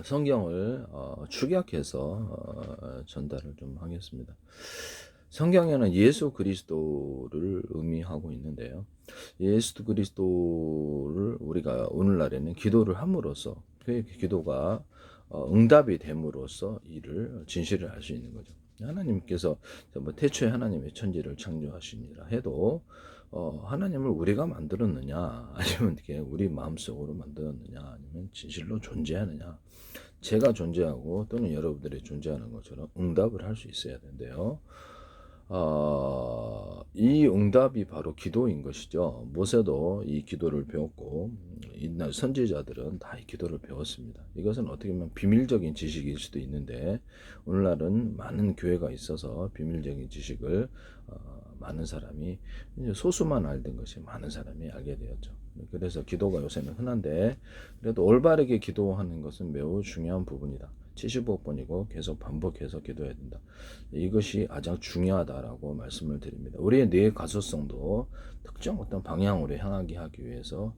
성경을 축약해서 전달을 좀 하겠습니다. 성경에는 예수 그리스도를 의미하고 있는데요. 예수 그리스도를 우리가 오늘날에는 기도를 함으로써 그 기도가 응답이 됨으로써 이를 진실을 알 수 있는 거죠. 하나님께서 뭐 태초에 하나님의 천지를 창조하시니라 해도 하나님을 우리가 만들었느냐, 아니면 우리 마음속으로 만들었느냐, 아니면 진실로 존재하느냐, 제가 존재하고 또는 여러분들이 존재하는 것처럼 응답을 할 수 있어야 되는데요. 이 응답이 바로 기도인 것이죠. 모세도 이 기도를 배웠고 옛날 선지자들은 다 이 기도를 배웠습니다. 이것은 어떻게 보면 비밀적인 지식일 수도 있는데 오늘날은 많은 교회가 있어서 비밀적인 지식을 많은 사람이 소수만 알던 것이 많은 사람이 알게 되었죠. 그래서 기도가 요새는 흔한데 그래도 올바르게 기도하는 것은 매우 중요한 부분이다. 75번이고 계속 반복해서 기도해야 된다. 이것이 가장 중요하다라고 말씀을 드립니다. 우리의 뇌의 가소성도 특정 어떤 방향으로 향하게 하기 위해서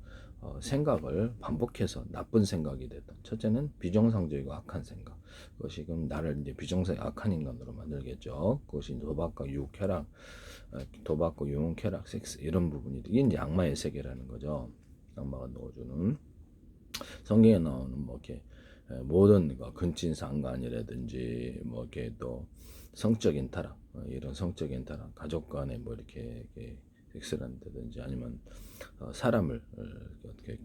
생각을 반복해서 나쁜 생각이 됐던, 첫째는 비정상적이고 악한 생각, 그것이 그럼 나를 이제 비정상적 악한 인간으로 만들겠죠. 그것이 도박과 유혹, 쾌락, 도박과 유혹, 쾌락, 섹스 이런 부분이 이게 이제 악마의 세계라는 거죠. 악마가 넣어주는. 성경에 나오는 뭐 이렇게 모든 근친 상간이라든지 뭐 이렇게 또 성적인 타락, 이런 성적인 타락, 가족 간에 뭐 이렇게 섹스를 한다든지 아니면 사람을 어떻게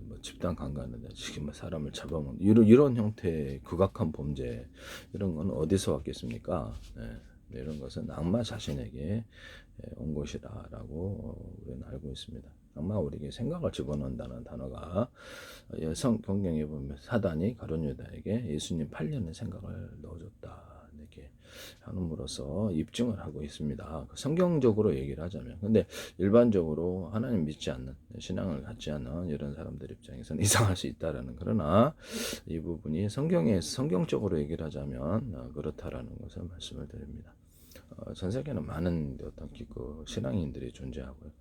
뭐 집단 강간이라든지 뭐 사람을 잡아먹는 이런 형태의 극악한 범죄, 이런 건 어디서 왔겠습니까? 이런 것은 악마 자신에게 온 것이다라고 우리는 알고 있습니다. 악마가 우리에게 생각을 집어넣는다는 단어가 성경에 보면 사단이 가룟 유다에게 예수님 8년의 생각을 넣어줬다 이렇게 함으로써 입증을 하고 있습니다. 성경적으로 얘기를 하자면, 근데 일반적으로 하나님 믿지 않는, 신앙을 갖지 않는 이런 사람들 입장에서는 이상할 수 있다라는, 그러나 이 부분이 성경적으로 얘기를 하자면 그렇다라는 것을 말씀을 드립니다. 전 세계는 많은 어떤 신앙인들이 존재하고요.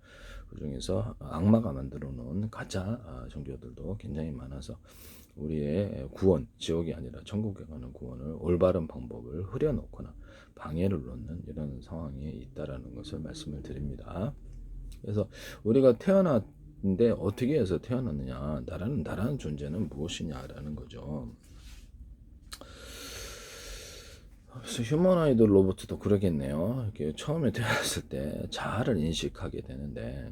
그 중에서 악마가 만들어 놓은 가짜 종교들도 굉장히 많아서 우리의 구원, 지옥이 아니라 천국에 가는 구원을 올바른 방법을 흐려놓거나 방해를 놓는 이런 상황에 있다라는 것을 말씀을 드립니다. 그래서 우리가 태어났는데 어떻게 해서 태어났느냐, 나라는 존재는 무엇이냐라는 거죠. 그래서 휴머나이드 로봇도 그러겠네요. 이렇게 처음에 태어났을 때 자아를 인식하게 되는데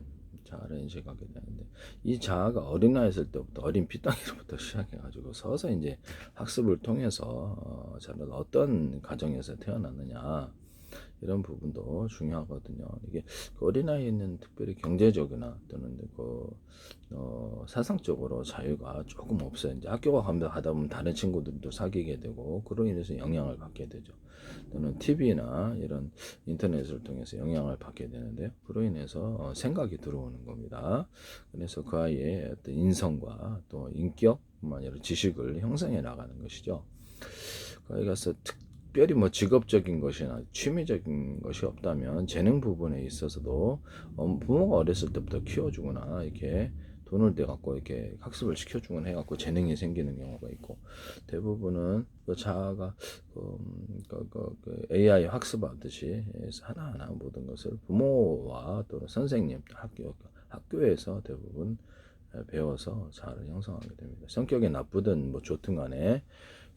이 자아가 어린아이였을 때부터 어린 피덩이로부터 시작해가지고 서서 이제 학습을 통해서 자는 어떤 가정에서 태어났느냐, 이런 부분도 중요하거든요. 이게 어린아이는 특별히 경제적이나 또는 사상적으로 자유가 조금 없어요. 이제 학교가 가다 보면 다른 친구들도 사귀게 되고 그로 인해서 영향을 받게 되죠. 또는 TV나 이런 인터넷을 통해서 영향을 받게 되는데요. 그로 인해서 생각이 들어오는 겁니다. 그래서 그 아이의 어떤 인성과 또 인격뿐만 아니라 지식을 형성해 나가는 것이죠. 거기 가서 특별히 뭐 직업적인 것이나 취미적인 것이 없다면 재능 부분에 있어서도 부모가 어렸을 때부터 키워주거나 이렇게 돈을 대 갖고 이렇게 학습을 시켜주거나 해갖고 재능이 생기는 경우가 있고, 대부분은 그 자아가 AI 학습하듯이 하나하나 모든 것을 부모와 또 선생님, 학교에서 대부분 배워서 자아를 형성하게 됩니다. 성격이 나쁘든 뭐 좋든 간에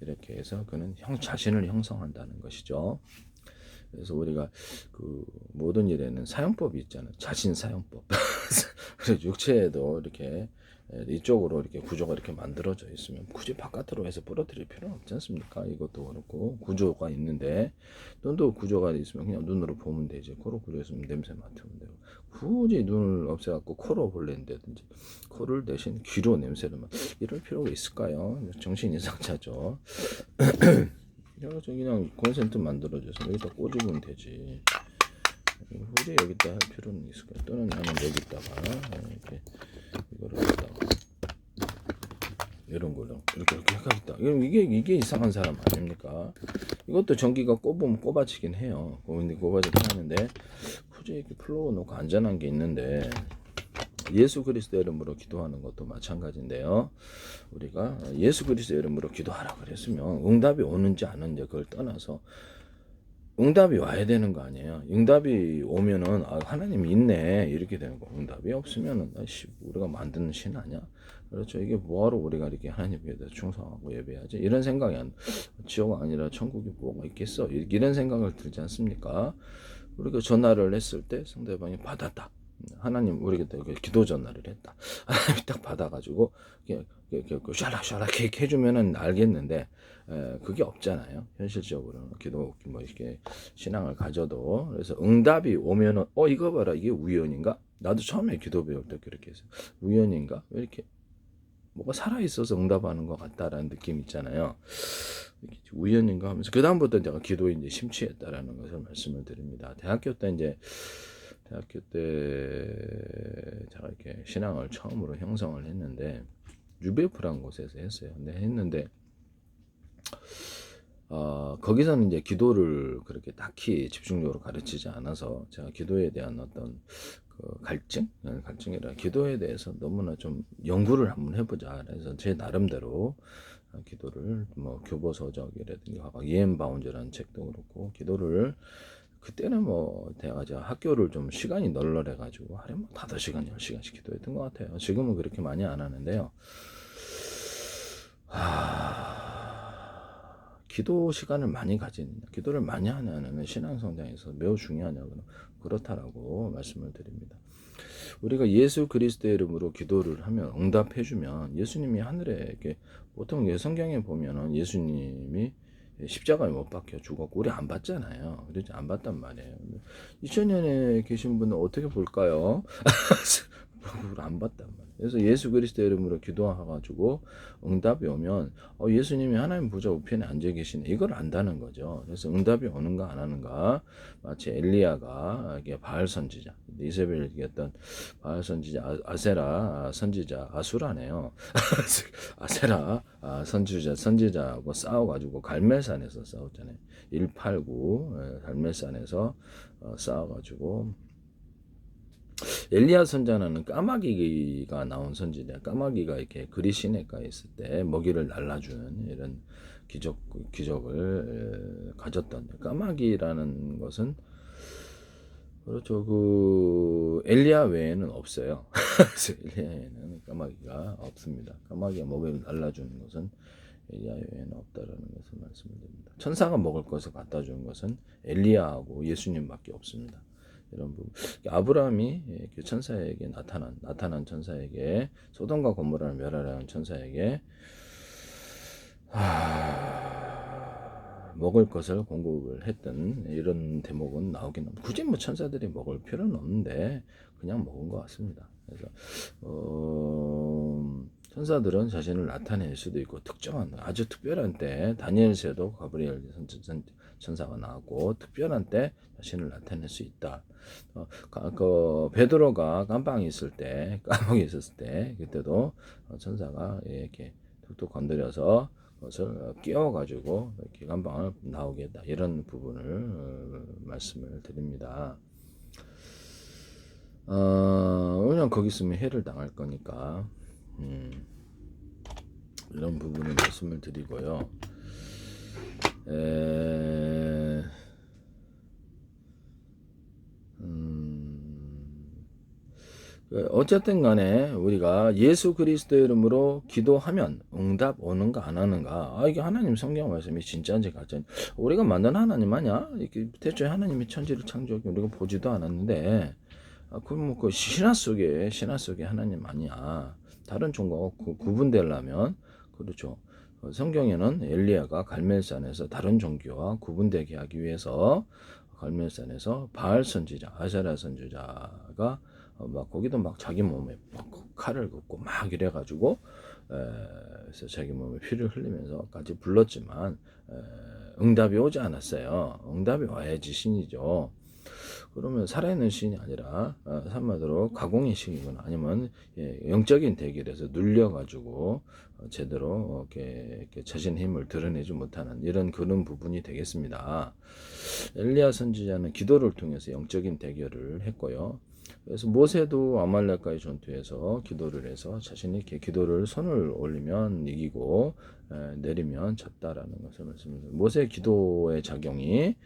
이렇게 해서 그는 자신을 형성한다는 것이죠. 그래서 우리가 그 모든 일에는 사용법이 있잖아요. 자신 사용법. 그래서 육체에도 이렇게 이쪽으로 이렇게 구조가 이렇게 만들어져 있으면 굳이 바깥으로 해서 부러뜨릴 필요는 없지 않습니까? 이것도 그렇고 구조가 있는데, 눈도 구조가 있으면 그냥 눈으로 보면 되지. 코로 구조 있으면 냄새 맡으면 되고, 굳이 눈을 없애갖고 코로 볼랜다든지 코를 대신 귀로 냄새를 이럴 필요가 있을까요? 정신 이상자죠. 그래서 그냥 콘센트 만들어줘서 여기다 꽂으면 되지. 굳이 여기다 할 필요는 있을까요? 또는 나는 여기다가 이렇게 이거를 갖다가 이런 걸로 이렇게 하겠다. 이게 이상한 사람 아닙니까? 이것도 전기가 꼽으면 꼽아지긴 해요. 근데 꼽아지긴 하는데 굳이 이렇게 플러그 놓고 안전한 게 있는데 예수 그리스도 이름으로 기도하는 것도 마찬가지인데요. 우리가 예수 그리스도 이름으로 기도하라 그랬으면 응답이 오는지 안 오는지 그걸 떠나서 응답이 와야 되는 거 아니에요. 응답이 오면은 하나님이 있네 이렇게 되는 거. 응답이 없으면은 우리가 만드는 신 아니야? 그렇죠. 이게 뭐하러 우리가 이렇게 하나님께 대해서 충성하고 예배하지? 이런 생각이 지옥 아니라 천국이 뭐가 있겠어? 이런 생각을 들지 않습니까? 우리가 전화를 했을 때 상대방이 받았다. 하나님 우리가 기도 전화를 했다. 하나님이 딱 받아가지고 샤락샤락 해주면은 알겠는데 그게 없잖아요. 현실적으로는 기도 뭐 이렇게 신앙을 가져도 그래서 응답이 오면은 이거 봐라 이게 우연인가? 나도 처음에 기도 배울 때 그렇게 했어요. 우연인가? 왜 이렇게 뭐가 살아있어서 응답하는 것 같다라는 느낌 있잖아요. 우연인가 하면서 그 다음부터 제가 기도에 이제 심취했다라는 것을 말씀을 드립니다. 대학교 때 제가 이렇게 신앙을 처음으로 형성을 했는데 유베프라는 곳에서 했어요. 근데 했는데 거기서는 이제 기도를 그렇게 딱히 집중적으로 가르치지 않아서 제가 기도에 대한 어떤 그 갈증이라 기도에 대해서 너무나 좀 연구를 한번 해보자. 그래서 제 나름대로 기도를 뭐 교보서적이라든지 이엔 바운즈라는 책도 그렇고 기도를 그때는 뭐 제가 학교를 좀 시간이 널널해가지고 하루에 뭐 5시간 10시간씩 기도했던 것 같아요. 지금은 그렇게 많이 안 하는데요. 기도 시간을 많이 가지느냐, 기도를 많이 하냐는 신앙 성장에서 매우 중요하냐고 그렇다라고 말씀을 드립니다. 우리가 예수 그리스도의 이름으로 기도를 하면 응답해주면 예수님이 하늘에 이렇게 보통 성경에 보면은 예수님이 십자가에 못 박혀 죽었고 우리 안 봤잖아요. 그렇지 안 봤단 말이에요. 2000년에 계신 분은 어떻게 볼까요? 안 봤단 말이에요. 그래서 예수 그리스도 이름으로 기도해가지고 응답이 오면 예수님이 하나님 보좌 우편에 앉아 계시네 이걸 안다는 거죠. 그래서 응답이 오는가 안 하는가 마치 엘리야가 바알 선지자 이세벨 얘기했던 바알 선지자 아세라 선지자 아수라네요. 아세라 선지자하고 싸워가지고 갈멜산에서 싸웠잖아요. 189 갈멜산에서 싸워가지고 엘리야 선자는 까마귀가 나온 선지자. 까마귀가 이렇게 그리시네가에 있을 때 먹이를 날라주는 이런 기적을 가졌던 까마귀라는 것은 그렇죠. 그 엘리야 외에는 없어요. 엘리야 외에는 까마귀가 없습니다. 까마귀가 먹이를 날라주는 것은 엘리야 외에는 없다라는 것을 말씀드립니다. 천사가 먹을 것을 갖다 주는 것은 엘리야하고 예수님밖에 없습니다. 이런 부분. 아브라함이 천사에게 나타난 천사에게 소돔과 고모라를 멸하라는 천사에게 먹을 것을 공급을 했던 이런 대목은 나오긴 합니다. 굳이 뭐 천사들이 먹을 필요는 없는데 그냥 먹은 것 같습니다. 그래서 천사들은 자신을 나타낼 수도 있고 특정한 아주 특별한 때 다니엘서에도 가브리엘 천사가 나왔고 특별한 때 자신을 나타낼 수 있다. 그 베드로가 감방에 있을 때 감옥에 있었을 때 그때도 천사가 이렇게 툭툭 건드려서 그것을 끼워가지고 이렇게 감방을 나오게 했다. 이런 부분을 말씀을 드립니다. 그냥 거기 있으면 해를 당할 거니까 이런 부분을 말씀을 드리고요. 어쨌든 간에 우리가 예수 그리스도 이름으로 기도하면 응답 오는가 안 하는가 이게 하나님 성경 말씀이 진짜인지 가짜인지 우리가 만든 하나님 아니야? 이렇게 대체 하나님이 천지를 창조하기 우리가 보지도 않았는데 그럼 뭐 그 신화 속에 하나님 아니야. 다른 종과 구분되려면 그렇죠. 성경에는 엘리야가 갈멜산에서 다른 종교와 구분되게 하기 위해서 갈멜산에서 바알 선지자, 아세라 선지자가 막 거기도 막 자기 몸에 막 칼을 긋고 막 이래가지고 그래서 자기 몸에 피를 흘리면서까지 불렀지만 응답이 오지 않았어요. 응답이 와야지 신이죠. 그러면 살아있는 신이 아니라 한마디로 가공의 신이거나 아니면 영적인 대결에서 눌려가지고 제대로 이렇게 자신의 힘을 드러내지 못하는 이런 그런 부분이 되겠습니다. 엘리야 선지자는 기도를 통해서 영적인 대결을 했고요. 그래서 모세도 아말렉과의 전투에서 기도를 해서 자신이 이렇게 기도를 손을 올리면 이기고 내리면 졌다라는 것을 말씀드립니다. 모세의 기도의 작용이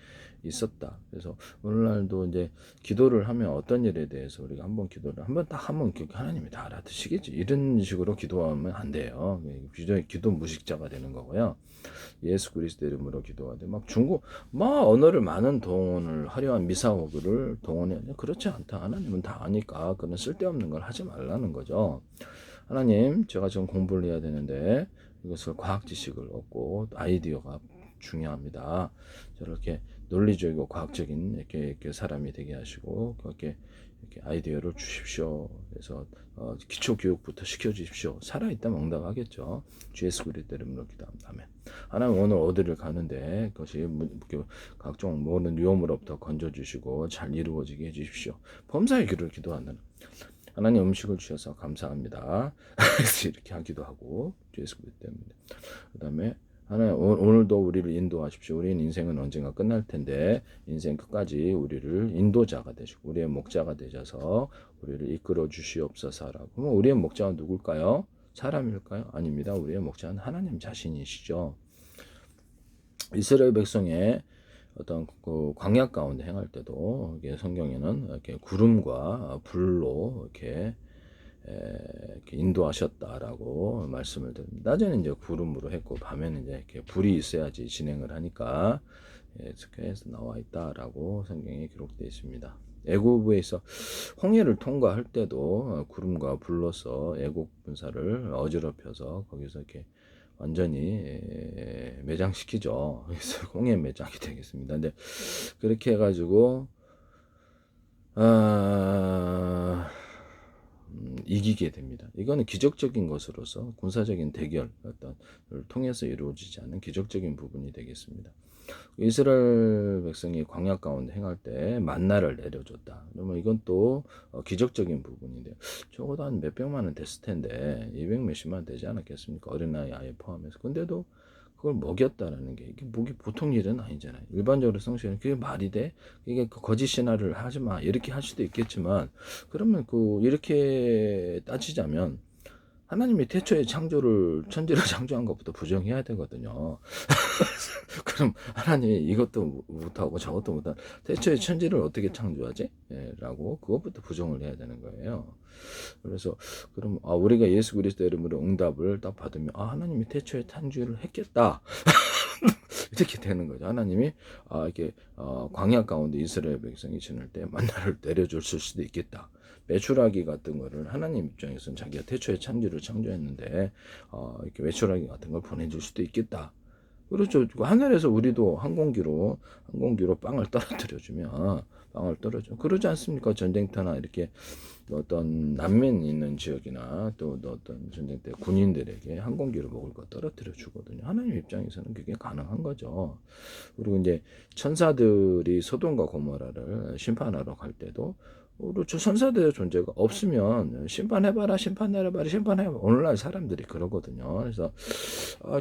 있었다. 그래서 오늘날도 이제 기도를 하면 어떤 일에 대해서 우리가 한번 기도를 한번 하나님이 다 알아듣시겠지. 이런 식으로 기도하면 안 돼요. 기도 무식자가 되는 거고요. 예수 그리스도 이름으로 기도하되 막 언어를 많은 동원을 화려한 미사오그를 동원해. 그렇지 않다. 하나님은 다 아니까 그런 쓸데없는 걸 하지 말라는 거죠. 하나님, 제가 지금 공부를 해야 되는데 이것을 과학 지식을 얻고 아이디어가 중요합니다. 저렇게 논리적이고 과학적인 이렇게 사람이 되게 하시고 그렇게 이렇게 아이디어를 주십시오. 그래서 기초 교육부터 시켜주십시오. 살아있다면 응답하겠죠. 주 예수 그리스도 이름으로 기도합니다. 아멘. 하나님 오늘 어디를 가는데 그것이 각종 모든 위험으로부터 건져주시고 잘 이루어지게 해주십시오. 범사의 길을 기도한다는 하나님 음식을 주셔서 감사합니다. 이렇게 하기도 하고 주 예수 그리스도 때문에 그 다음에 하나님 오늘도 우리를 인도하십시오. 우리의 인생은 언젠가 끝날 텐데 인생 끝까지 우리를 인도자가 되시고 우리의 목자가 되셔서 우리를 이끌어 주시옵소서라고. 그럼 우리의 목자가 누굴까요? 사람일까요? 아닙니다. 우리의 목자는 하나님 자신이시죠. 이스라엘 백성의 어떤 그 광야 가운데 행할 때도 이게 성경에는 이렇게 구름과 불로 이렇게 인도하셨다라고 말씀을 드립니다. 낮에는 이제 구름으로 했고 밤에는 이제 이렇게 불이 있어야지 진행을 하니까 이렇게 해서 나와 있다라고 성경에 기록되어 있습니다. 애굽에서 홍해를 통과할 때도 구름과 불로서 애국 군사를 어지럽혀서 거기서 이렇게 완전히 매장시키죠. 그래서 홍해 매장이 되겠습니다. 근데 그렇게 해가지고 이기게 됩니다. 이거는 기적적인 것으로서 군사적인 대결 어떤을 통해서 이루어지지 않은 기적적인 부분이 되겠습니다. 이스라엘 백성이 광야 가운데 행할 때 만나를 내려줬다. 그러면 이건 또 기적적인 부분인데요. 적어도 한 몇백만 원 됐을 텐데 200 몇십만 원 되지 않았겠습니까? 어린아이 아예 포함해서. 근데도 그걸 먹였다라는 게 이게 보통 일은 아니잖아요. 일반적으로 성실은 그게 말이 돼? 이게 거짓 신화를 하지 마 이렇게 할 수도 있겠지만 그러면 이렇게 따지자면 하나님이 태초에 천지를 창조한 것부터 부정해야 되거든요. 그럼 하나님이 이것도 못하고 저것도 못하고 태초에 천지를 어떻게 창조하지? 라고 그것부터 부정을 해야 되는 거예요. 그래서 그럼 우리가 예수 그리스도 이름으로 응답을 딱 받으면 하나님이 태초에 창조를 했겠다. 이렇게 되는 거죠. 하나님이 이렇게 광야 가운데 이스라엘 백성이 지낼 때 만나를 내려줬을 수도 있겠다. 메추라기 같은 거를 하나님 입장에서는 자기가 태초에 창조했는데 이렇게 메추라기 같은 걸 보내줄 수도 있겠다. 그렇죠. 하늘에서 우리도 항공기로 빵을 떨어뜨려주면 그러지 않습니까? 전쟁터나 이렇게 어떤 난민 있는 지역이나 또 어떤 전쟁 때 군인들에게 항공기로 먹을 거 떨어뜨려 주거든요. 하나님 입장에서는 그게 가능한 거죠. 그리고 이제 천사들이 소돔과 고모라를 심판하러 갈 때도 그렇죠. 천사들의 존재가 없으면 심판해봐라. 오늘날 사람들이 그러거든요. 그래서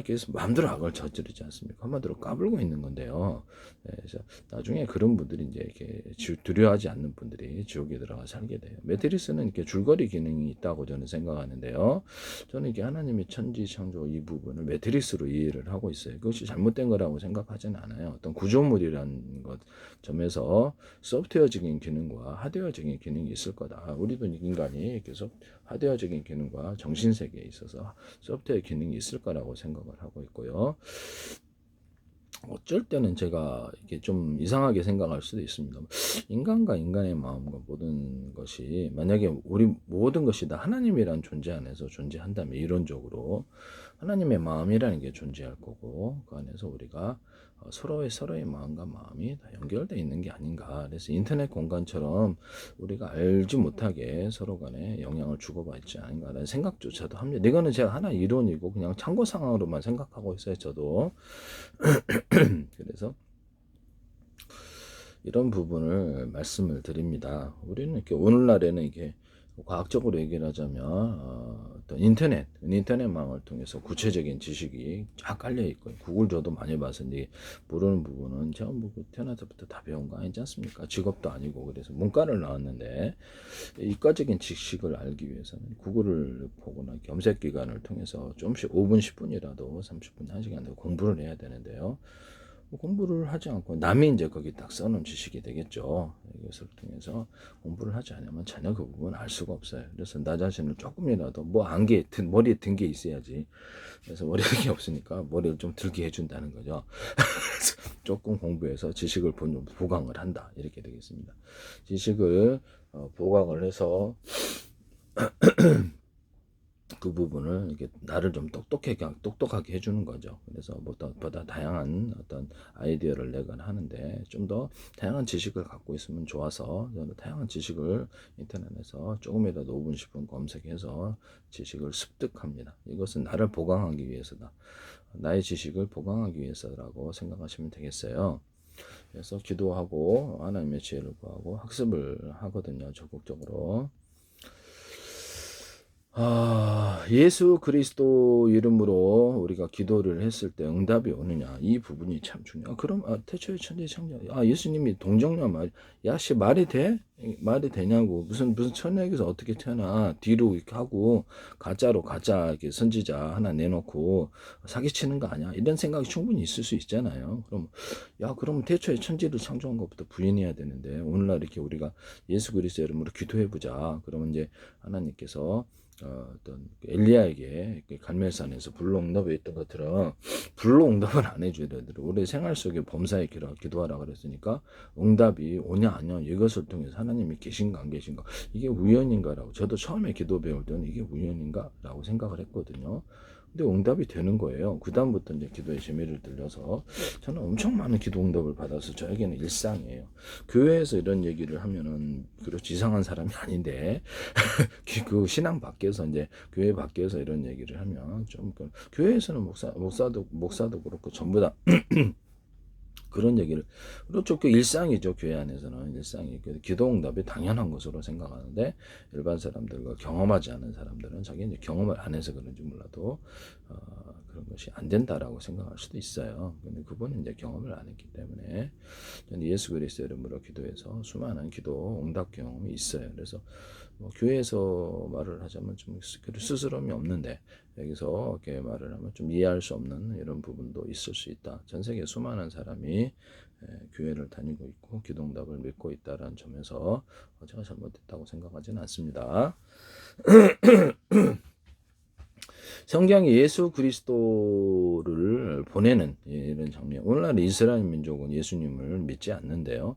그래서 마음대로 악을 저지르지 않습니까? 한마디로 까불고 있는 건데요. 그래서 나중에 그런 분들이 이제 이렇게 두려워하지 않는 분들이 지옥에 들어가 살게 돼요. 매트리스는 이렇게 줄거리 기능이 있다고 저는 생각하는데요. 저는 이게 하나님의 천지 창조 이 부분을 매트리스로 이해를 하고 있어요. 그것이 잘못된 거라고 생각하지는 않아요. 어떤 구조물이라는 것 점에서 소프트웨어적인 기능과 하드웨어적인 기능이 있을 거다. 우리도 인간이 계속 하드웨어적인 기능과 정신세계에 있어서 소프트웨어 기능이 있을 거라고 생각을 하고 있고요. 어쩔 때는 제가 이렇게 좀 이상하게 생각할 수도 있습니다. 인간과 인간의 마음과 모든 것이 만약에 우리 모든 것이 다 하나님이란 존재 안에서 존재한다면 이론적으로 하나님의 마음이라는 게 존재할 거고 그 안에서 우리가 서로의 마음과 마음이 다 연결되어 있는 게 아닌가. 그래서 인터넷 공간처럼 우리가 알지 못하게 서로 간에 영향을 주고받지 않은가라는 생각조차도 합니다. 이거는 제가 하나 이론이고 그냥 참고 상황으로만 생각하고 있어요. 저도. 그래서 이런 부분을 말씀을 드립니다. 우리는 이렇게 오늘날에는 이게 과학적으로 얘기를 하자면 어떤 인터넷망을 통해서 구체적인 지식이 쫙 깔려 있고 구글저도 많이 봐서 이제 모르는 부분은 제가 뭐 태어나서부터 다 배운 거 아니지 않습니까? 직업도 아니고 그래서 문과를 나왔는데 이과적인 지식을 알기 위해서는 구글을 보거나 검색 기관을 통해서 좀씩 5분, 10분이라도 30분, 1시간 공부를 해야 되는데요. 공부를 하지 않고 남이 이제 거기 딱 써놓은 지식이 되겠죠. 이것을 통해서 공부를 하지 않으면 전혀 그 부분 알 수가 없어요. 그래서 나 자신을 조금이라도 뭐 안개 머리에 든 게 있어야지. 그래서 머리에 게 없으니까 머리를 좀 들게 해준다는 거죠. 조금 공부해서 지식을 보강을 한다 이렇게 되겠습니다. 지식을 보강을 해서 그 부분을 이렇게 나를 좀 똑똑하게 해주는 거죠. 그래서 보다 다양한 어떤 아이디어를 내거나 하는데 좀 더 다양한 지식을 갖고 있으면 좋아서 저는 다양한 지식을 인터넷에서 조금이라도 5분, 10분 검색해서 지식을 습득합니다. 이것은 나를 보강하기 위해서다. 나의 지식을 보강하기 위해서라고 생각하시면 되겠어요. 그래서 기도하고 하나님의 지혜를 구하고 학습을 하거든요. 적극적으로. 예수 그리스도 이름으로 우리가 기도를 했을 때 응답이 오느냐 이 부분이 참 중요해요. 그럼 태초에 천지 창조 예수님이 동정녀 야씨 말이 돼? 말이 되냐고 무슨 천국에서 어떻게 태어나 뒤로 이렇게 하고 가짜 이렇게 선지자 하나 내놓고 사기치는 거 아니야? 이런 생각이 충분히 있을 수 있잖아요. 그럼 태초에 천지를 창조한 것부터 부인해야 되는데 오늘날 이렇게 우리가 예수 그리스도 이름으로 기도해 보자. 그러면 이제 하나님께서 어떤 엘리야에게 갈멜산에서 불로 응답했던 것처럼 불로 응답을 안 해줘야 되더라고요. 우리 생활 속에 범사에 기도하라 그랬으니까 응답이 오냐 아니냐 이것을 통해서 하나님이 계신가 안 계신가 이게 우연인가라고 저도 처음에 기도 배울 때는 이게 우연인가라고 생각을 했거든요. 근데 응답이 되는 거예요. 그 다음부터 이제 기도의 재미를 들려서 저는 엄청 많은 기도 응답을 받아서 저에게는 일상이에요. 교회에서 이런 얘기를 하면은 그렇지 이상한 사람이 아닌데 그 신앙 밖에서 이제 교회 밖에서 이런 얘기를 하면 좀 교회에서는 목사도 그렇고 전부 다 그런 얘기를 그렇죠. 그 일상이죠. 교회 안에서는 일상이 기도응답이 당연한 것으로 생각하는데 일반 사람들과 경험하지 않은 사람들은 자기 이제 경험을 안 해서 그런지 몰라도 그런 것이 안 된다라고 생각할 수도 있어요. 근데 그분은 이제 경험을 안 했기 때문에 저는 예수 그리스도 이름으로 기도해서 수많은 기도 응답 경험이 있어요. 그래서 교회에서 말을 하자면 좀 스스럼이 없는데 여기서 이렇게 말을 하면 좀 이해할 수 없는 이런 부분도 있을 수 있다. 전 세계 수많은 사람이 교회를 다니고 있고 기도응답을 믿고 있다는 점에서 제가 잘못했다고 생각하지는 않습니다. 성경이 예수 그리스도를 보내는 이런 장면. 오늘날 이스라엘 민족은 예수님을 믿지 않는데요.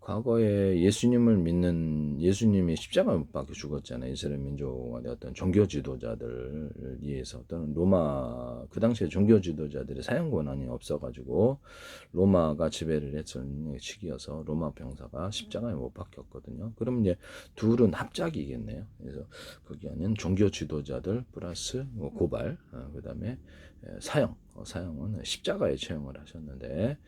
과거에 예수님이 십자가에 못 박혀 죽었잖아요. 이스라엘 민족의 어떤 종교 지도자들을 위해서 어떤 그 당시에 종교 지도자들의 사형 권한이 없어가지고 로마가 지배를 했던 시기여서 로마 병사가 십자가에 못 박혔거든요. 그럼 이제 둘은 합작이겠네요. 그래서 거기에는 종교 지도자들 플러스 고발, 그다음에 사형은 십자가에 처형을 하셨는데.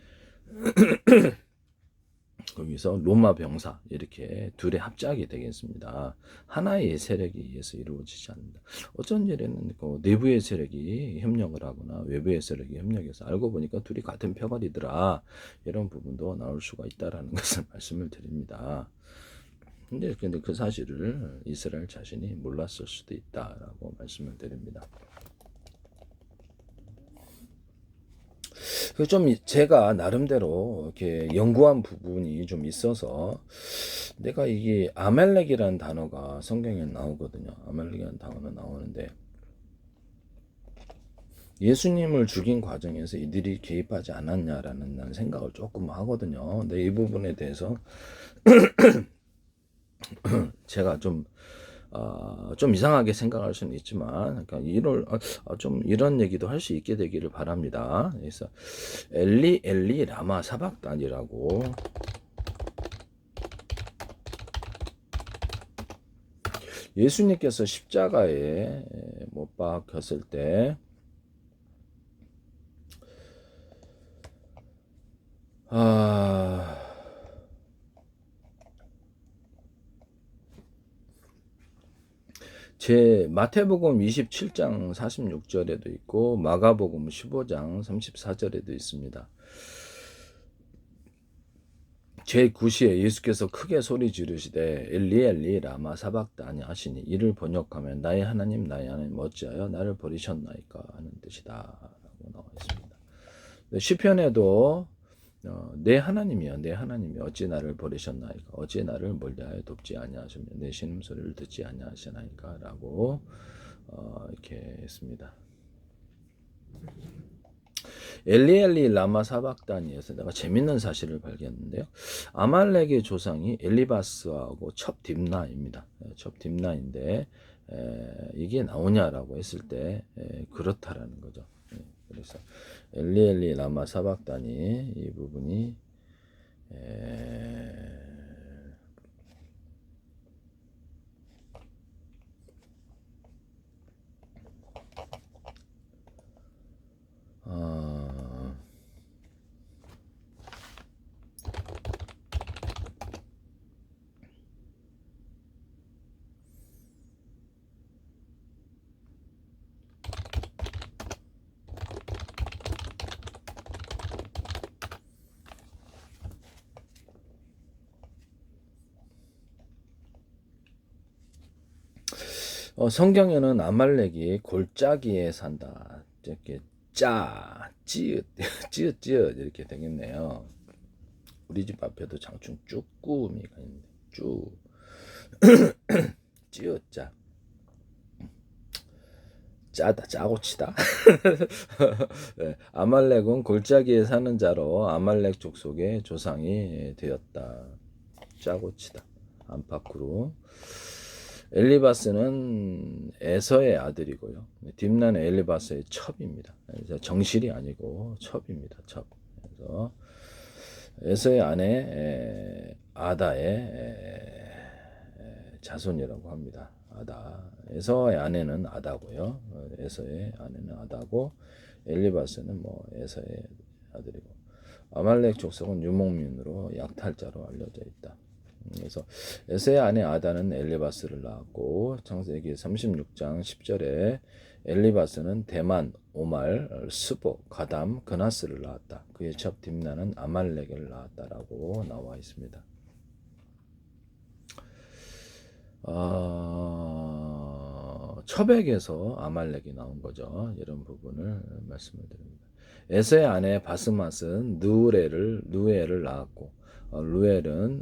거기서 로마 병사 이렇게 둘의 합작이 되겠습니다. 하나의 세력에 의해서 이루어지지 않는다. 어쩐 일에는 그 내부의 세력이 협력을 하거나 외부의 세력이 협력해서 알고 보니까 둘이 같은 표벌이더라. 이런 부분도 나올 수가 있다라는 것을 말씀을 드립니다. 근데 그 사실을 이스라엘 자신이 몰랐을 수도 있다라고 말씀을 드립니다. 좀 제가 나름대로 이렇게 연구한 부분이 좀 있어서 내가 이게 아말렉이라는 단어가 성경에 나오거든요. 아말렉이라는 단어가 나오는데 예수님을 죽인 과정에서 이들이 개입하지 않았냐라는 난 생각을 조금 하거든요. 근데 이 부분에 대해서 제가 좀 이상하게 생각할 수는 있지만, 그러니까 좀 이런 얘기도 할 수 있게 되기를 바랍니다. 그래서 엘리 라마 사박단이라고 예수님께서 십자가에 못 박혔을 때 제 마태복음 27장 46절에도 있고 마가복음 15장 34절에도 있습니다. 제9시에 예수께서 크게 소리 지르시되 엘리 엘리 라마 사박다니 하시니 이를 번역하면 나의 하나님 어찌하여 나를 버리셨나이까 하는 뜻이다 라고 나와 있습니다. 시편에도 내 하나님이여 내 하나님이 어찌 나를 버리셨나이까 어찌 나를 멀리하여 돕지 아니하시며 내 신음소리를 듣지 아니하시나이까 라고 이렇게 했습니다. 엘리 엘리 라마 사박다니에서 내가 재밌는 사실을 발견했는데요. 아말렉의 조상이 엘리바스하고 첩딥나입니다. 첩딥나인데 이게 나오냐라고 했을 때 그렇다라는 거죠. 그래서 엘리 엘리 라마 사박다니 이 부분이 성경에는 아말렉이 골짜기에 산다. 이렇게 찌읒 이렇게 되겠네요. 우리 집 앞에도 장충 쭈꾸미가 있는데 찌읒짜 짜다 짜고 치다. 네, 아말렉은 골짜기에 사는 자로 아말렉 족속의 조상이 되었다. 짜고 치다. 안팎으로. 엘리바스는 에서의 아들이고요. 딥나는 엘리바스의 첩입니다. 정실이 아니고 첩입니다. 첩. 그래서 에서의 아내 아다의 자손이라고 합니다. 아다. 에서의 아내는 아다고요. 에서의 아내는 아다고 엘리바스는 에서의 아들이고 아말렉 족속은 유목민으로 약탈자로 알려져 있다. 그래서 에서의 아내 아다는 엘리바스를 낳았고 창세기 36장 10절에 엘리바스는 대만, 오말, 스보, 가담, 그나스를 낳았다. 그의 첩 딥나는 아말렉을 낳았다라고 나와 있습니다. 첩에게서 아말렉이 나온 거죠. 이런 부분을 말씀을 드립니다. 에서의 아내 바스맛은 누에를 낳았고 루엘은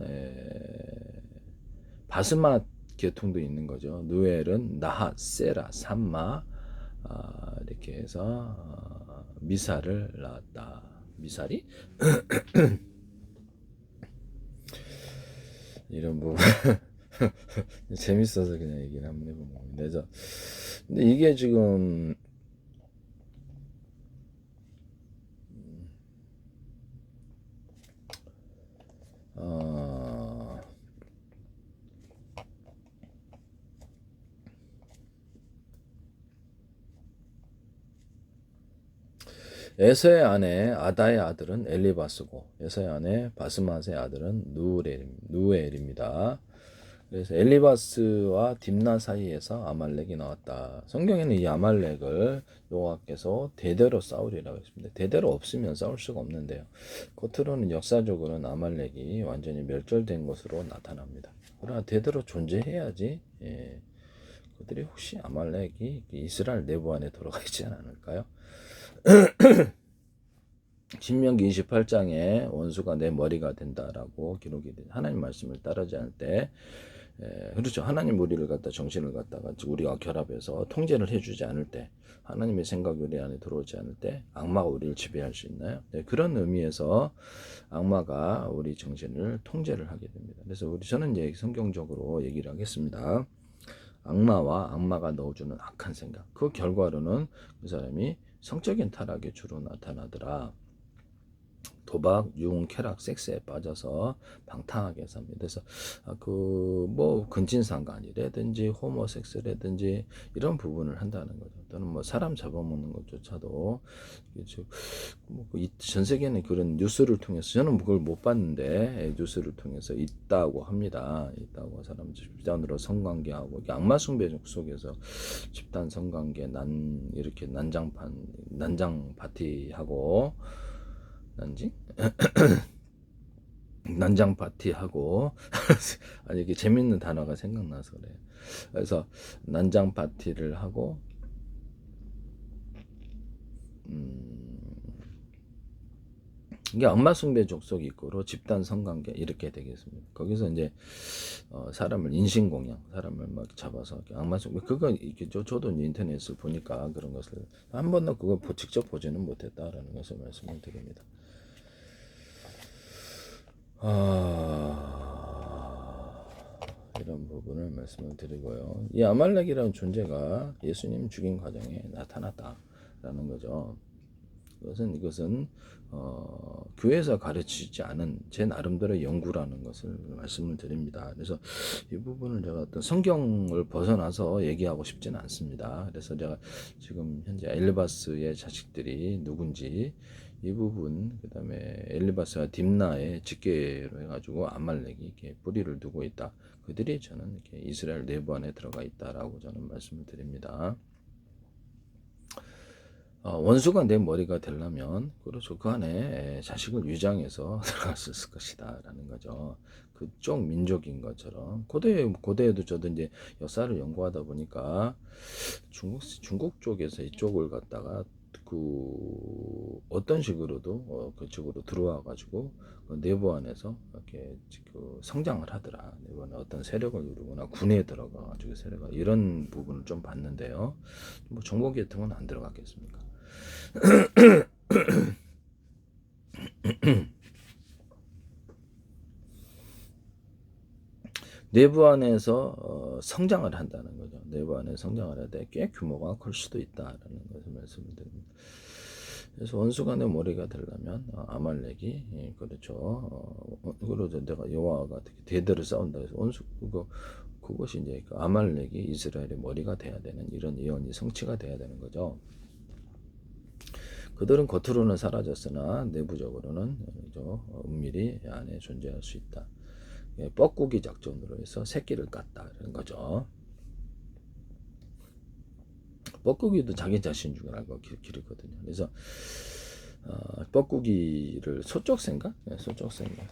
바스맛 계통도 있는 거죠. 누엘은 나핫, 세라, 삼마 이렇게 해서 미사를 낳았다. 미사리? 이런 부분 재밌어서 그냥 얘기를 한번 해본 겁니다. 근데 이게 지금 에서의 아내 아다의 아들은 엘리바스고 에서의 아내 바스맛의 아들은 누엘입니다. 그래서 엘리바스와 딥나 사이에서 아말렉이 나왔다. 성경에는 이 아말렉을 여호와께서 대대로 싸우리라고 했습니다. 대대로 없으면 싸울 수가 없는데요. 겉으로는 역사적으로는 아말렉이 완전히 멸절된 것으로 나타납니다. 그러나 대대로 존재해야지. 그들이 혹시 아말렉이 이스라엘 내부 안에 들어가 있지 않을까요? 신명기 28장에 원수가 내 머리가 된다라고 기록이 돼. 하나님 말씀을 따르지 않을 때 그렇죠. 하나님 우리를 갖다 정신을 갖다가 우리가 결합해서 통제를 해주지 않을 때 하나님의 생각이 우리 안에 들어오지 않을 때 악마가 우리를 지배할 수 있나요? 네, 그런 의미에서 악마가 우리 정신을 통제를 하게 됩니다. 그래서 저는 이제 성경적으로 얘기를 하겠습니다. 악마와 악마가 넣어주는 악한 생각 그 결과로는 그 사람이 성적인 타락에 주로 나타나더라. 도박, 유흥, 쾌락, 섹스에 빠져서 방탕하게 삽니다. 그래서 뭐 근친상간이라든지 호모섹스라든지 이런 부분을 한다는 거죠. 또는 뭐 사람 잡아먹는 것조차도 전 세계는 그런 뉴스를 통해서, 저는 그걸 못 봤는데 뉴스를 통해서 있다고 합니다. 있다고, 사람 집단으로 성관계하고 악마 숭배 속에서 집단 성관계, 이렇게 난장 파티하고 난장 파티하고 아니 이게 재밌는 단어가 생각나서 그래요. 그래서 난장 파티를 하고 이게 악마 숭배 족속이 있고로 집단 성관계 이렇게 되겠습니다. 거기서 이제 사람을 인신공양, 사람을 막 잡아서 악마 숭배, 그거 이렇게 저도 인터넷을 보니까 그런 것을 한 번도 그거 직접 보지는 못했다라는 것을 말씀을 드립니다. 이런 부분을 말씀을 드리고요. 이 아말렉이라는 존재가 예수님 죽인 과정에 나타났다라는 거죠. 이것은 교회에서 가르치지 않은 제 나름대로 연구라는 것을 말씀을 드립니다. 그래서 이 부분을 제가 어떤 성경을 벗어나서 얘기하고 싶지는 않습니다. 그래서 제가 지금 현재 엘리바스의 자식들이 누군지 이 부분, 그 다음에 엘리바스와 딥나의 직계로 해가지고 아말렉이 이렇게 뿌리를 두고 있다. 그들이 저는 이렇게 이스라엘 내부 안에 들어가 있다라고 저는 말씀을 드립니다. 원수가 내 머리가 되려면, 그렇죠, 그 안에 자식을 위장해서 들어갔을 것이다 라는 거죠. 그쪽 민족인 것처럼 고대에도 저도 이제 역사를 연구하다 보니까 중국 쪽에서 이쪽을 갖다가 어떤 식으로도 그쪽으로 들어와 가지고 내부 안에서 이렇게 성장을 하더라. 내부 안에 어떤 세력을 이루거나 군에 들어가 가지고 세력을, 이런 부분을 좀 봤는데요. 뭐 정보 계통은 안 들어갔겠습니까? 내부 안에서 성장을 한다는 거죠. 내부 안에 성장을 할 때 꽤 규모가 클 수도 있다라는 것을 말씀을 드립니다. 그래서 원수가 내 머리가 되려면 아말렉이, 그렇죠. 그러죠. 내가 여호와가 대대로 싸운다 해서 그것이 이제 아말렉이 이스라엘의 머리가 돼야 되는, 이런 예언이 성취가 돼야 되는 거죠. 그들은 겉으로는 사라졌으나 내부적으로는 은밀히 안에 존재할 수 있다. 뻐꾸기 작전으로 해서 새끼를 깠다는 거죠. 뻐꾸기도 자기 자신 줄 알고 기르거든요. 그래서 뻐꾸기를 소쩍새인가? 네, 소쩍새인가?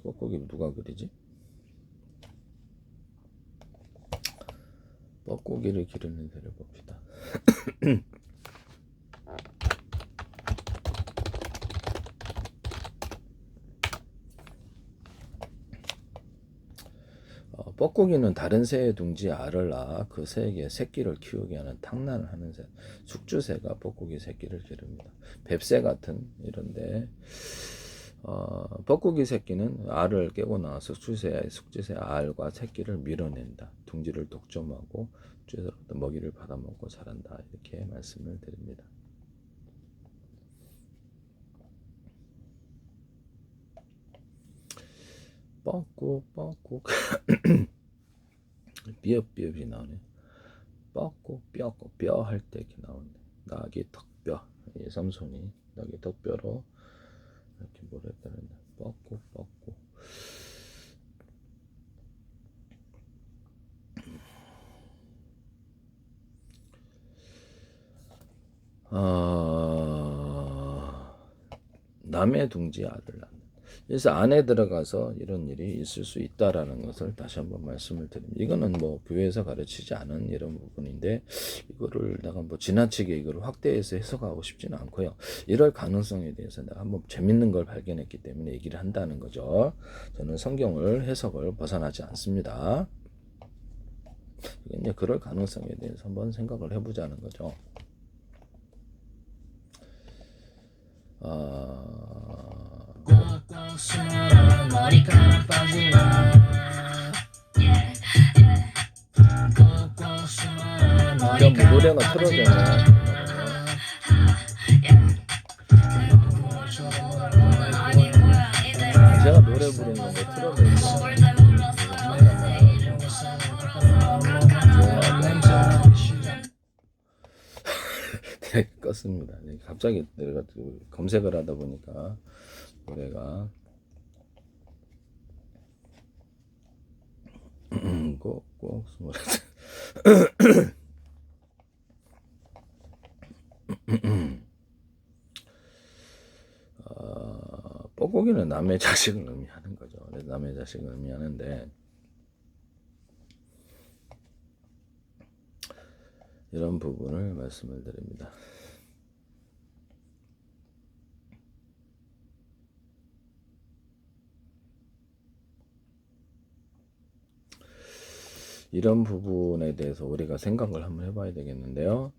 뻐꾸기 누가 그리지? 뻐꾸기를 기르는 데를 봅시다. 뻐꾸기는 다른 새의 둥지 알을 낳아 그 새에게 새끼를 키우게 하는 탕란을 하는 새, 숙주새가 뻐꾸기 새끼를 기릅니다. 뱁새 같은 이런데 뻐꾸기 새끼는 알을 깨고 나와서 숙주새 알과 새끼를 밀어낸다. 둥지를 독점하고 숙주새로부터 먹이를 받아먹고 자란다. 이렇게 말씀을 드립니다. 뻐꾸 비읍이 나오네. 뻐꾸 뼈 할 때 이렇게 나오네. 낙이 턱뼈, 이 삼손이 낙이 턱뼈로 이렇게 뭐라 했다는데 뻐꾸 남의 둥지 아들 낳는. 그래서 안에 들어가서 이런 일이 있을 수 있다라는 것을 다시 한번 말씀을 드립니다. 이거는 뭐 교회에서 가르치지 않은 이런 부분인데, 이거를 내가 뭐 지나치게 이걸 확대해서 해석하고 싶지는 않고요. 이럴 가능성에 대해서 내가 한번 재밌는 걸 발견했기 때문에 얘기를 한다는 거죠. 저는 성경을 해석을 벗어나지 않습니다. 이제 그럴 가능성에 대해서 한번 생각을 해보자는 거죠. 일단 노래가 틀어져요. 부르는 거 틀어드릴게요. 네, 껐습니다. 갑자기 내가 검색을 하다 보니까 노래가 꼭꼭 뻐꾸기는 남의 자식을 의미하는 거죠. 그래서 남의 자식을 의미하는데 이런 부분을 말씀을 드립니다. 이런 부분에 대해서 우리가 생각을 한번 해봐야 되겠는데요.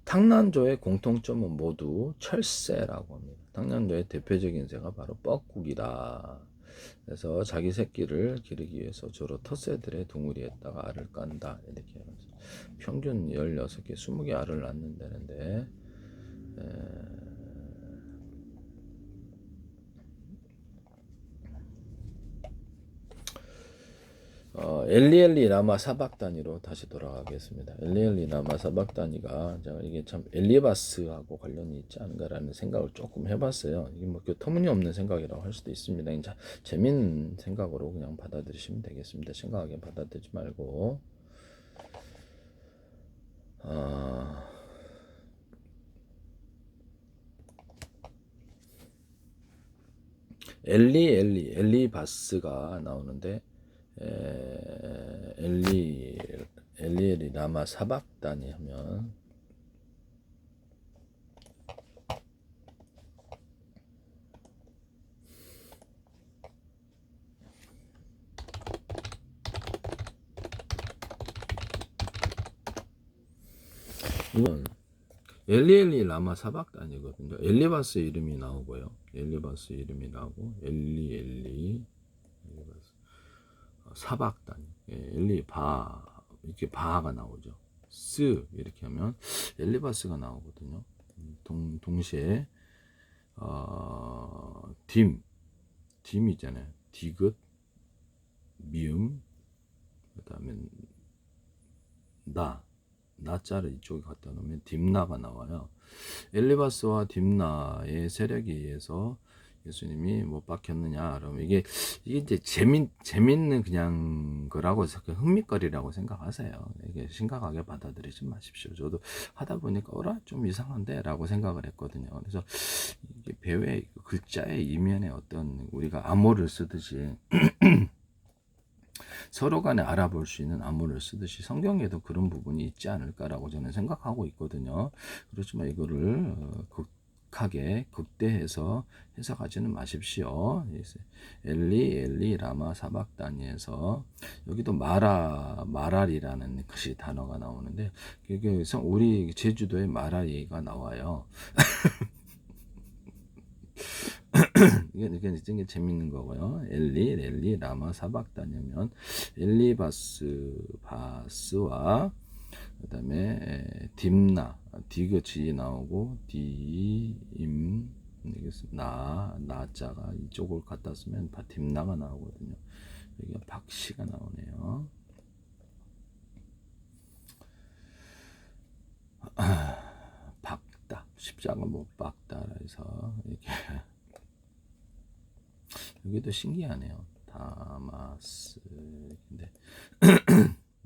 탕난조의 공통점은 모두 철새라고 합니다. 탕난조의 대표적인 새가 바로 뻐꾸기다. 그래서 자기 새끼를 기르기 위해서 주로 텃새들의 둥우리에다가 알을 깐다. 이렇게 하면서 평균 16개, 20개 알을 낳는다는데 엘리엘리 라마 사박 단위로 다시 돌아가겠습니다. 엘리엘리 라마 사박 단위가 제가 이게 참 엘리바스하고 관련이 있지 않은가라는 생각을 조금 해봤어요. 이게 뭐 터무니없는 생각이라고 할 수도 있습니다. 이제 재밌는 생각으로 그냥 받아들이시면 되겠습니다. 심각하게 받아들이지 말고. 엘리바스가 나오는데 엘리엘이 라마 사박단이 하면 이건 엘리엘리 라마 사박단이거든요. 엘리바스 이름이 나오고요. 엘리바스 이름이 나오고 엘리바스 사박단, 엘리바 이렇게 바가 나오죠. 스 이렇게 하면 엘리바스가 나오거든요. 동시에 딤이잖아요. 디귿, 미음, 그다음에 나자를 이쪽에 갖다 놓으면 딤나가 나와요. 엘리바스와 딤나의 세력에 의해서 예수님이 못 박혔느냐? 그러면 이게 이제 재밌는 그냥 거라고 흥미거리라고 생각하세요. 이게 심각하게 받아들이지 마십시오. 저도 하다 보니까 좀 이상한데라고 생각을 했거든요. 그래서 이게 배우의 글자의 이면에 어떤 우리가 암호를 쓰듯이 서로 간에 알아볼 수 있는 암호를 쓰듯이 성경에도 그런 부분이 있지 않을까라고 저는 생각하고 있거든요. 그렇지만 이거를 극하게 극대해서 해석하지는 마십시오. 엘리 라마 사박단이에서 여기도 마랄이라는 것이 단어가 나오는데 그게 우리 제주도에 마랄이가 나와요. 이게 재밌는 거고요. 엘리 라마 사박단이면 바스와 그다음에 딤나 디귿이 나오고 나자가 이쪽을 갖다 쓰면 딤나가 나오거든요. 여기가 박씨가 나오네요. 박다 십자가 못 박다 해서 이렇게 여기도 신기하네요. 다마스인데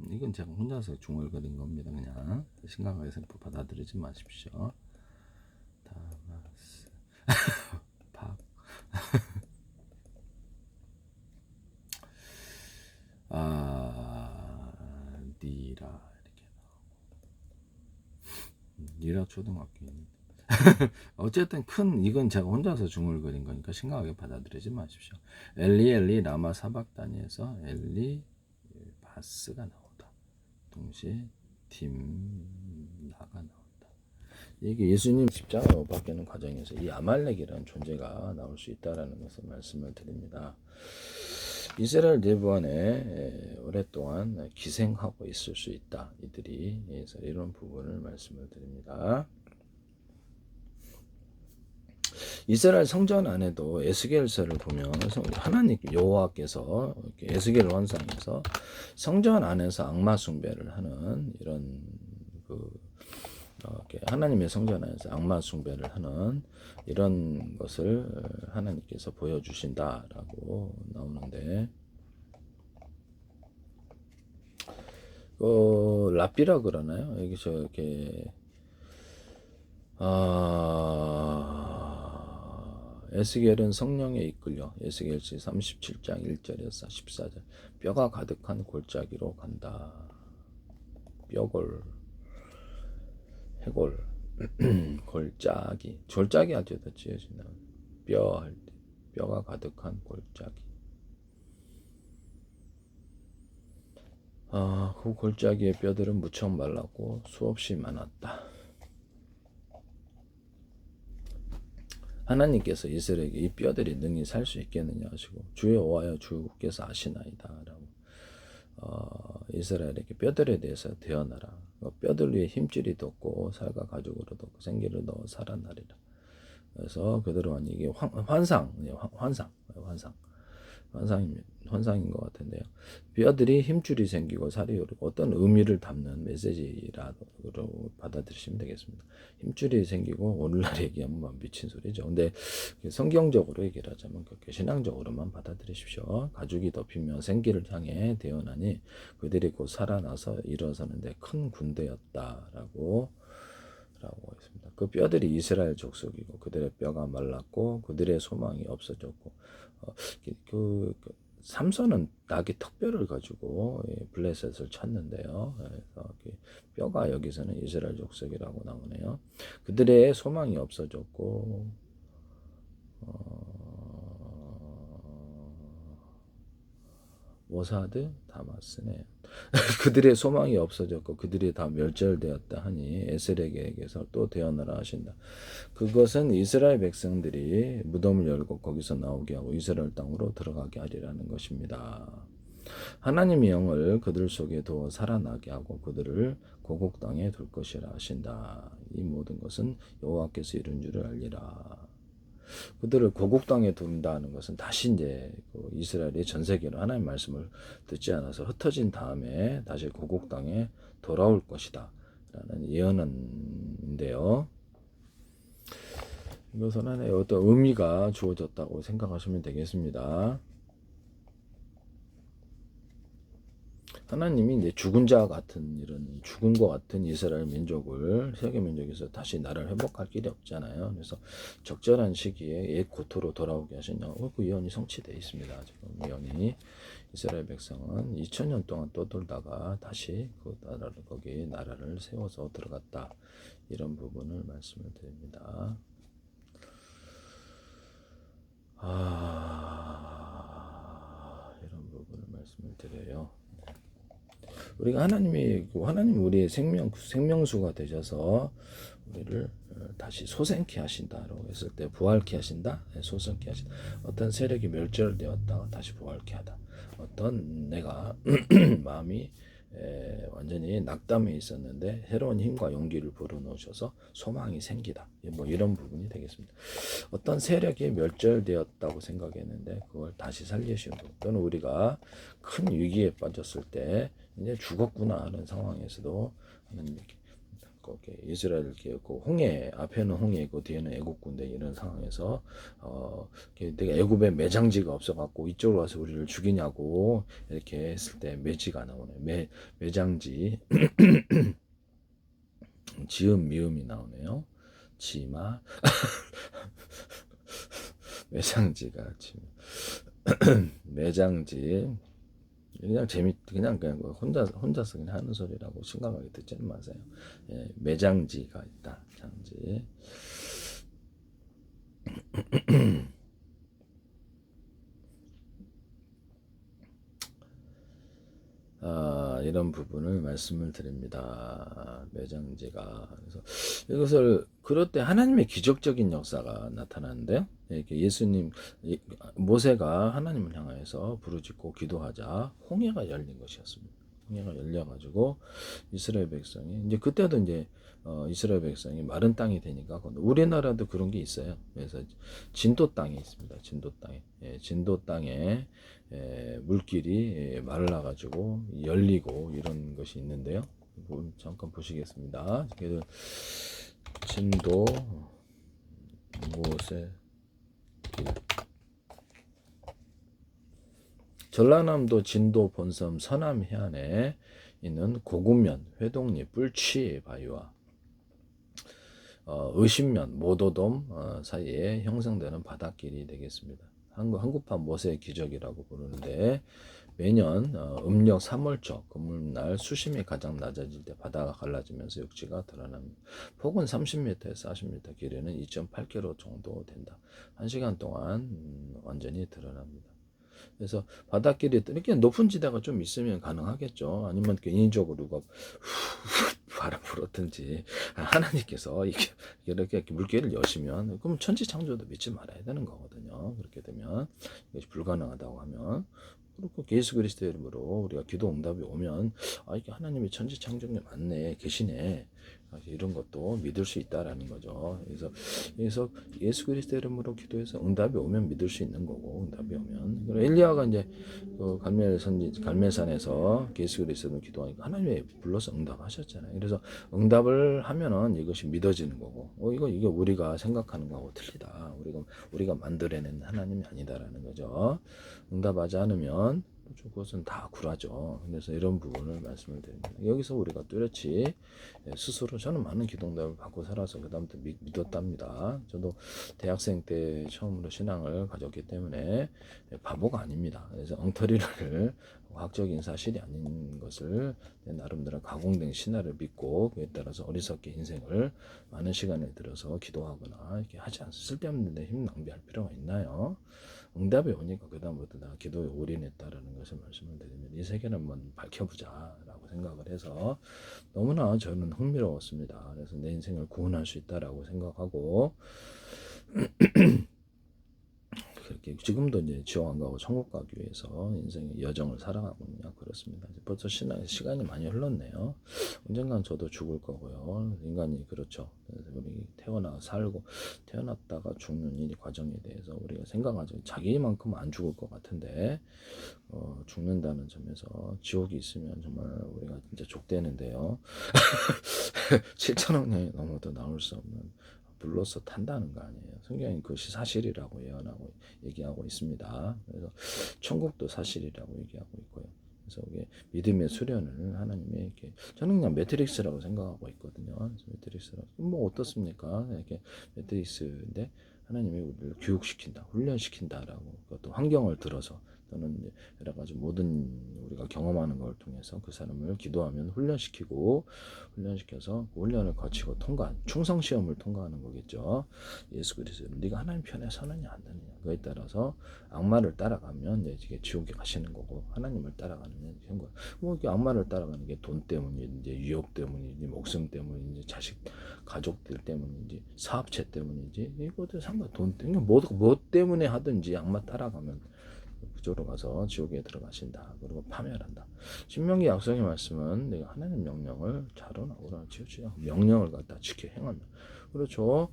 이건 제가 혼자서 중얼거린 겁니다. 그냥 심각하게 받아들이지 마십시오. 다마스 박 니라 이렇게 니라 초등학교 어쨌든 이건 제가 혼자서 중얼거린 거니까 심각하게 받아들이지 마십시오. 엘리 라마 사박단위에서 바스가 나오다. 동시에 딤나가 나온다. 이게 예수님 십자가로 박히는 과정에서 이 아말렉이라는 존재가 나올 수 있다라는 것을 말씀을 드립니다. 이스라엘 내부 안에 오랫동안 기생하고 있을 수 있다. 이들이 그래서 이런 부분을 말씀을 드립니다. 이스라엘 성전 안에도 에스겔서를 보면 하나님 여호와께서 에스겔 환상에서 성전 안에서 악마 숭배를 하는 이런 그 이렇게 하나님의 성전 안에서 악마 숭배를 하는 이런 것을 하나님께서 보여주신다라고 나오는데, 랍비라 그러나요? 여기서 이렇게 에스겔은 성령에 이끌려 에스겔시 37장 1절에서 14절 뼈가 가득한 골짜기로 간다. 뼈골, 해골, 골짜기, 졸짜기 아주 더 지어진다. 뼈 할 때 뼈가 가득한 골짜기. 그 골짜기의 뼈들은 무척 말랐고 수없이 많았다. 하나님께서 이스라엘에게 이 뼈들이 능히 살 수 있겠느냐 하시고, 주여 여호와여 주께서 아시나이다 라고 이스라엘에게 뼈들에 대해서 대언하라. 뼈들 위에 힘줄이 돋고 살과 가죽으로 돋고 생기를 넣어 살아나리라. 그래서 그대로 이게 환상인 것 같은데요. 뼈들이 힘줄이 생기고 살이 오르고 어떤 의미를 담는 메시지라고 받아들이시면 되겠습니다. 힘줄이 생기고 오늘날 얘기하면 미친 소리죠. 근데 성경적으로 얘기를 하자면 그렇게 신앙적으로만 받아들이십시오. 가죽이 덮이며 생기를 향해 대언하니 그들이 곧 살아나서 일어서는데 큰 군대였다라고 했습니다. 그 뼈들이 이스라엘 족속이고 그들의 뼈가 말랐고 그들의 소망이 없어졌고, 삼손은 낙의 턱뼈를 가지고 블레셋을 쳤는데요. 그래서 뼈가 여기서는 이스라엘 족속이라고 나오네요. 그들의 소망이 없어졌고, 모사드 다마스네. 그들의 소망이 없어졌고 그들이 다 멸절되었다 하니 에스겔에게서 또 대언하라 하신다. 그것은 이스라엘 백성들이 무덤을 열고 거기서 나오게 하고 이스라엘 땅으로 들어가게 하리라는 것입니다. 하나님의 영을 그들 속에 두어 살아나게 하고 그들을 고국 땅에 둘 것이라 하신다. 이 모든 것은 여호와께서 이룬 줄을 알리라. 그들을 고국 땅에 둔다는 것은 다시 이제 이스라엘이 전 세계로 하나님의 말씀을 듣지 않아서 흩어진 다음에 다시 고국 땅에 돌아올 것이다 라는 예언인데요. 이것은 하나의 어떤 의미가 주어졌다고 생각하시면 되겠습니다. 하나님이 이제 죽은 자 같은 이런 죽은 것 같은 이스라엘 민족을 세계 민족에서 다시 나라를 회복할 길이 없잖아요. 그래서 적절한 시기에 옛 고토로 돌아오게 하시냐고 그 예언이 성취되어 있습니다. 지금 예언이 이스라엘 백성은 2000년 동안 떠돌다가 다시 그 거기 나라를 세워서 들어갔다. 이런 부분을 말씀을 드립니다. 이런 부분을 말씀을 드려요. 우리가 하나님 우리의 생명수가 되셔서 우리를 다시 소생케 하신다라고 했을 때 부활케 하신다, 소생케 하신다. 어떤 세력이 멸절되었다가 다시 부활케 하다. 어떤 내가 마음이 완전히 낙담해 있었는데 새로운 힘과 용기를 불어넣으셔서 소망이 생기다. 뭐 이런 부분이 되겠습니다. 어떤 세력이 멸절되었다고 생각했는데 그걸 다시 살리시고, 또는 우리가 큰 위기에 빠졌을 때 이제 죽었구나 하는 상황에서도 하나님 거기 이스라엘 그 홍해 앞에는 홍해고 뒤에는 애국 군대 이런 상황에서 내가 애굽에 매장지가 없어갖고 이쪽으로 와서 우리를 죽이냐고 이렇게 했을 때 매지가 나오네. 매장지 지음 미음이 나오네요. 지마 매장지가 지금 매장지 그냥 그냥 혼자서 그냥 하는 소리라고 심각하게 듣지는 마세요. 예, 매장지가 있다. 장지. 이런 부분을 말씀을 드립니다. 매장지가. 그래서 이것을 그럴 때 하나님의 기적적인 역사가 나타나는데요. 이렇게 예수님 모세가 하나님을 향하여서 부르짖고 기도하자 홍해가 열린 것이었습니다. 홍해가 열려가지고 이스라엘 백성이 이제 그때도 이제 이스라엘 백성이 마른 땅이 되니까 우리나라도 그런 게 있어요. 그래서 진도 땅이 있습니다. 진도 땅에 진도 땅에 물길이 말라가지고 열리고 이런 것이 있는데요. 잠깐 보시겠습니다. 그래서 진도 모세 길 전라남도 진도 본섬 서남 해안에 있는 고구면, 회동리, 뿔치 바위와 의신면, 모도돔 사이에 형성되는 바닷길이 되겠습니다. 한국판 모세의 기적이라고 부르는데 매년 음력 3월초 금음날 수심이 가장 낮아질 때 바다가 갈라지면서 육지가 드러납니다. 폭은 30m에서 40m, 길이는 2.8km 정도 된다. 1시간 동안 완전히 드러납니다. 그래서 바닷길이 이렇게 높은 지대가 좀 있으면 가능하겠죠. 아니면 개인적으로 바람 불었든지 하나님께서 이렇게 물길을 여시면 그럼 천지창조도 믿지 말아야 되는 거거든요. 그렇게 되면 이것이 불가능하다고 하면 그렇고 예수 그리스도의 이름으로 우리가 기도 응답이 오면 이게 하나님이 천지창조에 맞네 계시네 이런 것도 믿을 수 있다라는 거죠. 그래서 예수 그리스도 이름으로 기도해서 응답이 오면 믿을 수 있는 거고 응답이 오면 엘리야가 이제 그 갈멜산에서 예수 그리스도를 기도하니까 하나님이 불러서 응답하셨잖아요. 그래서 응답을 하면은 이것이 믿어지는 거고 이게 우리가 생각하는 거하고 틀리다. 우리가 만들어낸 하나님이 아니다라는 거죠. 응답하지 않으면 그것은 다 굴하죠. 그래서 이런 부분을 말씀을 드립니다. 여기서 우리가 뚜렷이 스스로 저는 많은 기도응답을 받고 살아서 그 다음부터 믿었답니다. 저도 대학생 때 처음으로 신앙을 가졌기 때문에 바보가 아닙니다. 그래서 엉터리를 과학적인 사실이 아닌 것을 나름대로 가공된 신화를 믿고 그에 따라서 어리석게 인생을 많은 시간을 들여서 기도하거나 이렇게 하지 않습니다. 쓸데없는 데 힘 낭비할 필요가 있나요? 응답이 오니까 그 다음부터 나 기도에 올인했다라는 것을 말씀을 드리면 이 세계는 한번 밝혀보자라고 생각을 해서 너무나 저는 흥미로웠습니다. 그래서 내 인생을 구원할 수 있다라고 생각하고 그렇게 지금도 이제 지옥 안 가고 천국 가기 위해서 인생의 여정을 살아가고 있냐 그렇습니다. 벌써 시간이 많이 흘렀네요. 언젠간 저도 죽을 거고요. 인간이 그렇죠. 그래서 우리 태어났다가 죽는 이 과정에 대해서 우리가 생각하죠. 자기만큼 안 죽을 것 같은데 죽는다는 점에서 지옥이 있으면 정말 우리가 진짜 족되는데요. 7천억 년이 넘어도 나올 수 없는 불로서 탄다는 거 아니에요. 성경이 그것이 사실이라고 예언하고 얘기하고 있습니다. 그래서 천국도 사실이라고 얘기하고 있고요. 그래서 이게 믿음의 수련을 하나님의 이렇게 저는 그냥 매트릭스라고 생각하고 있거든요. 그래서 매트릭스라고 뭐 어떻습니까? 이렇게 매트릭스인데 하나님이 우리를 교육시킨다, 훈련시킨다라고 그것도 환경을 들어서 또는 여러 가지 모든 우리가 경험하는 걸 통해서 그 사람을 기도하면 훈련시켜서 그 훈련을 거치고 충성 시험을 통과하는 거겠죠. 예수 그리스도는 네가 하나님 편에 서느냐 안 서느냐 그에 따라서 악마를 따라가면 이제 지옥에 가시는 거고 하나님을 따라가는 게 뭐 악마를 따라가는 게 돈 때문인지 유혹 때문인지 목숨 때문인지 자식 가족들 때문인지 사업체 때문인지 이것도 돈 때문에 뭐 때문에 하든지 악마 따라가면 그쪽으로 가서 지옥에 들어가신다. 그리고 파멸한다. 신명기 약속의 말씀은 내가 하나님 명령을 자로나 오라 지우지 않고 명령을 갖다 지켜 행하며 그렇죠.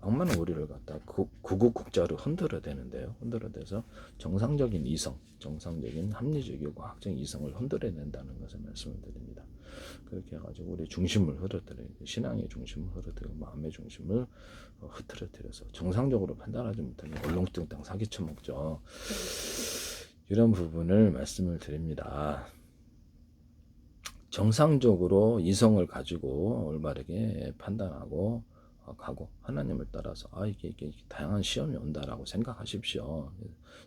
악마는 우리를 갖다 구구국자로 흔들어대는데요. 흔들어대서 정상적인 이성, 정상적인 합리적이고 과학적인 이성을 흔들어낸다는 것을 말씀을 드립니다. 그렇게 해가지고 우리 중심을 흐트러뜨려 신앙의 중심을 흐트러뜨리고 마음의 중심을 흐트러뜨려서 정상적으로 판단하지 못하면 얼렁뚱땅 사기쳐 먹죠. 이런 부분을 말씀을 드립니다. 정상적으로 이성을 가지고 올바르게 판단하고 가고 하나님을 따라서 이게 다양한 시험이 온다라고 생각하십시오.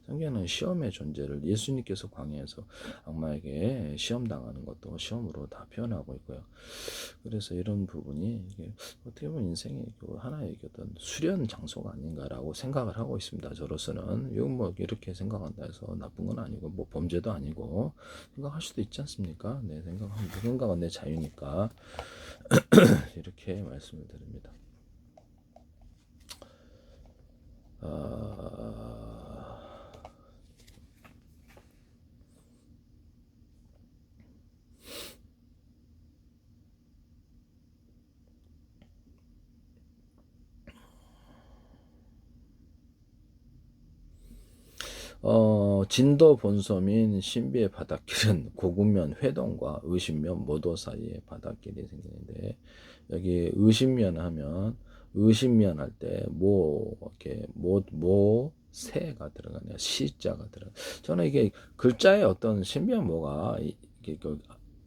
성경에는 시험의 존재를 예수님께서 광야에서 악마에게 시험 당하는 것도 시험으로 다 표현하고 있고요. 그래서 이런 부분이 이게 어떻게 보면 인생의 하나의 어떤 수련 장소가 아닌가라고 생각을 하고 있습니다. 저로서는 이거 뭐 이렇게 생각한다 해서 나쁜 건 아니고 뭐 범죄도 아니고 생각할 수도 있지 않습니까? 내 생각은 내 자유니까 이렇게 말씀을 드립니다. 진도 본섬인 신비의 바닷길은 고군면 회동과 의신면 모도 사이에 바닷길이 생기는데, 여기 의신면 하면 의신면 할 때 이렇게 새가 들어가네요. 시자가 들어가. 저는 이게 글자에 어떤 신비한 뭐가 이게 그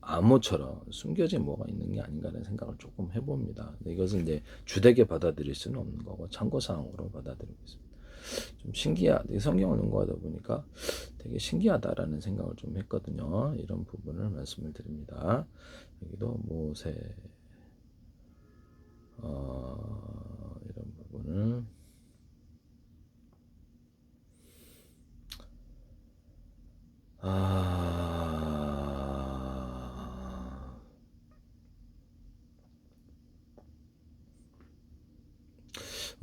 암호처럼 숨겨진 뭐가 있는 게 아닌가라는 생각을 조금 해봅니다. 근데 이것은 이제 주되게 받아들일 수는 없는 거고 참고사항으로 받아들이고 있습니다. 좀 신기하다. 성경을 연구하다 보니까 되게 신기하다라는 생각을 좀 했거든요. 이런 부분을 말씀을 드립니다. 여기도 모세 이런 부분을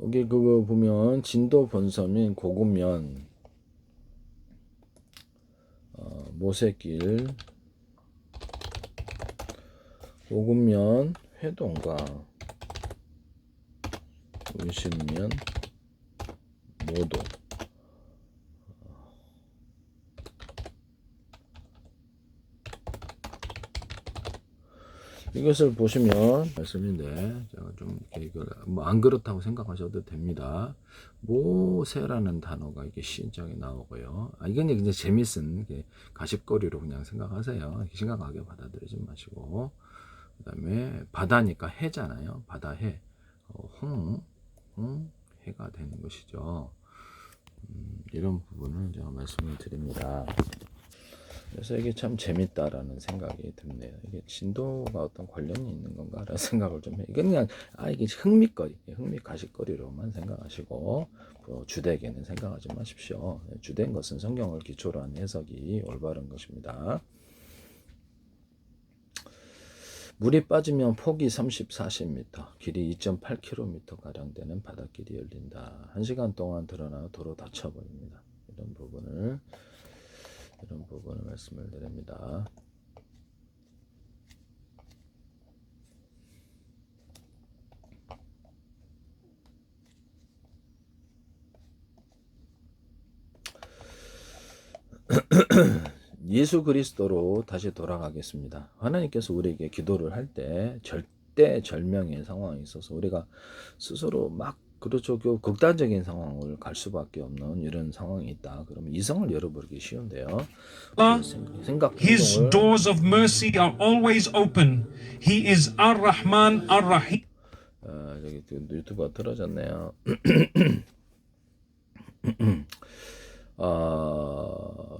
여기 그거 보면 진도 본섬인 고군면 모세길 고군면 회동과 의신면 모도 이것을 보시면 말씀인데 제가 좀 이걸 뭐 안 그렇다고 생각하셔도 됩니다. 모세라는 단어가 이게 시인장에 나오고요. 이건 이제 재밌은 가십거리로 그냥 생각하세요. 심각하게 받아들이지 마시고, 그다음에 바다니까 해잖아요. 바다 해, 해가 되는 것이죠. 이런 부분을 제가 말씀을 드립니다. 그래서 이게 참 재밌다라는 생각이 드네요. 이게 진도가 어떤 관련이 있는 건가라는 생각을 좀 해. 이건 그냥 이게 흥미거리, 가십거리로만 생각하시고 주되게는 생각하지 마십시오. 주된 것은 성경을 기초로 한 해석이 올바른 것입니다. 물이 빠지면 폭이 30, 40m, 길이 2.8km 가량 되는 바닷길이 열린다. 1시간 동안 드러나 도로 닫혀버립니다. 이런 부분을 말씀을 드립니다. 예수 그리스도로 다시 돌아가겠습니다. 하나님께서 우리에게 기도를 할 때 절대 절명의 상황이 있어서 우리가 스스로 막 그렇죠. 극단적인 상황을 갈 수밖에 없는 이런 상황이 있다. 그러면 이성을 열어버리기 쉬운데요. 생각 His 행동을 doors of mercy are always open. He is Ar-Rahman Ar-Rahim. 여기 유튜브가 틀어졌네요.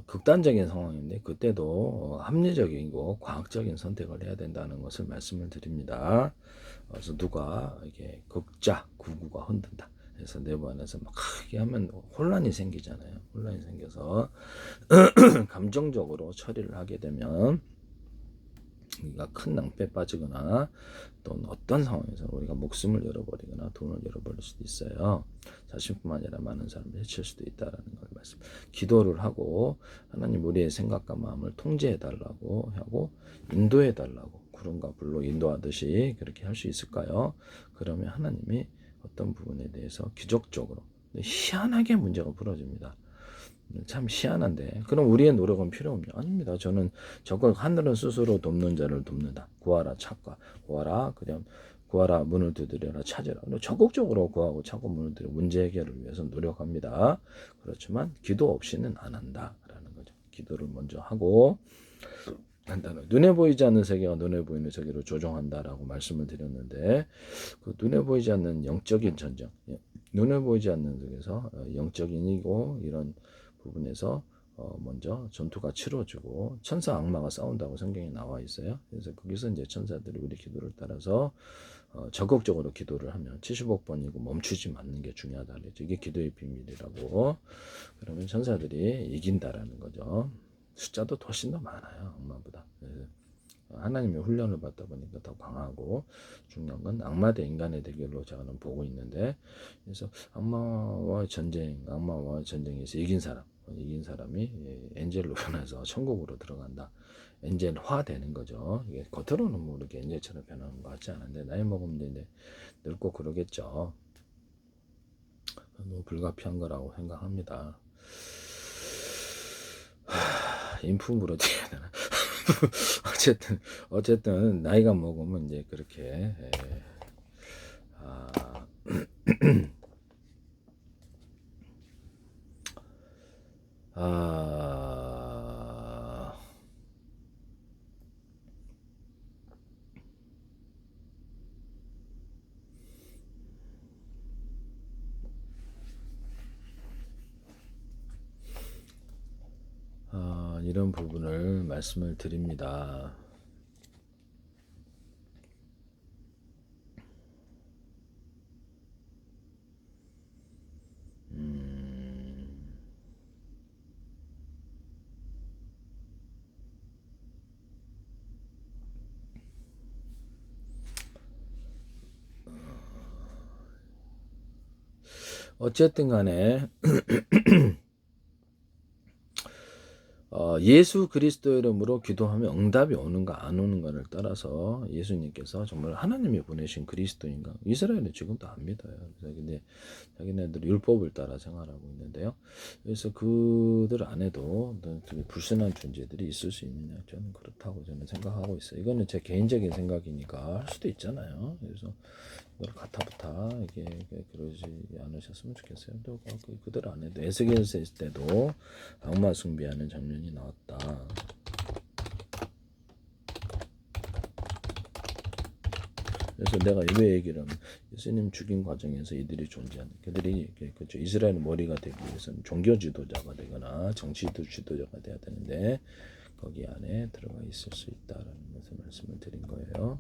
극단적인 상황인데 그때도 합리적이고 과학적인 선택을 해야 된다는 것을 말씀을 드립니다. 그래서 누가 이게 극자 구구가 흔든다. 그래서 내부 안에서 막 크게 하면 혼란이 생기잖아요. 혼란이 생겨서 감정적으로 처리를 하게 되면 우리가 큰 낭패에 빠지거나 또는 어떤 상황에서 우리가 목숨을 잃어버리거나 돈을 잃어버릴 수도 있어요. 자신뿐만 아니라 많은 사람을 해칠 수도 있다라는 걸 말씀. 기도를 하고 하나님 우리의 생각과 마음을 통제해 달라고 하고 인도해 달라고 구름과 불로 인도하듯이 그렇게 할 수 있을까요? 그러면 하나님이 어떤 부분에 대해서 기적적으로 희한하게 문제가 풀어집니다. 참 희한한데 그럼 우리의 노력은 필요 없냐? 아닙니다. 저는 저걸 하늘은 스스로 돕는 자를 돕는다. 구하라 찾과 구하라 그냥 구하라 문을 두드려라 찾으라. 적극적으로 구하고 찾고 문을 두드려 문제 해결을 위해서 노력합니다. 그렇지만 기도 없이는 안 한다라는 거죠. 기도를 먼저 하고 한다는 눈에 보이지 않는 세계가 눈에 보이는 세계로 조종한다라고 말씀을 드렸는데 그 눈에 보이지 않는 영적인 전쟁, 눈에 보이지 않는 속에서 영적인이고 이런 부분에서 먼저 전투가 치러지고 천사 악마가 싸운다고 성경에 나와 있어요. 그래서 거기서 이제 천사들이 우리 기도를 따라서 적극적으로 기도를 하면 75번이고 멈추지 않는 게 중요하다 그랬죠. 이게 기도의 비밀이라고. 그러면 천사들이 이긴다라는 거죠. 숫자도 훨씬 더 많아요. 악마보다. 하나님의 훈련을 받다 보니까 더 강하고 중요한 건 악마 대 인간의 대결로 저는 보고 있는데 그래서 악마와 전쟁에서 이긴 사람이 엔젤로 변해서 천국으로 들어간다. 엔젤화 되는 거죠. 이게 겉으로는 뭐 이렇게 엔젤처럼 변하는 것 같지 않은데 나이 먹으면 이제 늙고 그러겠죠. 뭐 불가피한 거라고 생각합니다. 인품 부러뜨려야 되나? 어쨌든 나이가 먹으면 이제 그렇게 아, 아, 이런 부분을 말씀을 드립니다. 어쨌든 간에 예수 그리스도 이름으로 기도하면 응답이 오는가 안 오는가를 따라서 예수님께서 정말 하나님이 보내신 그리스도인가 이스라엘은 지금도 안 믿어요. 그래서 근데 자기네들 율법을 따라 생활하고 있는데요. 그래서 그들 안에도 되게 불순한 존재들이 있을 수 있느냐 저는 그렇다고 저는 생각하고 있어요. 이거는 제 개인적인 생각이니까 할 수도 있잖아요. 그래서 이걸 가타부타 이게 그러지 않으셨으면 좋겠어요. 또 그들 안에도 에스겔서 있을 때도 악마 숭배하는 장면이 나왔다. 그래서 내가 왜 얘기를 하면 예수님 죽인 과정에서 이들이 존재하는 그들이 그렇죠. 이스라엘 머리가 되기 위해서는 종교 지도자가 되거나 정치 지도자가 돼야 되는데 거기 안에 들어가 있을 수 있다라는 것을 말씀을 드린 거예요.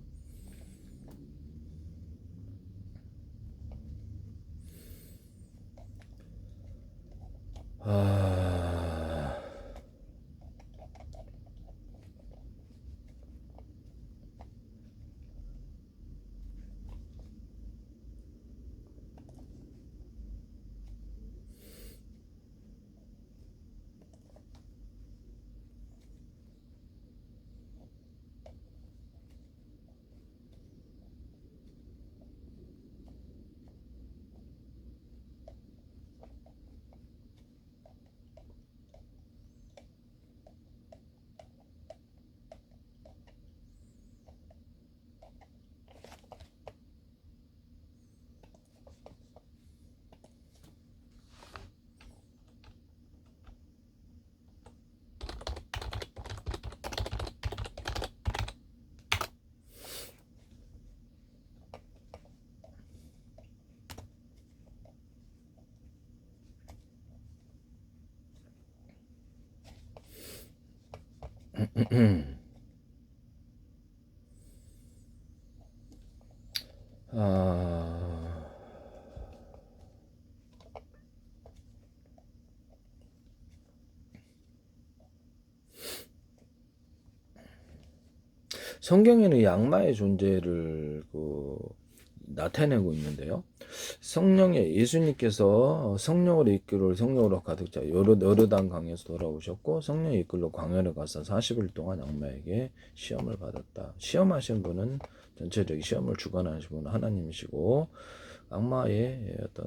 성경에는 양마의 존재를 나타내고 있는데요. 성령의 예수님께서 성령으로 이끌어 성령으로 가득 차 요르단 강에서 돌아오셨고 성령의 이끌로 광야를 가서 40일 동안 양마에게 시험을 받았다. 시험하신 분은 전체적인 시험을 주관하신 분은 하나님이시고 악마의 어떤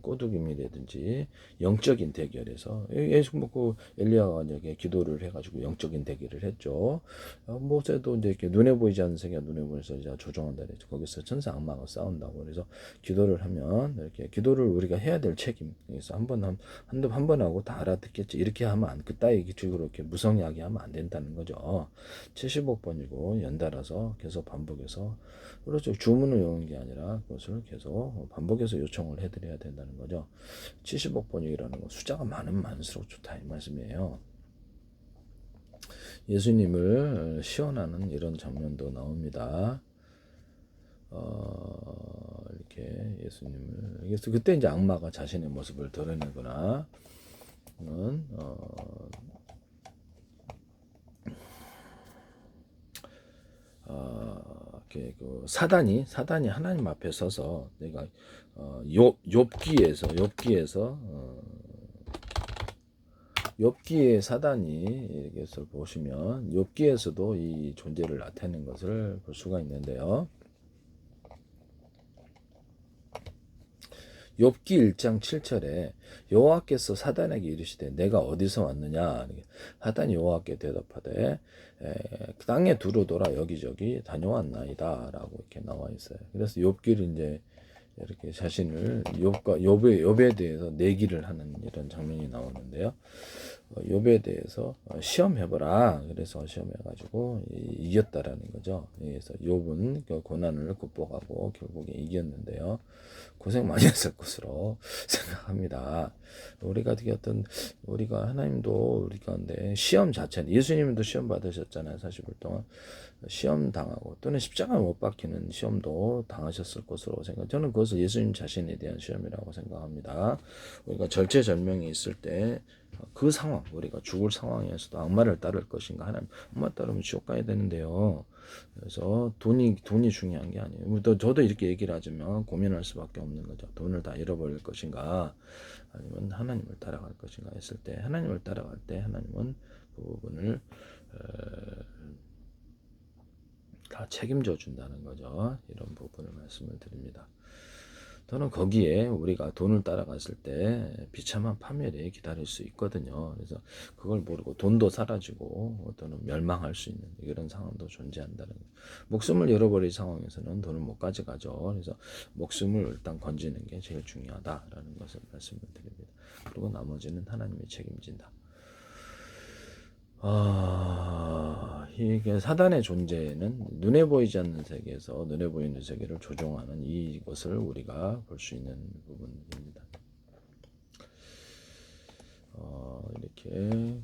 꼬드김이라든지 영적인 대결에서 예수 먹고 엘리야가 이제 기도를 해가지고 영적인 대결을 했죠. 모세도 이제 이렇게 눈에 보이지 않는 세계가 눈에 보여서 이제 조종한다 그랬죠. 거기서 천사 악마가 싸운다고 그래서 기도를 하면 이렇게 기도를 우리가 해야 될 책임. 그래서 한 번 하고 다 알아듣겠지. 이렇게 하면 안 그따위 기축으로 이렇게 무성야기하면 안 된다는 거죠. 75번이고 연달아서 계속 반복해서 그렇죠. 주문을 외우는 게 아니라 그것을 계속 반복해서 요청을 해드려야 된다는 거죠. 75번이라는 건 숫자가 많을수록 좋다 이 말씀이에요. 예수님을 시원하는 이런 장면도 나옵니다. 이렇게 예수님을 그래서 그때 이제 악마가 자신의 모습을 드러내거나 이렇게 사단이 하나님 앞에 서서 내가 욥기의 사단이 이것을 보시면 욥기에서도 이 존재를 나타내는 것을 볼 수가 있는데요. 욥기 1장 7절에 여호와께서 사단에게 이르시되 내가 어디서 왔느냐. 사단이 여호와께 대답하되 땅에 두루 돌아 여기저기 다녀왔나이다 라고 이렇게 나와 있어요. 그래서 욥기를 이제 이렇게 자신을 욥에 대해서 내기를 하는 이런 장면이 나오는데요. 욥에 대해서 시험해보라. 그래서 시험해가지고 이겼다라는 거죠. 그래서 욥은 그 고난을 극복하고 결국에 이겼는데요. 고생 많이 했을 것으로 생각합니다. 우리가 하나님도 우리 가운데 시험 자체는, 예수님도 시험 받으셨잖아요. 40일 동안 시험 당하고 또는 십자가 못 박히는 시험도 당하셨을 것으로 저는 그것을 예수님 자신에 대한 시험이라고 생각합니다. 우리가 절체절명이 있을 때 그 상황, 우리가 죽을 상황에서도 악마를 따를 것인가, 하나님 악마 따르면 지옥 가야 되는데요. 그래서 돈이 중요한 게 아니에요. 저도 이렇게 얘기를 하지만 고민할 수밖에 없는 거죠. 돈을 다 잃어버릴 것인가, 아니면 하나님을 따라갈 것인가 했을 때, 하나님을 따라갈 때 하나님은 그 부분을 다 책임져 준다는 거죠. 이런 부분을 말씀을 드립니다. 저는 거기에 우리가 돈을 따라갔을 때 비참한 파멸이 기다릴 수 있거든요. 그래서 그걸 모르고 돈도 사라지고 또는 멸망할 수 있는 이런 상황도 존재한다는 거예요. 목숨을 잃어버릴 상황에서는 돈을 못 가져가죠. 그래서 목숨을 일단 건지는 게 제일 중요하다라는 것을 말씀을 드립니다. 그리고 나머지는 하나님이 책임진다. 이게 사단의 존재는 눈에 보이지 않는 세계에서 눈에 보이는 세계를 조종하는 이것을 우리가 볼 수 있는 부분입니다. 이렇게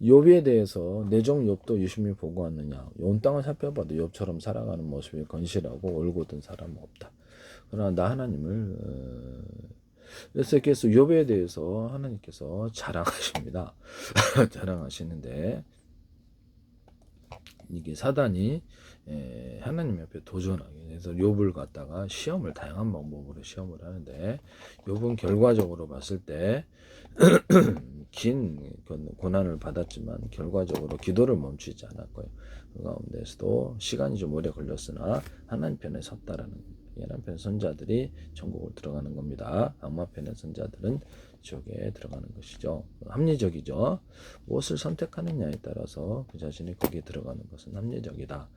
욥에 대해서 내종 욥도 유심히 보고 왔느냐. 온 땅을 살펴봐도 욥처럼 살아가는 모습이 건실하고 올곧은 사람은 없다. 그러나 나 하나님을 그래서 욥에 대해서 하나님께서 자랑하십니다. 자랑하시는데 이게 사단이 하나님 옆에 도전하게 그래서 욥을 갖다가 다양한 방법으로 시험을 하는데 욥은 결과적으로 봤을 때 긴 고난을 받았지만 결과적으로 기도를 멈추지 않았고요. 그 가운데서도 시간이 좀 오래 걸렸으나 하나님 편에 섰다라는 거예요. 하나님 편의 선자들이 천국을 들어가는 겁니다. 악마 편의 선자들은 지옥에 들어가는 것이죠. 합리적이죠. 무엇을 선택하느냐에 따라서 그 자신이 거기에 들어가는 것은 합리적이다.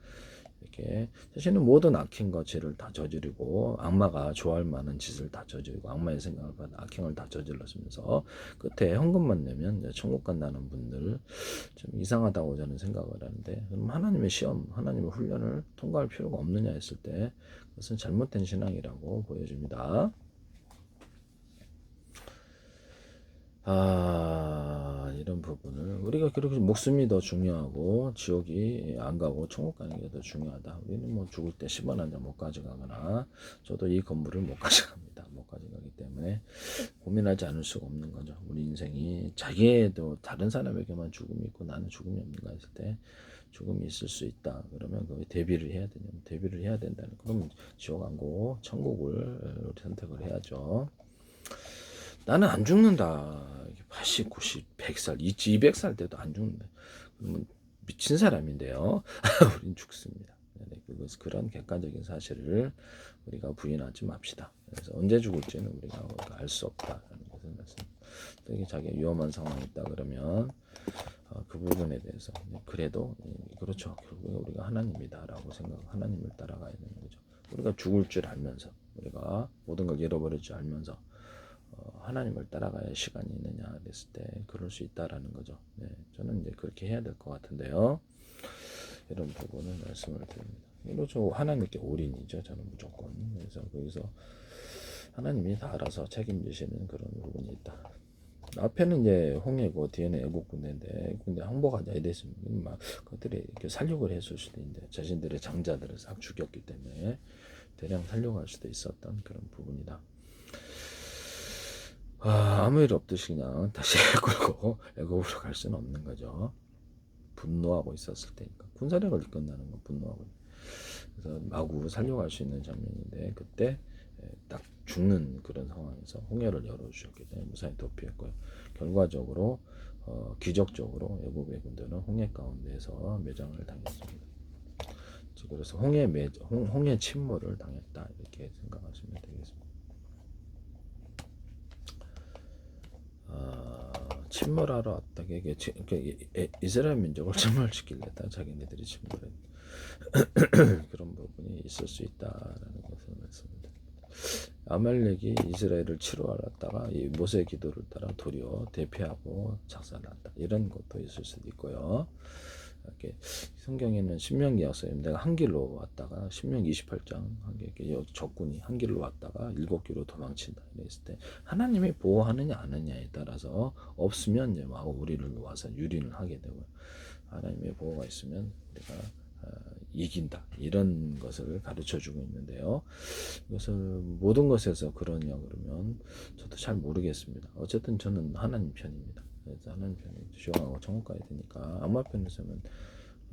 이렇게 자신은 모든 악행과 죄를 다 저지르고 악마가 좋아할 만한 짓을 다 저지르고 악마의 생각을 받아 악행을 다 저질렀으면서 끝에 헌금만 내면 천국 간다는 분들 좀 이상하다고 저는 생각을 하는데, 그럼 하나님의 시험, 하나님의 훈련을 통과할 필요가 없느냐 했을 때 그것은 잘못된 신앙이라고 보여집니다. 이런 부분을 우리가 그렇게 목숨이 더 중요하고 지옥이 안 가고 천국 가는 게 더 중요하다. 우리는 뭐 죽을 때 10원 한 장 못 가져가거나 저도 이 건물을 못 가져갑니다. 못 가져가기 때문에 고민하지 않을 수가 없는 거죠. 우리 인생이 자기에도 다른 사람에게만 죽음이 있고 나는 죽음이 없는가 했을 때 죽음이 있을 수 있다. 그러면 거기 대비를 해야 되냐면 대비를 해야 된다는. 그러면 지옥 안 가고 천국을 우리 선택을 해야죠. 나는 안 죽는다. 80, 90, 100살, 200살 때도 안 죽는다. 그러면 미친 사람인데요. 우린 죽습니다. 그런 객관적인 사실을 우리가 부인하지 맙시다. 그래서 언제 죽을지는 우리가 알 수 없다라는 것을 말씀드립니다. 되게 자기가 위험한 상황이 있다 그러면 그 부분에 대해서 그래도 그렇죠. 결국에 우리가 하나님이다라고 하나님을 따라가야 되는 거죠. 우리가 죽을 줄 알면서 우리가 모든 걸 잃어버릴 줄 알면서 하나님을 따라가야 시간이 있느냐 그랬을 때 그럴 수 있다라는 거죠. 네, 저는 이제 그렇게 해야 될 것 같은데요. 이런 부분을 말씀을 드립니다. 그렇죠. 하나님께 올인이죠. 저는 무조건. 그래서 거기서 하나님이 다 알아서 책임지시는 그런 부분이 있다. 앞에는 이제 홍해고 뒤에는 애국 군대인데 군대 항복하자 이랬으면 막 그들이 이렇게 살육을 했을 수도 있는데 자신들의 장자들을 싹 죽였기 때문에 대량 살육할 수도 있었던 그런 부분이다. 아무 일 없듯이 그냥 다시 끌고 애국으로 갈 수는 없는 거죠. 분노하고 있었을 테니까. 군사력을 이끈다는 건 분노하고. 그래서 마구 살려갈 수 있는 장면인데 그때 딱 죽는 그런 상황에서 홍해를 열어주셨기 때문에 무사히 도피했고요. 결과적으로 기적적으로 애국의 군대는 홍해 가운데에서 매장을 당했습니다. 그래서 홍해 침몰을 당했다 이렇게 생각하시면 되겠습니다. 침몰하러 왔다. 이게 이스라엘 민족을 침몰시키려다 자기네들이 침몰했 그런 부분이 있을 수 있다라는 것을 말씀드립니다. 아말렉이 이스라엘을 치러 왔다가 이 모세의 기도를 따라 도리어 대피하고 작살났다. 이런 것도 있을 수도 있고요. 이렇게 성경에는 신명기 약서에 내가 한 길로 왔다가 신명기 28장 적군이 한 길로 왔다가 7길로 도망친다. 이랬을 때 하나님이 보호하느냐 안 하느냐에 따라서 없으면 이제 막 우리를 와서 유린을 하게 되고요. 하나님의 보호가 있으면 우리가 이긴다. 이런 것을 가르쳐 주고 있는데요. 이것을 모든 것에서 그러냐 그러면 저도 잘 모르겠습니다. 어쨌든 저는 하나님 편입니다. 그래서 하나님 편이 조용하고 천국 가야 되니까 악마 편에서는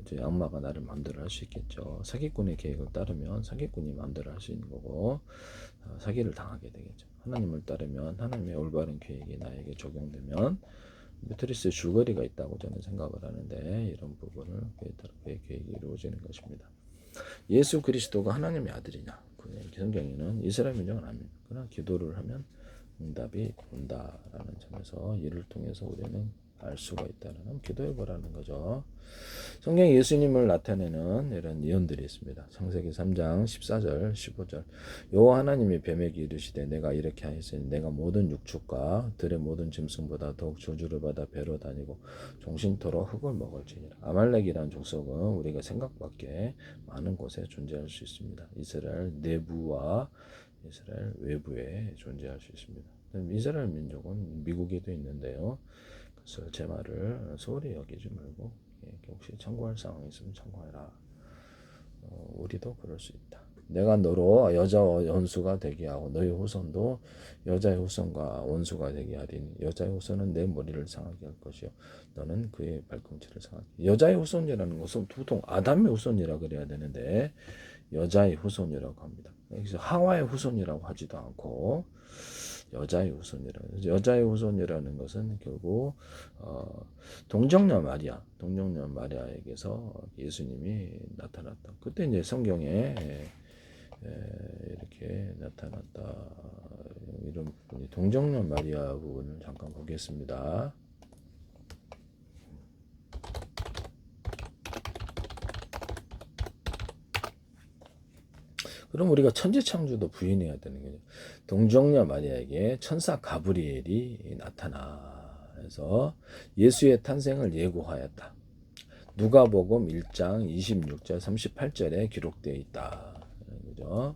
이제 악마가 나를 마음대로 할 수 있겠죠. 사기꾼의 계획을 따르면 사기꾼이 마음대로 할 수 있는 거고 사기를 당하게 되겠죠. 하나님을 따르면 하나님의 올바른 계획이 나에게 적용되면 메트리스의 줄거리가 있다고 저는 생각을 하는데 이런 부분을 그의 계획이 이루어지는 것입니다. 예수 그리스도가 하나님의 아들이냐? 성경에는 이스라엘 민족은 아닙니다. 그러나 기도를 하면 응답이 온다라는 점에서 이를 통해서 우리는 알 수가 있다는 기도해보라는 거죠. 성경에 예수님을 나타내는 이런 예언들이 있습니다. 창세기 3장 14절 15절 여호와 하나님이 뱀에게 이르시되 내가 이렇게 하였으니 내가 모든 육축과 들의 모든 짐승보다 더욱 저주를 받아 배로 다니고 종신토록 흙을 먹을지니라. 아말렉이라는 족속은 우리가 생각밖에 많은 곳에 존재할 수 있습니다. 이스라엘 내부와 이스라엘 외부에 존재할 수 있습니다. 이스라엘 민족은 미국에도 있는데요. 그래서 제 말을 소홀히 여기지 말고 혹시 참고할 상황이 있으면 참고해라. 우리도 그럴 수 있다. 내가 너로 여자 원수가 되게 하고 너희 후손도 여자의 후손과 원수가 되게 하리니 여자의 후손은 내 머리를 상하게 할 것이요 너는 그의 발꿈치를 상하게. 여자의 후손이라는 것은 보통 아담의 후손이라 그래야 되는데 여자의 후손이라고 합니다. 그래서 하와의 후손이라고 하지도 않고 여자의 후손이라는 것은 결국 동정녀 마리아에게서 예수님이 나타났다. 그때 이제 성경에 이렇게 나타났다. 이런 부분이 동정녀 마리아 부분을 잠깐 보겠습니다. 그럼 우리가 천지창조도 부인해야 되는 거죠. 동정녀 마리아에게 천사 가브리엘이 나타나서 예수의 탄생을 예고하였다. 누가복음 1장 26절 38절에 기록되어 있다. 그죠?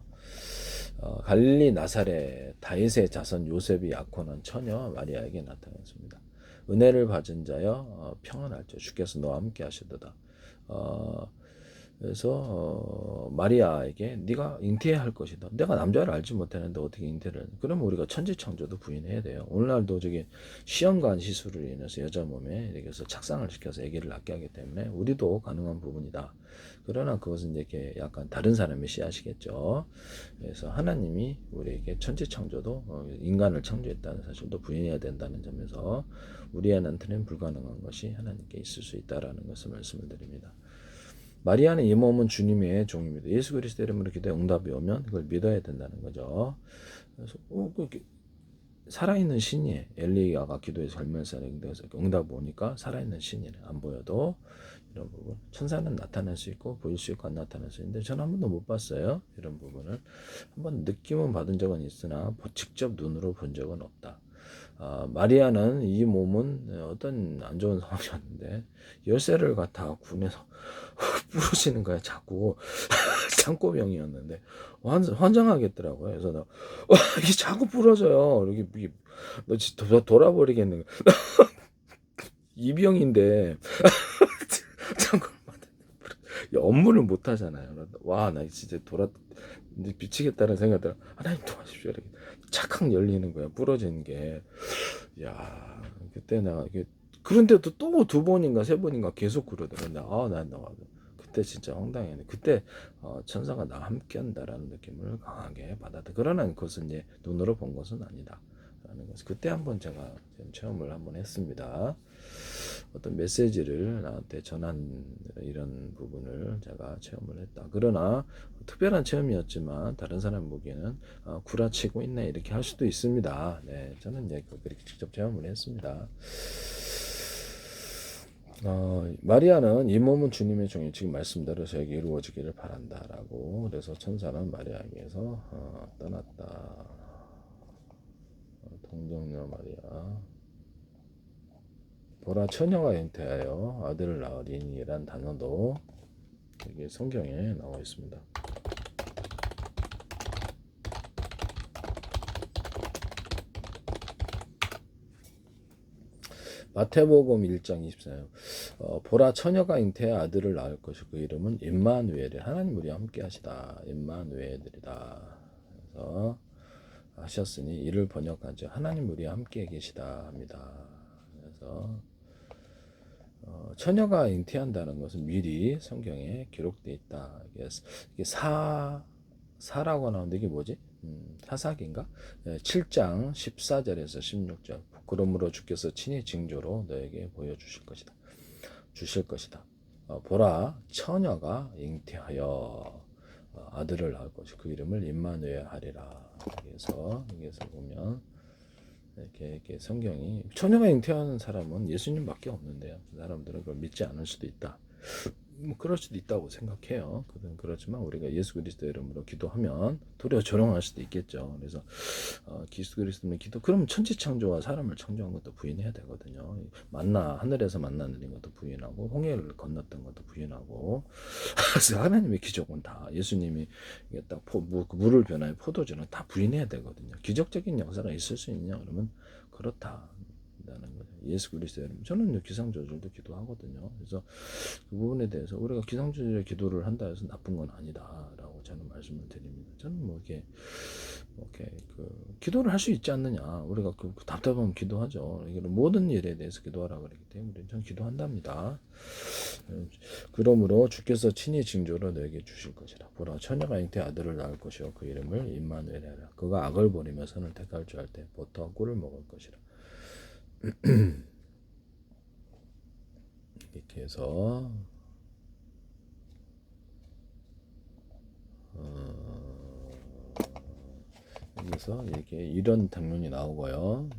갈릴리 나사렛 다윗의 자손 요셉이 약혼한 처녀 마리아에게 나타났습니다. 은혜를 받은 자여 평안할지어 주께서 너와 함께 하시도다. 그래서 마리아에게 네가 잉태해야 할 것이다. 내가 남자를 알지 못하는데 어떻게 잉태를? 그러면 우리가 천지창조도 부인해야 돼요. 오늘날도 저기 시험관 시술을 인해서 여자 몸에 이렇게 착상을 시켜서 아기를 낳게 하기 때문에 우리도 가능한 부분이다. 그러나 그것은 이렇게 약간 다른 사람의 씨앗이겠죠. 그래서 하나님이 우리에게 천지창조도 인간을 창조했다는 사실도 부인해야 된다는 점에서 우리한테는 불가능한 것이 하나님께 있을 수 있다라는 것을 말씀을 드립니다. 마리아는 이 몸은 주님의 종입니다. 예수 그리스도 이름으로 기도에 응답이 오면 그걸 믿어야 된다는 거죠. 그래서 살아있는 신이에요. 엘리야가 기도해서 걸면서 응답 오니까 살아있는 신이래. 안 보여도 이런 부분. 천사는 나타날 수 있고 보일 수 있고 안 나타날 수 있는데 저는 한 번도 못 봤어요. 이런 부분을 한번 느낌은 받은 적은 있으나 직접 눈으로 본 적은 없다. 마리아는 이 몸은 어떤 안 좋은 상황이었는데 열쇠를 갖다가 군에서 부러지는 거야. 자꾸 창고병이었는데 환장하겠더라고요. 그래서 이게 자꾸 부러져요. 이게 너 진짜 돌아버리겠는 거야. 이병인데 자꾸 업무를 못 하잖아요. 와, 나 진짜 미치겠다는 생각이 들어. 하나님 도와주십시오. 이렇게 착각 열리는 거야. 부러지는 게. 야, 그때 내가 그런데도 또 2번인가 3번인가 계속 그러더라고요. 난 그때 진짜 황당했네. 그때 천사가 나와 함께한다라는 느낌을 강하게 받았다. 그러나 그것은 이제 눈으로 본 것은 아니다. 하는 것을 그때 한번 제가 체험을 한번 했습니다. 어떤 메시지를 나한테 전한 이런 부분을 제가 체험을 했다. 그러나 특별한 체험이었지만 다른 사람 보기에는 구라치고 있네 이렇게 할 수도 있습니다. 네, 저는 이제 그렇게 직접 체험을 했습니다. 마리아는 이 몸은 주님의 종이 지금 말씀대로 저에게 이루어지기를 바란다라고. 그래서 천사는 마리아에게서 떠났다. 동정녀 마리아. 보라 처녀가 잉태하여 아들을 낳으리니란 단어도 이게 성경에 나와 있습니다. 마태복음 1장 24절 보라 처녀가 잉태해 아들을 낳을 것이고 그 이름은 임마누엘이 하나님 우리와 함께 하시다. 임마누엘이다. 그래서 하셨으니 이를 번역하죠. 하나님 우리와 함께 계시다 합니다. 그래서 처녀가 잉태한다는 것은 미리 성경에 기록되어 있다. 이게 사라고 나오는데 이게 뭐지? 사사기인가? 7장 14절에서 16절. 그러므로 주께서 친히 징조로 너에게 보여주실 것이다. 주실 것이다. 보라 처녀가 잉태하여 아들을 낳을 것이 그 이름을 임마누엘 하리라. 그래서 여기서 보면 이렇게 성경이 처녀가 잉태하는 사람은 예수님밖에 없는데요. 그 사람들은 그걸 믿지 않을 수도 있다. 뭐 그럴 수도 있다고 생각해요. 그렇지만 우리가 예수 그리스도 이름으로 기도하면 도리어 조롱할 수도 있겠죠. 그래서 예수 그리스도는 기도 그러면 천지창조와 사람을 창조한 것도 부인해야 되거든요. 하늘에서 만나 내린 것도 부인하고 홍해를 건넜던 것도 부인하고 그래서 하나님의 기적은 다 예수님이 이게 딱 물을 변화해 포도주는 다 부인해야 되거든요. 기적적인 역사가 있을 수 있냐 그러면 그렇다. 라는 거죠. 예수 그리스도 여러분, 저는 기상조절도 기도하거든요. 그래서 그 부분에 대해서 우리가 기상조절의 기도를 한다 해서 나쁜 건 아니다라고 저는 말씀을 드립니다. 저는 기도를 할 수 있지 않느냐. 우리가 답답하면 기도하죠. 모든 일에 대해서 기도하라 그러기 때문에 저는 기도한답니다. 그러므로 주께서 친히 징조로 너에게 주실 것이라. 보라 처녀가 잉태 아들을 낳을 것이요 그 이름을 임마누엘 하라. 그가 악을 버리며 선을 택할 줄 알 때 보통 꿀을 먹을 것이라. 이렇게 해서 여기서 이렇게 이런 장면이 나오고요.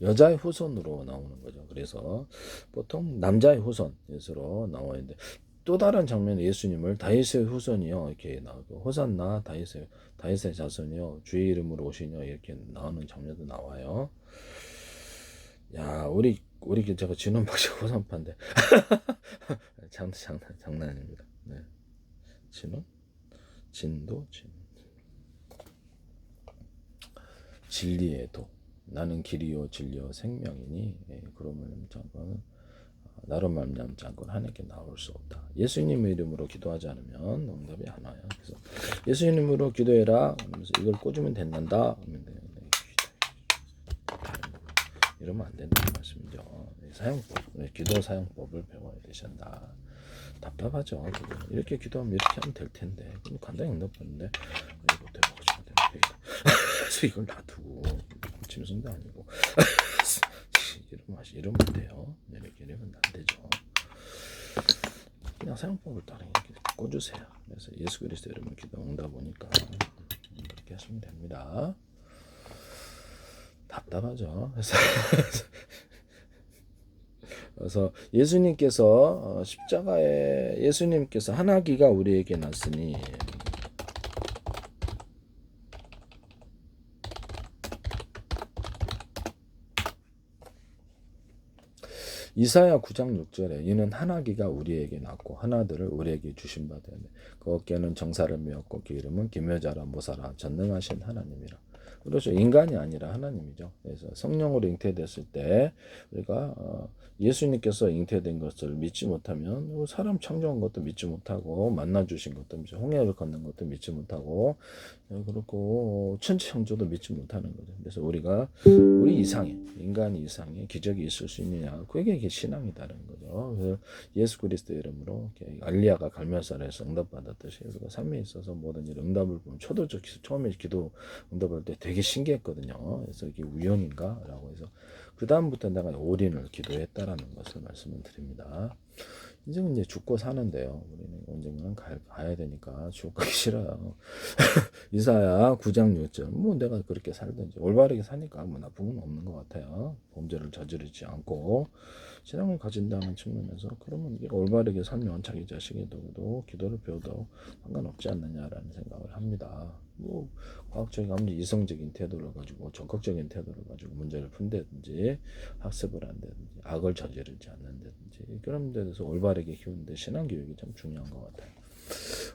여자의 후손으로 나오는 거죠. 그래서 보통 남자의 후손으로 나와 있는데 또 다른 장면에 예수님을 다윗의 후손이요 이렇게 나오고 호산나 다윗의 자손이요 주의 이름으로 오시뇨 이렇게 나오는 장면도 나와요. 야, 우리 제가 진원박씨 호산파인데 장난입니다. 네. 진도 진리의 도 나는 길이요 진리요 생명이니 그러면 잠깐 나로 말미암지 않고 하나님께 나올 수 없다. 예수님 이름으로 기도하지 않으면 응답이 안 와요. 그래서 예수님으로 기도해라. 그러면서 이걸 꽂으면 된단다. 이러면 안 된다는 말씀이죠. 기도 사용법을 배워야 되신다. 답답하죠. 이렇게 기도하면 이렇게 하면 될 텐데. 간단히 응답하는데 이거 대박이지 되겠다. 그래서 이걸 놔두고 짐승도 아니고 이러면 안 돼요. 이렇게 이러면 안 되죠. 그냥 사용법을 따라 이렇게 꽂으세요. 그래서 예수 그리스도 이름으로 기도 응답 오니까 그렇게 하시면 됩니다. 답답하죠. 그래서 예수님께서 십자가에 예수님께서 하나기가 우리에게 났으니 이사야 9장 6절에 이는 하나기가 우리에게 났고 하나들을 우리에게 주신 바 되네. 그 어깨는 정사를 메었고 그 이름은 기묘자라 모사라 전능하신 하나님이라. 그렇죠. 인간이 아니라 하나님이죠. 그래서 성령으로 잉태됐을 때 우리가 예수님께서 잉태된 것을 믿지 못하면 사람 창조한 것도 믿지 못하고 만나 주신 것도 믿지 홍해를 걷는 것도 믿지 못하고 그렇고 천지 창조도 믿지 못하는 거죠. 그래서 우리가 우리 이상의 인간 이상의 기적이 있을 수 있느냐 그게 신앙이다라는 거죠. 그래서 예수 그리스도 이름으로 알리야가 갈멜살에서 응답받았듯이 우리가 삶에 있어서 모든 일 응답을 보면 초도적 처음에 기도 응답할 때 되게 신기했거든요. 그래서 이게 우연인가라고 해서 그 다음부터 내가 올인을 기도했다라는 것을 말씀을 드립니다. 인생은 이제 죽고 사는데요. 우리는 언젠가는 가야 되니까 지옥 가기 싫어요. 이사야 9장 6절. 뭐 내가 그렇게 살든지 올바르게 사니까 뭐 나쁜 건 없는 것 같아요. 범죄를 저지르지 않고 신앙을 가진다는 측면에서 그러면 이게 올바르게 살면 자기 자식에도 기도를 배워도 상관없지 않느냐라는 생각을 합니다. 뭐 과학적인 아무리 이성적인 태도를 가지고 적극적인 태도를 가지고 문제를 푼다든지 학습을 한다든지 악을 저지르지 않는다든지 그런 데 대해서 올바르게 키우는데 신앙 교육이 참 중요한 것 같아요.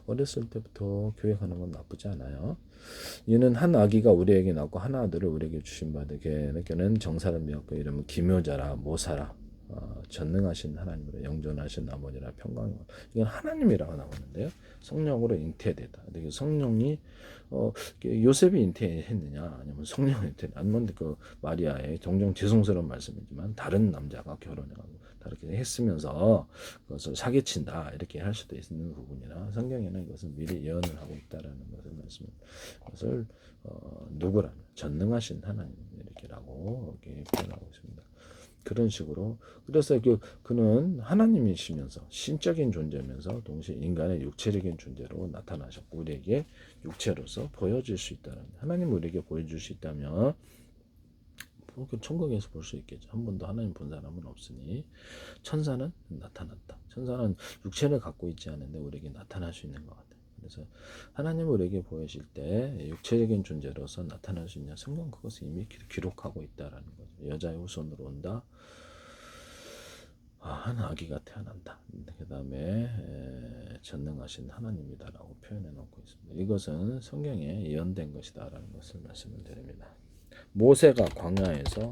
어렸을 때부터 교육하는 건 나쁘지 않아요. 이는 한 아기가 우리에게 낳고 한 아들을 우리에게 주신 바되게는 정사를 미었고 이름은 기묘자라 모사라 전능하신 하나님으로 영존하신 아버지라 평강이고 이건 하나님이라고 나오는데요. 성령으로 잉태되다. 성령이 요셉이 잉태했느냐 아니면 성령이 잉태했느냐 아니면 그 마리아의 종종 죄송스러운 말씀이지만 다른 남자가 결혼해가지고 다르게 했으면서 그것을 사기친다 이렇게 할 수도 있는 부분이나 성경에는 이것을 미리 예언을 하고 있다라는 것을 그것을 누구라는 전능하신 하나님 이렇게라고 이렇게 표현하고 있습니다. 그런 식으로 그래서 그는 하나님이시면서 신적인 존재면서 동시에 인간의 육체적인 존재로 나타나셨고 우리에게 육체로서 보여줄 수 있다는 하나님 우리에게 보여줄 수 있다면 천국에서 볼 수 있겠죠. 한 번도 하나님 본 사람은 없으니 천사는 나타났다. 천사는 육체를 갖고 있지 않은데 우리에게 나타날 수 있는 것 같아요. 그래서 하나님 우리에게 보이실 때 육체적인 존재로서 나타날 수 있냐 성경 그것을 이미 기록하고 있다라는 거죠. 여자의 후손으로 온다. 한 아기가 태어난다. 그 다음에 전능하신 하나님이다라고 표현해 놓고 있습니다. 이것은 성경에 예언된 것이다라는 것을 말씀을 드립니다. 모세가 광야에서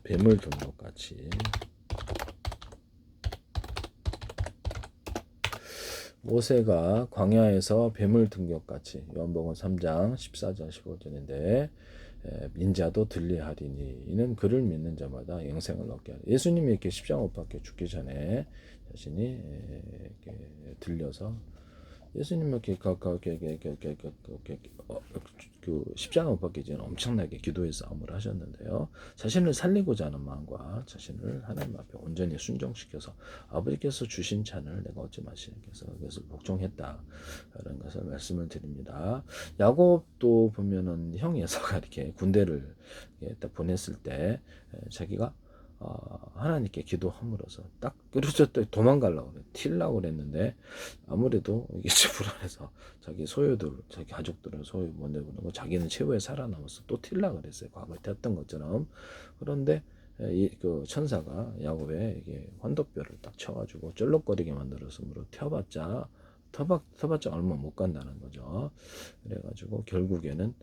뱀을 둔 것 같이 모세가 광야에서 뱀을 든 것 같이 요한복음 3장 14절 15절인데 인자도 들리하리니 이는 그를 믿는 자마다 영생을 얻게 하리. 예수님이 이렇게 십자가 못 박혀 죽기 전에 자신이 이렇게 들려서 예수님이 이렇게 그 십자가 못 박기 전에 엄청나게 기도의 싸움을 하셨는데요. 자신을 살리고자 하는 마음과 자신을 하나님 앞에 온전히 순종시켜서 아버지께서 주신 찬을 내가 얻지 마시겠어서 그것을 복종했다라는 것을 말씀을 드립니다. 야곱도 보면은 형 에서가 이렇게 군대를 딱 보냈을 때 자기가 하나님께 기도함으로써 딱 그래서 또 도망가려고 그래 튀려고 그랬는데 아무래도 이게 불안해서 자기 소유들 자기 가족들은 소유 못 내보내고 자기는 최후에 살아남아서 또 튀려고 그랬어요. 과거에 됐던 것처럼. 그런데 그 천사가 야곱에 이게 환도뼈를 딱 쳐가지고 쩔룩거리게 만들었으므로 터봤자 얼마 못 간다는 거죠. 그래가지고 결국에는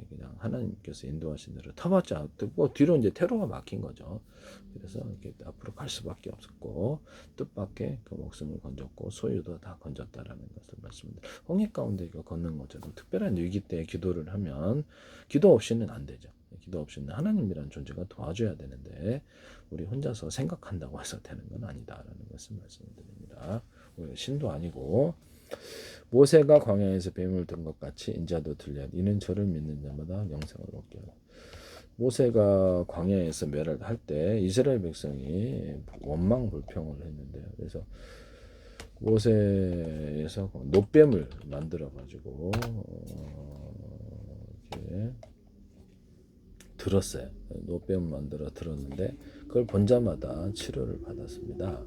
그냥 하나님께서 인도하신 대로 터봤자 뒤로 이제 테러가 막힌 거죠. 그래서 이렇게 앞으로 갈 수밖에 없었고 뜻밖의 그 목숨을 건졌고 소유도 다 건졌다라는 것을 말씀드립니다. 홍해 가운데 이거 걷는 것처럼 특별한 위기 때 기도를 하면 기도 없이는 안 되죠. 기도 없이는 하나님이라는 존재가 도와줘야 되는데 우리 혼자서 생각한다고 해서 되는 건 아니다라는 것을 말씀드립니다. 신도 아니고 모세가 광야에서 뱀을 든 것 같이 인자도 들려 이는 저를 믿는 자마다 영생을 얻게 하라. 모세가 광야에서 멸을 할 때 이스라엘 백성이 원망 불평을 했는데요. 그래서 모세에서 노뱀을 만들어 가지고 이렇게 들었어요. 노뱀을 만들어 들었는데 그걸 본 자마다 치료를 받았습니다.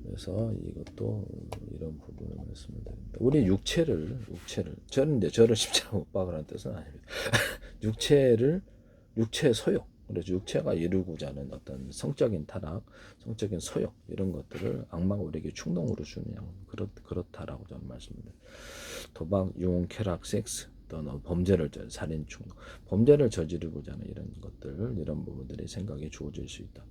그래서 이것도 이런 부분을 말씀을 드립니다. 우리 육체를 저는 이제 저를 십자가 못 박으라는 뜻은 아닙니다. 육체의 소욕, 그래서 육체가 이루고자 하는 어떤 성적인 타락, 성적인 소욕 이런 것들을 악마가 우리에게 충동으로 주는 그렇다라고 저는 말씀드립니다. 도박, 유흥, 쾌락, 섹스 또는 범죄를 살인, 충동, 범죄를 저지르고자 하는 이런 것들, 이런 부분들이 생각에 주어질 수 있다.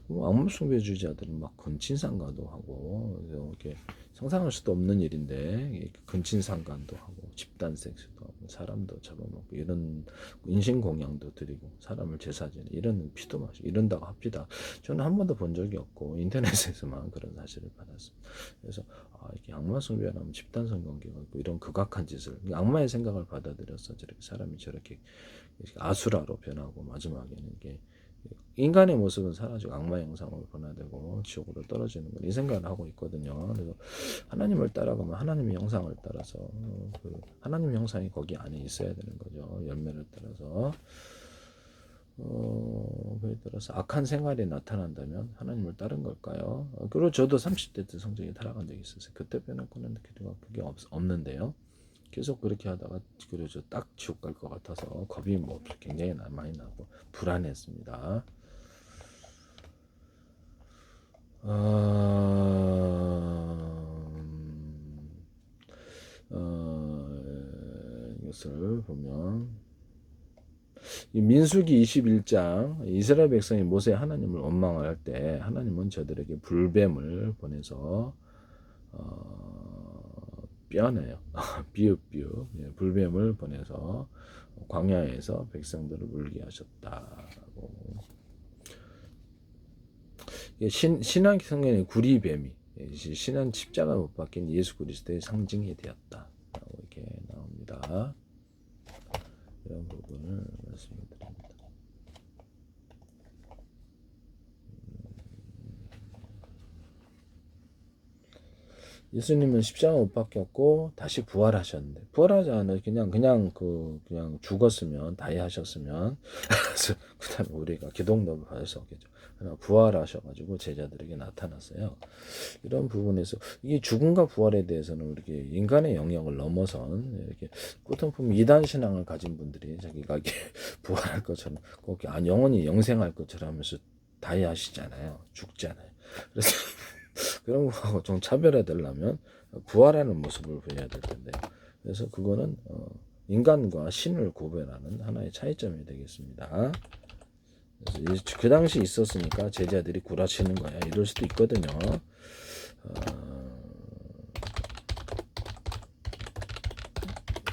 악마 숭배주의자들은 막 근친상간도 하고 이렇게 상상할 수도 없는 일인데 근친상간도 하고 집단 섹스도 하고 사람도 잡아먹고 이런 인신공양도 드리고 사람을 제사지는 이런 피도 마시고 이런다고 합시다. 저는 한 번도 본 적이 없고 인터넷에서만 그런 사실을 받았습니다. 그래서 이렇게 악마 숭배하면 집단성 관계가 있고 이런 극악한 짓을 악마의 생각을 받아들여서 저렇게 사람이 저렇게 아수라로 변하고 마지막에는 이게 인간의 모습은 사라지고 악마의 형상으로 변화되고 지옥으로 떨어지는 건 이 생각을 하고 있거든요. 그래서 하나님을 따라가면 하나님의 형상을 따라서 그 하나님의 형상이 거기 안에 있어야 되는 거죠. 열매를 따라서 그에 따라서 악한 생활이 나타난다면 하나님을 따른 걸까요? 그리고 저도 30대 때 성적이 타락한 적이 있었어요. 그때 빼놓고는 기도가 그게 없는데요. 계속 그렇게 하다가 그래서 딱 지옥 갈 것 같아서 겁이 뭐 굉장히 많이 나고 불안했습니다. 이것을 보면 이 민수기 21장 이스라엘 백성이 모세 하나님을 원망을 할 때 하나님은 저들에게 불뱀을 보내서 뼈네요. 비읍 불뱀을 보내서 광야에서 백성들을 울게 하셨다고. 신약 성경의 구리뱀이 신한 십자가 못 박힌 예수 그리스도의 상징이 되었다라고 이렇게 나옵니다. 이런 부분을 말씀을 드립니다. 예수님은 십자가 못 박혔고 다시 부활하셨는데 부활하지 않아 그냥 죽었으면 다이하셨으면 그다음에 우리가 기독론을 받을 수 없겠죠. 그러나 부활하셔가지고 제자들에게 나타났어요. 이런 부분에서 이게 죽음과 부활에 대해서는 이렇게 인간의 영역을 넘어선 이렇게 보통 이단 신앙을 가진 분들이 자기가 이게 부활할 것처럼 꼭 영원히 영생할 것처럼 하면서 다이하시잖아요. 죽잖아요. 그래서 그런 거하고 좀 차별해 되려면 부활하는 모습을 보여야 될 텐데 그래서 그거는 인간과 신을 구별하는 하나의 차이점이 되겠습니다. 그래서 그 당시 있었으니까 제자들이 구라치는 거야 이럴 수도 있거든요.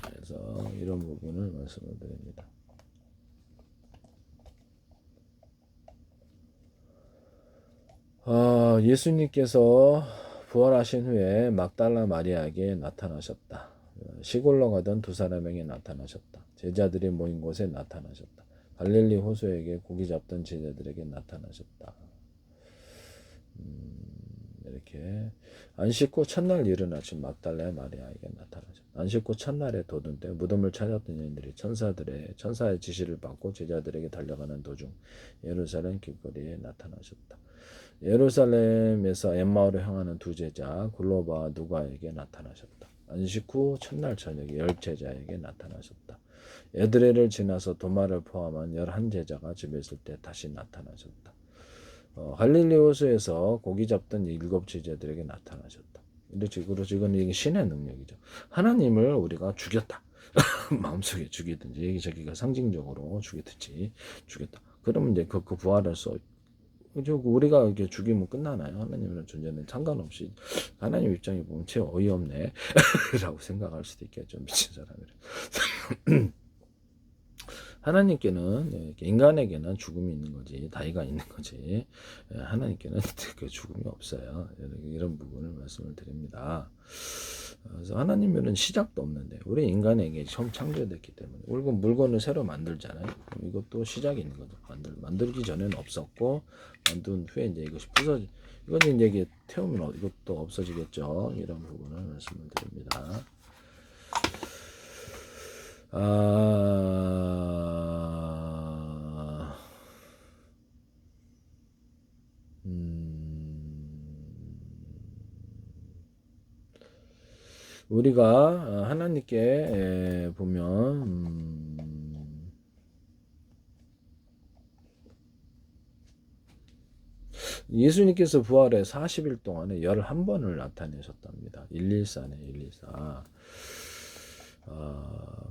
그래서 이런 부분을 말씀을 드립니다. 예수님께서 부활하신 후에 막달라 마리아에게 나타나셨다. 시골로 가던 두 사람에게 나타나셨다. 제자들이 모인 곳에 나타나셨다. 갈릴리 호수에게 고기 잡던 제자들에게 나타나셨다. 이렇게 안식 후 첫날 이른 아침 막달라 마리아에게 나타나셨다. 안식 후 첫날에 돋은 때 무덤을 찾았던 여인들이 천사의 지시를 받고 제자들에게 달려가는 도중 예루살렘 길거리에 나타나셨다. 예루살렘에서 엠마오로 향하는 두 제자 글로바와 누가에게 나타나셨다. 안식 후 첫날 저녁에 10제자에게 나타나셨다. 에드레를 지나서 도마를 포함한 11제자가 집에 있을 때 다시 나타나셨다. 갈릴리 호수에서 고기 잡던 7제자들에게 나타나셨다. 그렇죠. 이건 신의 능력이죠. 하나님을 우리가 죽였다. 마음속에 죽이든지 여기저기가 상징적으로 죽였다. 그러면 이제 그 부활할 수 우리가 이렇게 죽이면 끝나나요? 하나님이라는 존재는 상관없이 하나님 입장에 보면 제 어이없네 라고 생각할 수도 있겠죠. 미친 사람이라. 하나님께는 인간에게는 죽음이 있는 거지 다이가 있는 거지 하나님께는 그 죽음이 없어요. 이런 부분을 말씀을 드립니다. 그래서 하나님은 시작도 없는데 우리 인간에게 처음 창조됐기 때문에 우리가 물건을 새로 만들잖아요. 이것도 시작이 있는 거죠. 만들기 전에는 없었고 만든 후에 이제 이것이 이건 이제 태우면 이것도 없어지겠죠. 이런 부분을 말씀을 드립니다. 우리가 하나님께 보면 예수님께서 부활해 40일 동안에 11번을 나타내셨답니다. 114네 114.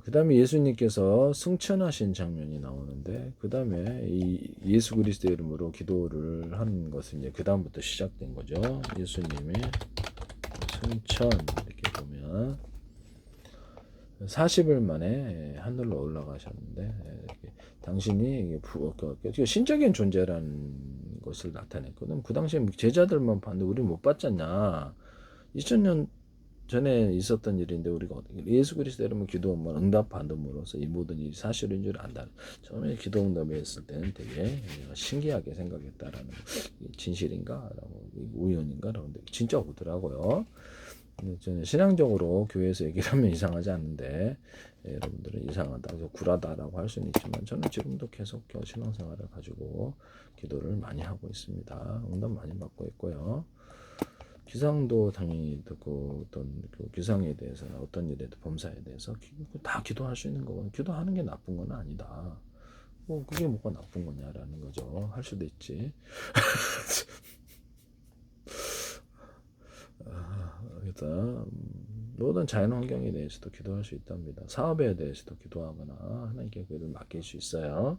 그 다음에 예수님께서 승천하신 장면이 나오는데 그 다음에 이 예수 그리스도의 이름으로 기도를 한 것은 이제 그 다음부터 시작된 거죠. 예수님의 승천 이렇게 보면 40일 만에 하늘로 올라가셨는데 당신이 신적인 존재라는 것을 나타냈거든. 그 당시에 제자들만 봤는데 우리 못 봤잖냐. 2000년 전에 있었던 일인데 우리가 어떻게 예수 그리스도 이름으로 기도하면 응답받음으로써 이 모든 일이 사실인 줄 안다. 처음에 기도 응답을 했을 때는 되게 신기하게 생각했다라는 거. 진실인가라고 우연인가라고 근데 진짜 오더라고요. 근데 저는 신앙적으로 교회에서 얘기를 하면 이상하지 않은데 여러분들은 이상하다, 굴하다라고 할 수는 있지만 저는 지금도 계속 신앙생활을 가지고 기도를 많이 하고 있습니다. 응답 많이 받고 있고요. 기상도 당연히 듣고 어떤 그 기상에 대해서나 어떤 일에도 범사에 대해서 다 기도할 수 있는 거고 기도하는 게 나쁜 건 아니다. 뭐 그게 뭐가 나쁜 거냐라는 거죠. 할 수도 있지. 그래서 모든 자연 환경에 대해서도 기도할 수 있답니다. 사업에 대해서도 기도하거나 하나님께 그를 맡길 수 있어요.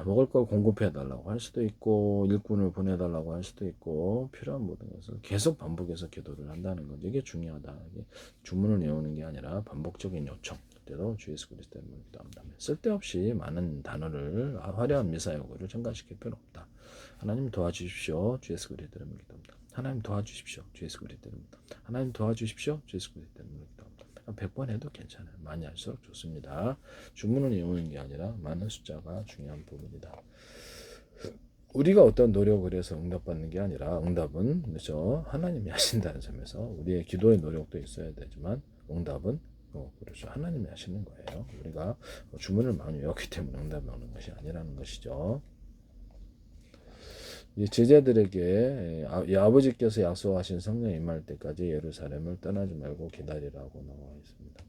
먹을 걸 공급해 달라고 할 수도 있고 일꾼을 보내달라고 할 수도 있고 필요한 모든 것을 계속 반복해서 기도를 한다는 거죠. 이게 중요하다. 이게 주문을 외우는 게 아니라 반복적인 요청. 그때도 주 예수 그리스도의 이름으로 기도합니다. 쓸데없이 많은 단어를 화려한 미사 요구를 첨가시킬 필요는 없다. 하나님 도와주십시오. 주 예수 그리스도의 이름으로 기도합니다. 하나님 도와주십시오. 주 예수 그리스도의 이름으로 기도합니다. 하나님 도와주십시오. 주 예수 그리스도의 이름으로 기도합니다. 100번 해도 괜찮아요. 많이 할수록 좋습니다. 주문을 외우는 게 아니라 많은 숫자가 중요한 부분이다. 우리가 어떤 노력을 해서 응답받는 게 아니라 응답은 그렇죠. 하나님이 하신다는 점에서 우리의 기도의 노력도 있어야 되지만 응답은 그렇죠. 하나님이 하시는 거예요. 우리가 주문을 많이 외웠기 때문에 응답이 오는 것이 아니라는 것이죠. 제자들에게 아버지께서 약속하신 성령 임할 때까지 예루살렘을 떠나지 말고 기다리라고 나와 있습니다.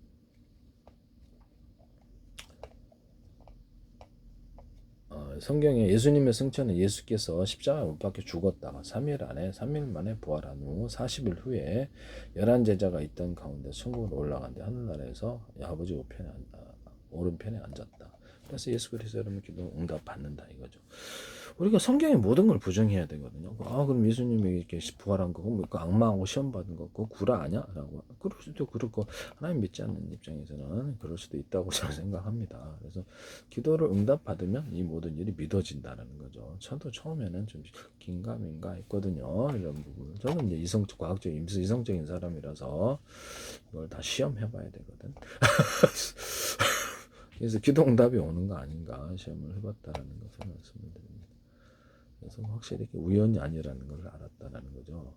성경에 예수님의 승천은 예수께서 십자가에 못 박혀 죽었다가 3일 만에 부활한 후 40일 후에 11제자가 있던 가운데 천국으로 올라간데 하늘나라에서 아버지 오른편에 앉았다. 그래서 예수 그리스도 이름으로 기도 응답 받는다 이거죠. 우리가 성경의 모든 걸 부정해야 되거든요. 그럼 예수님이 이렇게 부활한 거고 뭐 악마하고 시험 받은 거고 구라 아니야?라고 그럴 수도 그렇고 하나님 믿지 않는 입장에서는 그럴 수도 있다고 저는 생각합니다. 그래서 기도를 응답 받으면 이 모든 일이 믿어진다는 거죠. 저도 처음에는 좀 긴가민가 했거든요. 이런 부분. 저는 이제 과학적인 이성적인 사람이라서 이걸 다 시험해봐야 되거든. 그래서 기도 응답이 오는 거 아닌가 시험을 해봤다라는 것을 말씀을 드립니다. 그래서 확실히 우연이 아니라는 걸 알았다라는 거죠.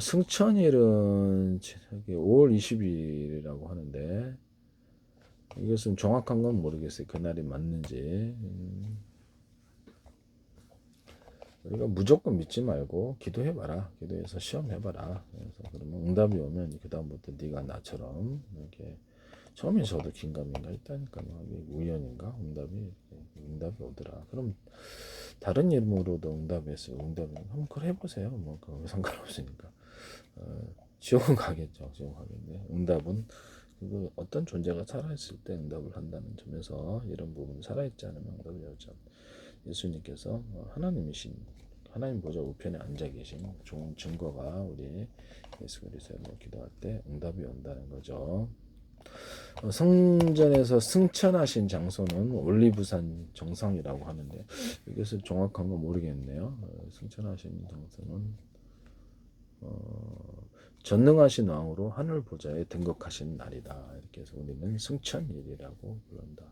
승천일은 5월 20일이라고 하는데 이것은 정확한 건 모르겠어요. 그날이 맞는지. 우리가 무조건 믿지 말고 기도해봐라. 기도해서 시험해봐라. 그래서 그러면 응답이 오면 그 다음부터 네가 나처럼 이렇게 처음에 저도 긴가민가 했다니까요. 이게 우연인가? 응답이 오더라. 그럼 다른 이름으로도 응답했어요. 한번 그걸 해보세요. 뭐 그거 상관없으니까. 지옥은 가겠죠. 지옥 가겠네. 응답은 그거 어떤 존재가 살아있을 때 응답을 한다는 점에서 이런 부분이 살아있지 않으면 응답이 오죠. 예수님께서 하나님 보좌 우편에 앉아 계신 좋은 증거가 우리 예수 그리스도로 기도할 때 응답이 온다는 거죠. 성전에서 승천하신 장소는 올리브산 정상이라고 하는데 이것은 정확한 건 모르겠네요. 승천하신 장소는 전능하신 왕으로 하늘 보좌에 등극하신 날이다. 이렇게 해서 우리는 승천일이라고 부른다.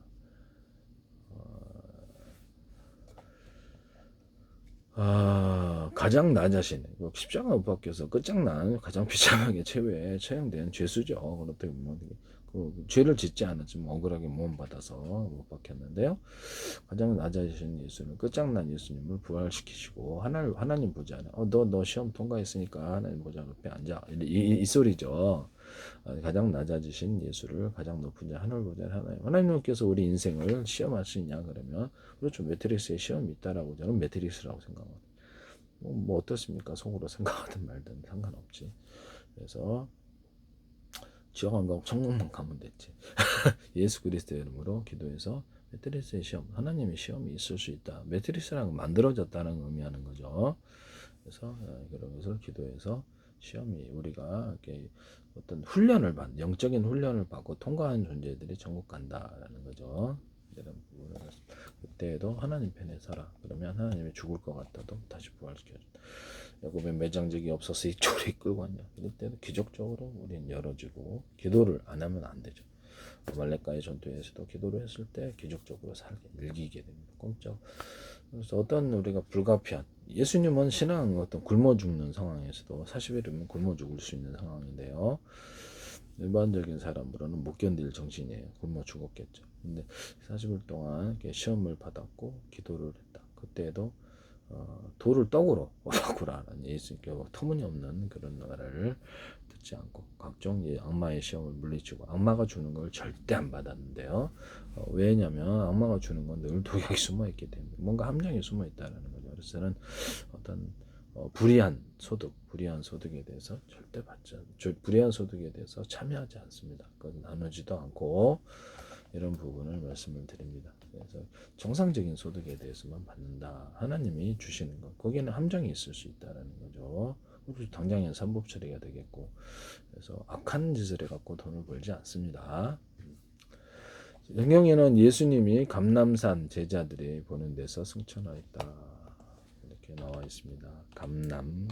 가장 낮으신 십자가 못 박혀서 끝장난 가장 비참하게 최후에 처형된 죄수죠. 어떻게 보면 죄를 짓지 않았지만 억울하게 모험받아서 못 박혔는데요. 가장 낮아지신 예수는 끝장난 예수님을 부활시키시고 하나님 보좌 안에 너 시험 통과했으니까 하나님 보좌 옆에 앉아 이 소리죠. 가장 낮아지신 예수를 가장 높은 자 하늘 보좌 하나님께서 우리 인생을 시험할 수 있냐 그러면 그렇죠. 매트릭스에 시험이 있다라고 저는 매트릭스라고 생각합니다. 뭐 어떻습니까? 속으로 생각하든 말든 상관없지. 그래서 지옥 안 가고 천국만 가면 됐지. 예수 그리스도의 이름으로 기도해서 매트리스의 시험, 하나님의 시험이 있을 수 있다. 매트리스라는 건 만들어졌다는 의미하는 거죠. 그래서 그런 것을 기도해서 시험이 우리가 이렇게 어떤 영적인 훈련을 받고 통과한 존재들이 천국 간다라는 거죠. 이런 부분을 그때에도 하나님 편에 살아. 그러면 하나님이 죽을 것 같아도 다시 부활시켜준다. 야곱의 매장적이 없어서 이쪽으로 이끌고 왔냐. 이럴 때도 기적적으로 우리는 열어지고 기도를 안 하면 안 되죠. 아말렉과의 전투에서도 기도를 했을 때 기적적으로 살게 일기게 됩니다. 꼼짝. 그래서 어떤 우리가 불가피한 예수님은 신앙 어떤 굶어 죽는 상황에서도 40일이면 굶어 죽을 수 있는 상황인데요. 일반적인 사람으로는 못 견딜 정신이에요. 굶어 죽었겠죠. 근데 40일 동안 이렇게 시험을 받았고 기도를 했다. 그때도 돌을 떡으로 바꾸라는 예수님께 터무니없는 그런 말을 듣지 않고 각종 악마의 시험을 물리치고 악마가 주는 걸 절대 안 받았는데요. 왜냐면 악마가 주는 건 늘 독약이 숨어 있기 때문에 뭔가 함정이 숨어 있다는 거죠. 그래서 저는 어떤 불이한 소득에 대해서 절대 불이한 소득에 대해서 참여하지 않습니다. 그건 나누지도 않고 이런 부분을 말씀을 드립니다. 그래서 정상적인 소득에 대해서만 받는다. 하나님이 주시는 것 거기에는 함정이 있을 수 있다라는 거죠. 당장엔 삼법 처리가 되겠고 그래서 악한 짓을 해갖고 돈을 벌지 않습니다. 성경에는 예수님이 감람산 제자들이 보는 데서 승천하였다 이렇게 나와 있습니다. 감람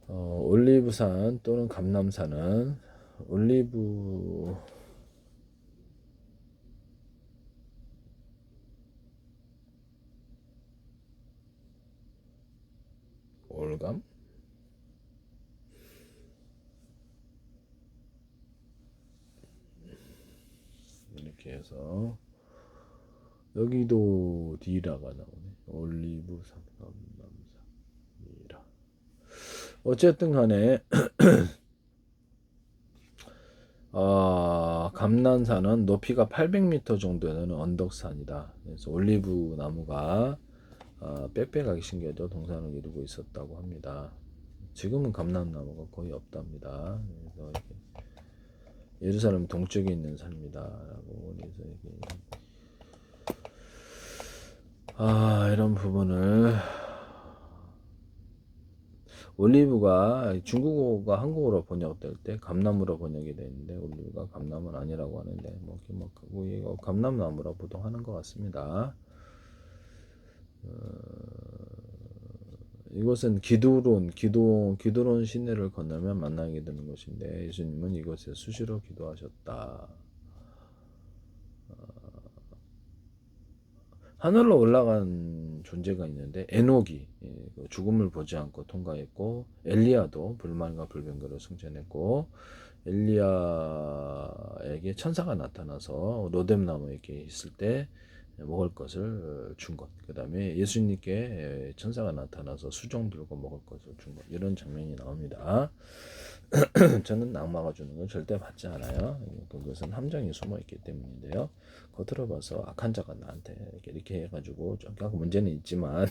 올리브산 또는 감람산은 올리브 올감 이렇게 해서 여기도 디라가 나오네. 올리브산 감람산 디라. 어쨌든 간에 감람산은 높이가 800m 정도 되는 언덕산이다. 그래서 올리브 나무가 빽빽하게 심겨져 동산을 이루고 있었다고 합니다. 지금은 감람나무가 거의 없답니다. 그래서 예루살렘 동쪽에 있는 산입니다라고 그래서 이런 부분을 올리브가 중국어가 한국어로 번역될 때 감나무로 번역이 되는데 올리브가 감나무는 아니라고 하는데 이거 감람나무라 보통 하는 것 같습니다. 이것은 기도론 시내를 건너면 만나게 되는 것인데 예수님은 이곳에 수시로 기도하셨다. 하늘로 올라간 존재가 있는데 에녹이 죽음을 보지 않고 통과했고 엘리야도 불만과 불병거를 승천했고 엘리야에게 천사가 나타나서 로뎀나무에 있을 때 먹을 것을 준 것. 그 다음에 예수님께 천사가 나타나서 수종 들고 먹을 것을 준 것. 이런 장면이 나옵니다. 저는 악마가 주는 걸 절대 받지 않아요. 그것은 함정이 숨어 있기 때문인데요. 겉으로 봐서 악한 자가 나한테 이렇게 해가지고 좀 문제는 있지만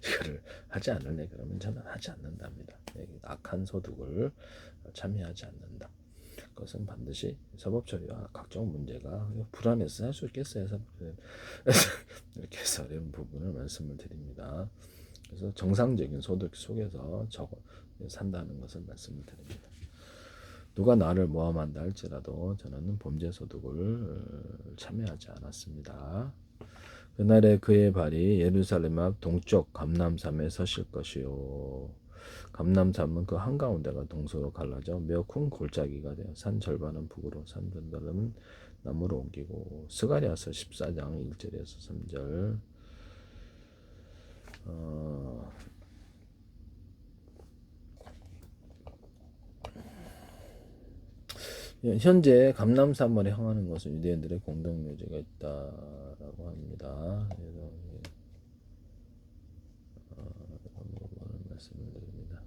이거를 하지 않을래 그러면 저는 하지 않는답니다. 악한 소득을 참여하지 않는다. 그것은 반드시 사법처리와 각종 문제가 불안해서 할 수 있겠어요. 이렇게 해서 이런 부분을 말씀을 드립니다. 그래서 정상적인 소득 속에서 산다는 것을 말씀을 드립니다. 누가 나를 모함한다 할지라도 저는 범죄 소득을 참여하지 않았습니다. 그날에 그의 발이 예루살렘 앞 동쪽 감람산에 서실 것이요. 감람산은 그 한가운데가 동서로 갈라져 매우 큰 골짜기가 되어 산 절반은 북으로 산 절반은 남으로 옮기고 스가랴서 14장 1절에서 3절 현재 감람산머리 향하는 것은 유대인들의 공동 묘지가 있다라고 합니다. 그래서 이런 말씀을 드립니다.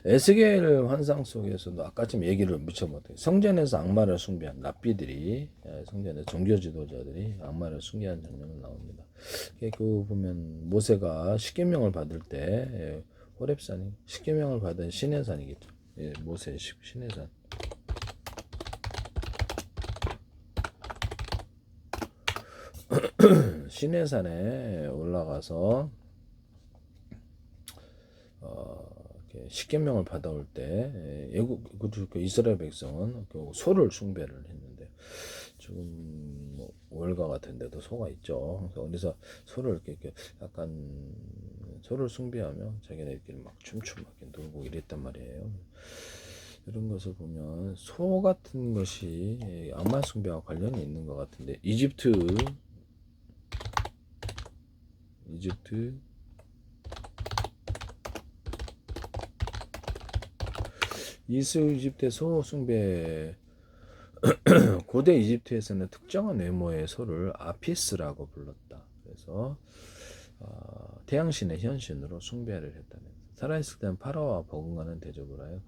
에스겔 환상 속에서도 아까쯤 얘기를 묻혀봤대요. 성전에서 악마를 숭배한 랍비들이 성전의 종교 지도자들이 악마를 숭배한 장면이 나옵니다. 그 보면 모세가 십계명을 받을 때 호렙산이 십계명을 받은 신의 산이겠죠. 모세 신의 산. 시내산에 올라가서 이렇게 십계명을 받아올 때 그 이스라엘 백성은 그 소를 숭배를 했는데 지금 뭐 월가 같은 데도 소가 있죠. 그래서 소를 이렇게 약간 소를 숭배하며 자기네들끼리 막 춤추고 막 놀고 이랬단 말이에요. 이런 것을 보면 소 같은 것이 악마 숭배와 관련이 있는 것 같은데 이집트 이집트의 소 숭배 고대 이집트에서는 특정한 외모의 소를 아피스라고 불렀다. 그래서 태양신의 현신으로 숭배를 했다는. 살아있을 때는 파라오와 버금가는 대접을 하여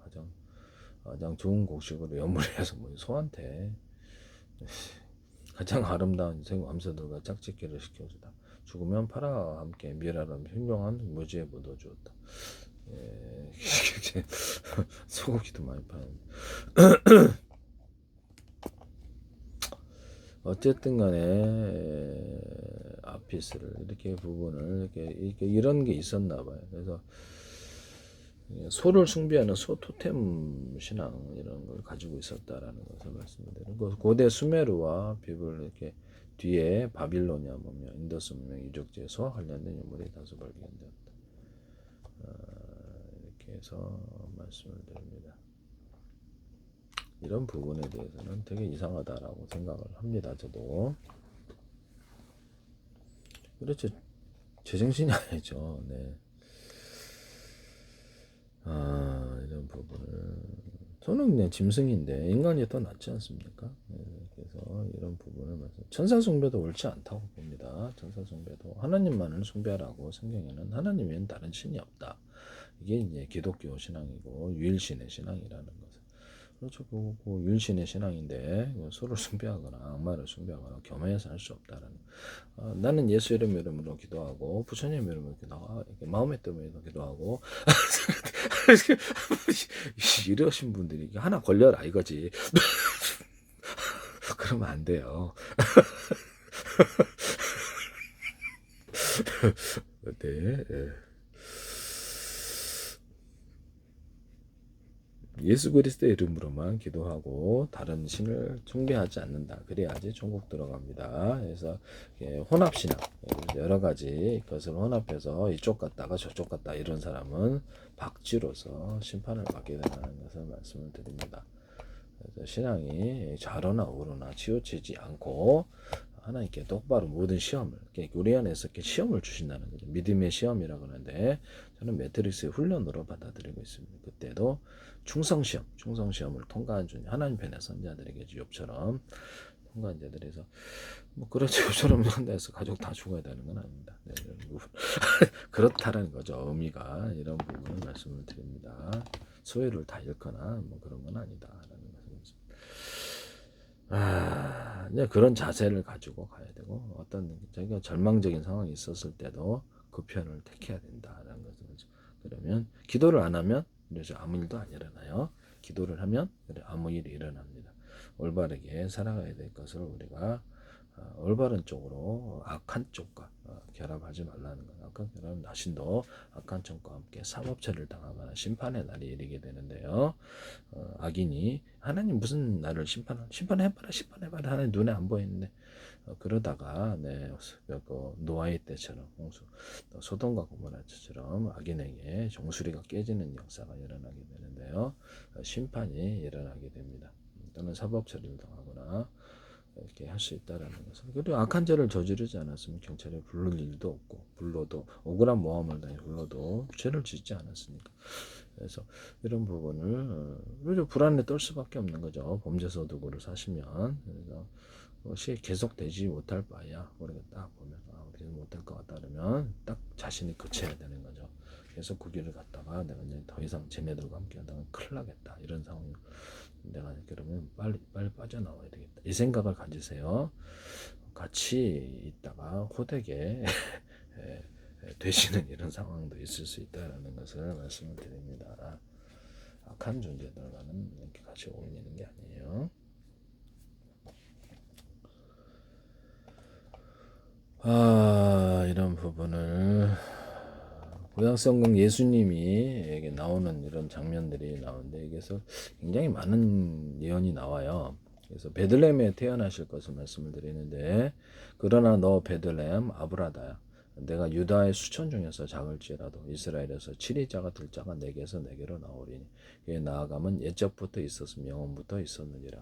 가장 좋은 곡식으로 연물해서 뭐 소한테 가장 아름다운 생암소들과 짝짓기를 시켜주다. 죽으면 파라오와 함께 미라로 흉흉한 무지에 묻어주었다. 소고기도 많이 파는. 어쨌든 간에 아피스를 이렇게 부분을 이렇게 이런 게 있었나 봐요. 그래서 소를 숭배하는 소 토템 신앙 이런 걸 가지고 있었다라는 것을 말씀드리고 고대 수메르와 비블 이렇게 뒤에 바빌로니아 문명, 인더스 문명 유적지에 소와 관련된 유물이 다수 발견되었다. 이렇게 해서 말씀을 드립니다. 이런 부분에 대해서는 되게 이상하다라고 생각을 합니다. 저도. 그렇죠. 제정신이 아니죠. 네. 이런 부분을 저는 그냥 짐승인데 인간이 더 낫지 않습니까? 네, 그래서 이런 부분을 말씀. 천사 숭배도 옳지 않다고 봅니다. 천사 숭배도 하나님만을 숭배하라고 성경에는 하나님 외엔 다른 신이 없다. 이게 이제 기독교 신앙이고 유일신의 신앙이라는 것을. 그렇죠. 그 유일신의 신앙인데 소를 숭배하거나 악마를 숭배하거나 겸해서 할 수 없다라는. 나는 예수 이름으로 기도하고 부처님 이름으로 기도하고 마음의 뜻으로 기도하고 이러신 분들이 하나 걸려라 이거지. 그러면 안 돼요. 네. 예수 그리스도의 이름으로만 기도하고 다른 신을 숭배하지 않는다. 그래야지 천국 들어갑니다. 그래서 혼합신앙 여러 가지 것을 혼합해서 이쪽 갔다가 저쪽 갔다 이런 사람은 박쥐로서 심판을 받게 된다는 것을 말씀을 드립니다. 그래서 신앙이 좌로나 우로나 치우치지 않고 하나님께 똑바로 모든 시험을 우리 안에서 이렇게 시험을 주신다는 거죠. 믿음의 시험이라고 하는데 저는 매트릭스의 훈련으로 받아들이고 있습니다. 그때도 충성시험을 통과한 중 하나님 편의 선자들에게 욥처럼 통과한 자들에서 뭐 그렇죠. 욥처럼 한다해서 가족 다 죽어야 되는 건 아닙니다. 네, 그렇다라는 거죠. 의미가 이런 부분을 말씀을 드립니다. 소유를 다 잃거나 뭐 그런 건 아니다라는 말씀입니다. 이제 그런 자세를 가지고 가야 되고 어떤 자기가 절망적인 상황이 있었을 때도 그 편을 택해야 된다라는 것이죠. 그러면 기도를 안 하면 그래서 아무 일도 안 일어나요. 기도를 하면 아무 일이 일어납니다. 올바르게 살아가야 될 것을 우리가 올바른 쪽으로 악한 쪽과 결합하지 말라는 것. 악한 결합 나신도 악한 쪽과 함께 사법처리를 당하거나 심판의 날이 이르게 되는데요. 악인이 하나님 무슨 나를 심판해봐라 하나님 눈에 안 보이는데 그러다가 노아의 때처럼 소돔과 고모라처럼 악인에게 정수리가 깨지는 역사가 일어나게 되는데요. 심판이 일어나게 됩니다. 또는 사법 처리를 당하거나 이렇게 할 수 있다라는 것을. 그리고 악한 죄를 저지르지 않았으면 경찰에 부를 일도 없고 불러도 억울한 모함을 당해 불러도 죄를 짓지 않았으니까. 그래서 이런 부분을 불안에 떨 수밖에 없는 거죠. 범죄 소득으로 사시면. 그래서 그것이 계속되지 못할 바야 우리가 딱 보면 계속 못할 것 같다 그러면 딱 자신이 거쳐야 되는 거죠. 계속 그 길을 갔다가 내가 이제 더 이상 쟤네들과 함께 하다가 큰일 나겠다 이런 상황. 내가 그러면 빨리 빠져나와야 되겠다 이 생각을 가지세요. 같이 있다가 호되게 되시는 이런 상황도 있을 수 있다라는 것을 말씀을 드립니다. 악한 존재들과는 이렇게 같이 어울리는 게 아니에요. 이런 부분을 구약성경 예수님이 나오는 이런 장면들이 나오는데 여기서 굉장히 많은 예언이 나와요. 그래서 베들레헴에 태어나실 것을 말씀을 드리는데 그러나 너 베들레헴 아브라다야 내가 유다의 수천 중에서 작을지라도 이스라엘에서 7위 자가 둘 자가 내게서 내게로 나오리니 그의 나아감은 옛적부터 있었으며 영원부터 있었느니라.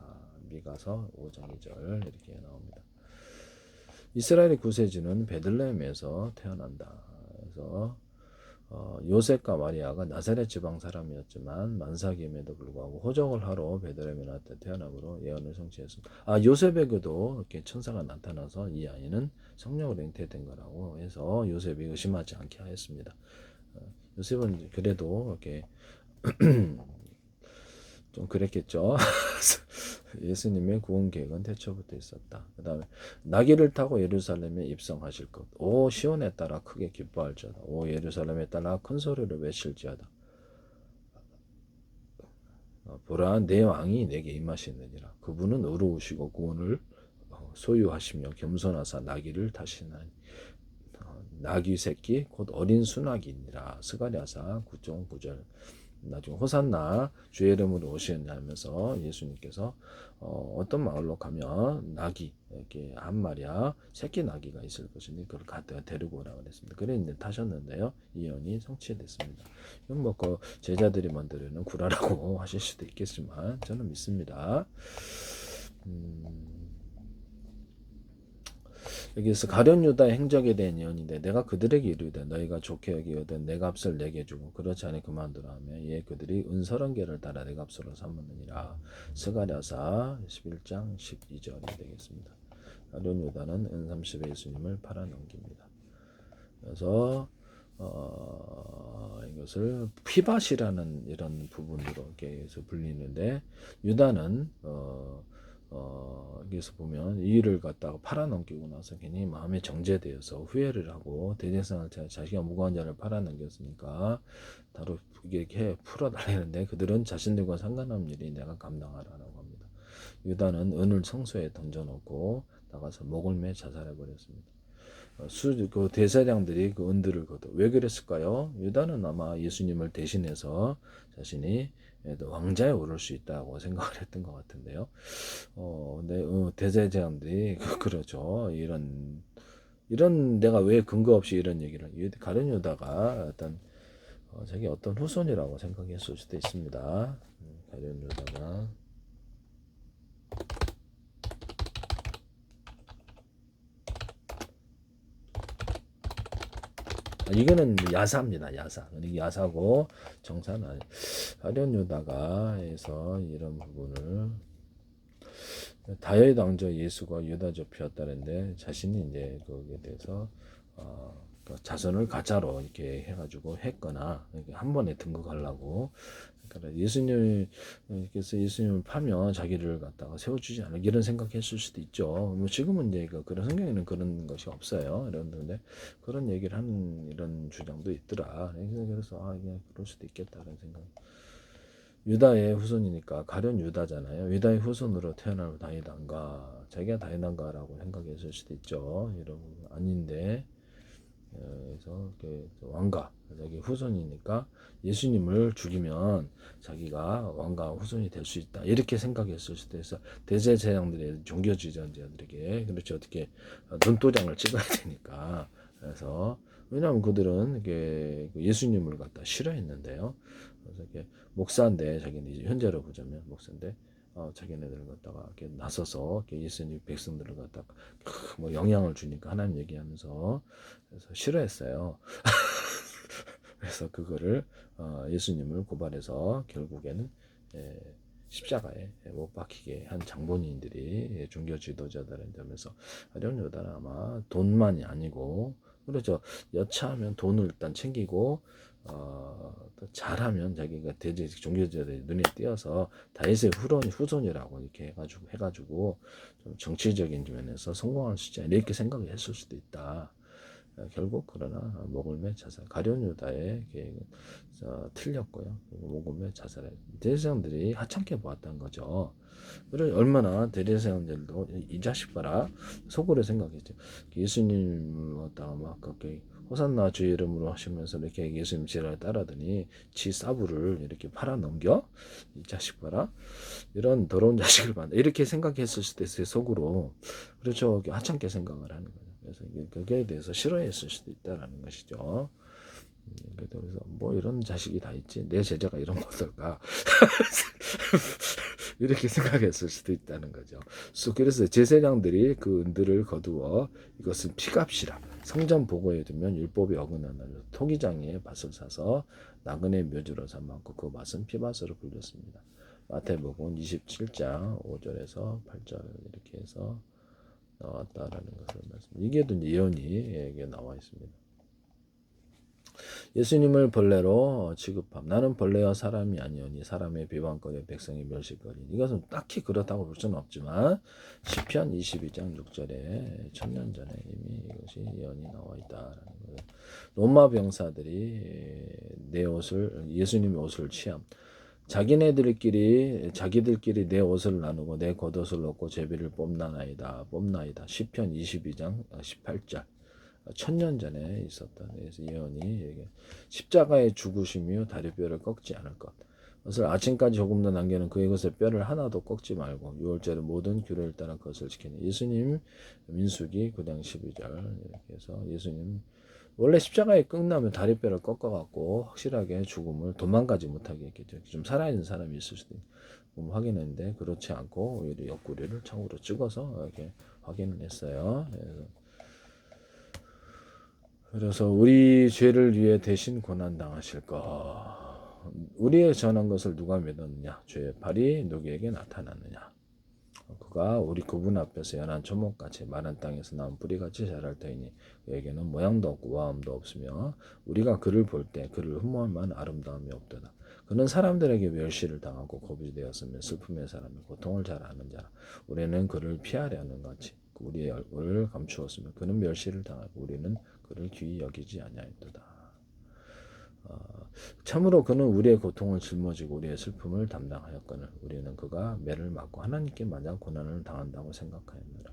미가서 5장 2절 이렇게 나옵니다. 이스라엘의 구세주는 베들레헴에서 태어난다. 그래서 요셉과 마리아가 나사렛 지방 사람이었지만 만삭임에도 불구하고 호적을 하러 베들레헴에 태어남으로 예언을 성취했습니다. 요셉에게도 이렇게 천사가 나타나서 이 아이는 성령으로 잉태된 거라고 해서 요셉이 의심하지 않게 하였습니다. 요셉은 그래도 이렇게 좀 그랬겠죠. 예수님의 구원 계획은 태초부터 있었다. 그 다음에 나귀를 타고 예루살렘에 입성하실 것. 오 시온에 따라 크게 기뻐할지어다. 오 예루살렘에 따라 큰 소리를 외칠지어다. 보라 내 왕이 내게 임하시느니라. 그분은 의로우시고 구원을 소유하시며 겸손하사 나귀를 타시나니 나귀 새끼 곧 어린 수나기니라. 스가랴서 9장 9절. 나중에 호산나 주의 이름으로 오시느냐 하면서 예수님께서 어떤 마을로 가면 나귀 이렇게 한 마리야 새끼 나귀가 있을 것이니 그걸 갖다가 데리고 오라 그랬습니다. 그래 이제 타셨는데요. 예언이 성취됐습니다. 이건 뭐 제자들이 만들어낸 구라라고 하실 수도 있겠지만 저는 믿습니다. 여기서 가룟 유다의 행적에 대한 예언인데 내가 그들에게 이르되 너희가 좋게 여기거든 내 값을 내게 주고 그렇지 않으면 그만두라 하며 이에 그들이 은서른 개를 따라 내 값으로 삼으느니라. 스가랴서 11장 12절이 되겠습니다. 가룟 유다는 은30에 예수님을 팔아넘깁니다. 그래서 이것을 피밭이라는 이런 부분으로 이렇게 해서 불리는데 유다는 여기서 보면 이 일을 갖다가 팔아넘기고 나서 괜히 마음에 정제되어서 후회를 하고 대제사장을 자기가 무고한 자를 팔아넘겼으니까 다로 이렇게 풀어달라는데 그들은 자신들과 상관없는 일이 내가 감당하라고 합니다. 유다는 은을 성소에 던져놓고 나가서 목을 매 자살해버렸습니다. 그 대사장들이 그 은들을 왜 그랬을까요? 유다는 아마 예수님을 대신해서 자신이 왕자에 오를 수 있다고 생각을 했던 것 같은데요. 근데 대제사장들이 그러죠. 이런 내가 왜 근거 없이 이런 얘기를 가룟 유다가 자기 어떤 후손이라고 생각했을 수도 있습니다. 가룟 유다가 이거는 야사입니다. 야사. 야사고 정사는 가룟 유다가 해서 이런 부분을 다윗 왕조 예수가 유다 좁혔다는데 자신이 이제 거기에 대해서 자손을 가짜로 이렇게 해가지고 했거나 한 번에 등극하려고 그러니까 예수님께서 예수님을 파면 자기를 갖다가 세워주지 않을 이런 생각했을 수도 있죠. 뭐 지금은 이제 그런 성경에는 그런 것이 없어요. 그런데 그런 얘기를 하는 이런 주장도 있더라. 그래서 이게 그럴 수도 있겠다는 생각. 유다의 후손이니까 가룟 유다잖아요. 유다의 후손으로 태어날 다윗 왕가 자기가 다윗 왕가라고 생각했을 수도 있죠. 이런 아닌데 그래서 왕가 자기 후손이니까 예수님을 죽이면 자기가 왕가 후손이 될 수 있다 이렇게 생각했을 수도 있어. 대제사장들의 종교지존자들에게 그렇죠. 어떻게 눈도장을 찍어야 되니까. 그래서 왜냐하면 그들은 이게 예수님을 갖다 싫어했는데요. 그래서 이렇게 목사인데 자기는 이제 현재로 보자면 목사인데 자기네들을 갖다가 이렇게 나서서 이렇게 예수님 백성들을 갖다가 뭐 영향을 주니까 하나님 얘기하면서 그래서 싫어했어요. 그래서 그거를 예수님을 고발해서 결국에는 십자가에 못 박히게 한 장본인들이 종교 지도자들인 점에서 가룟 유다는 아마 돈만이 아니고 그렇죠. 여차하면 돈을 일단 챙기고 또 잘하면 자기가 대제 종교자들의 눈에 띄어서 다윗의 후손이라고 이렇게 해가지고 좀 정치적인 면에서 성공할 수 있지 이렇게 생각을 했을 수도 있다. 결국 그러나 목을 매 자살. 가룟 유다의 계획은 틀렸고요. 목을 매 자살해. 대제사장들이 하찮게 보았다는 거죠. 그래 얼마나 대제사장들도 이 자식 봐라 속으로 생각했죠. 예수님을 갖다가 막 그렇게 호산나 주의 이름으로 하시면서 이렇게 예수님 지랄 따라더니 지 사부를 이렇게 팔아 넘겨 이 자식 봐라 이런 더러운 자식을 받아 이렇게 생각했을 수도 있어요 속으로. 그렇죠. 하찮게 생각을 하는 거죠. 그래서 거기에 대해서 싫어했을 수도 있다라는 것이죠. 그래서 뭐 이런 자식이 다 있지 내 제자가 이런 것일까 이렇게 생각했을 수도 있다는 거죠. 그래서 제사장들이 그 은들을 거두어 이것은 피값이라 성전 보고에 두면 율법이 어긋나는 토기장의 밭을 사서 나그네 묘지로 삼았고 그 밭은 피밭으로 불렸습니다. 마태복음 27장 5절에서 8절 이렇게 해서 나왔다라는 것을 말씀. 이게 예언이 나와 있습니다. 예수님을 벌레로 취급함. 나는 벌레와 사람이 아니오니 사람의 비방거리 백성의 멸시거리. 이것은 딱히 그렇다고 볼 수는 없지만 시편 22장 6절에 천년 전에 이미 이것이 예언이 나와 있다라는 거예요. 로마 병사들이 내 옷을 예수님의 옷을 취함. 자기들끼리 내 옷을 나누고 내 겉옷을 얻고 제비를 뽑나이다. 시편 22장 18절. 천년 전에 있었던 예언이 십자가의 죽으심이요 다리뼈를 꺾지 않을 것. 그것을 아침까지 조금 더 남겨는 그의 것의 뼈를 하나도 꺾지 말고 6월절에 모든 규례를 따라 그것을 지키는 예수님. 민수기 9장 12절 이렇게 해서 예수님 원래 십자가에 끝나면 다리뼈를 꺾어갖고 확실하게 죽음을 도망가지 못하게 했겠죠. 좀 살아있는 사람이 있을 수도 있고 확인했는데 그렇지 않고 오히려 옆구리를 창으로 찍어서 이렇게 확인을 했어요. 그래서 우리 죄를 위해 대신 고난당하실 것. 우리의 전한 것을 누가 믿었느냐? 죄의 팔이 누구에게 나타났느냐? 그가 우리 그분 앞에서 연한 초목같이 마른 땅에서 나온 뿌리같이 자랄 터이니 그에게는 모양도 없고 우아함도 없으며 우리가 그를 볼 때 그를 흠모할 만한 아름다움이 없도다. 그는 사람들에게 멸시를 당하고 거부지 되었으며 슬픔의 사람이 고통을 잘 아는 자라. 우리는 그를 피하려는 같이 우리의 얼굴을 감추었으며 그는 멸시를 당하고 우리는 그를 귀히 여기지 아니하였도다. 참으로 그는 우리의 고통을 짊어지고 우리의 슬픔을 담당하였거늘 우리는 그가 매를 맞고 하나님께 마냥 고난을 당한다고 생각하였느라.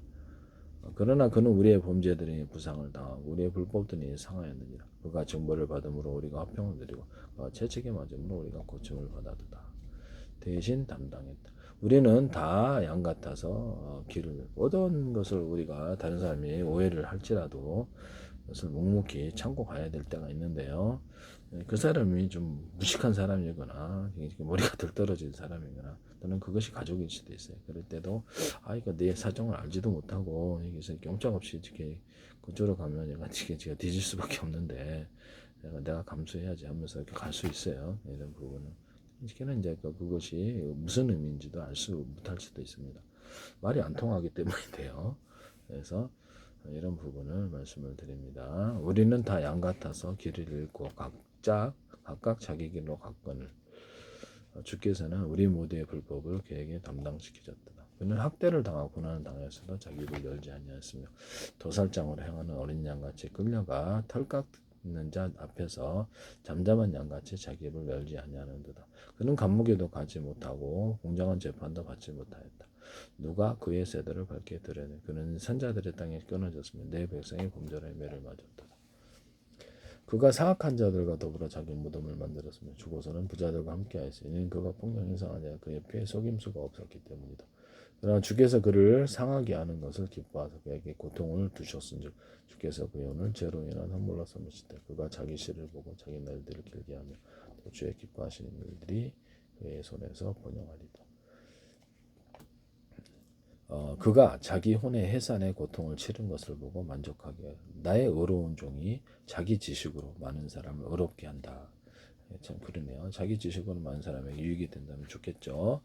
그러나 그는 우리의 범죄들이 부상을 당하고 우리의 불법들이 상하였느니라. 그가 징벌을 받음으로 우리가 화평을 누리고 그가 채찍에 맞음으로 우리가 고침을 받아도다. 대신 담당했다. 우리는 다 양 같아서 길을 모든 것을 우리가 다른 사람이 오해를 할지라도 그것을 묵묵히 참고 가야 될 때가 있는데요. 그 사람이 좀 무식한 사람이거나 머리가 덜 떨어진 사람이거나 또는 그것이 가족일 수도 있어요. 그럴 때도 이거 내 사정을 알지도 못하고 여기서 꼼짝없이 이렇게 그쪽으로 가면 얘가 제가 뒤질 수밖에 없는데 내가 감수해야지 하면서 이렇게 갈 수 있어요. 이런 부분은. 이제는 이제 그것이 무슨 의미인지도 알 수 못할 수도 있습니다. 말이 안 통하기 때문인데요. 그래서 이런 부분을 말씀을 드립니다. 우리는 다 양 같아서 길을 잃고 각각 자기 길로 갔거늘 주께서는 우리 모두의 불법을 그에게 담당시키셨다. 그는 학대를 당하고 고난을 당하였으나 자기 입을 열지 아니하였으며 도살장으로 향하는 어린 양같이 끌려가 털 깎는 자 앞에서 잠잠한 양같이 자기 입을 열지 아니하는도다. 그는 감옥에도 가지 못하고 공정한 재판도 받지 못하였다. 누가 그의 세대를 밝게 드러내 그는 산자들의 땅에 끊어졌으며 내 백성의 범죄의 매를 맞았다. 그가 사악한 자들과 더불어 자기 무덤을 만들었으며 죽어서는 부자들과 함께하였으니 이는 그가 폭력이 상하냐 그의 피에 속임수가 없었기 때문이다. 그러나 주께서 그를 상하게 하는 것을 기뻐하사 그에게 고통을 두셨은즉 주께서 그의 오늘 죄로 인한 허물로 삼으시되 그가 자기 시를 보고 자기 날들을 길게 하며 또 주의 기뻐하시는 일들이 그의 손에서 번영하리다. 그가 자기 혼의 해산의 고통을 치른 것을 보고 만족하게 나의 의로운 종이 자기 지식으로 많은 사람을 의롭게 한다. 참 그러네요. 자기 지식으로 많은 사람에게 유익이 된다면 좋겠죠.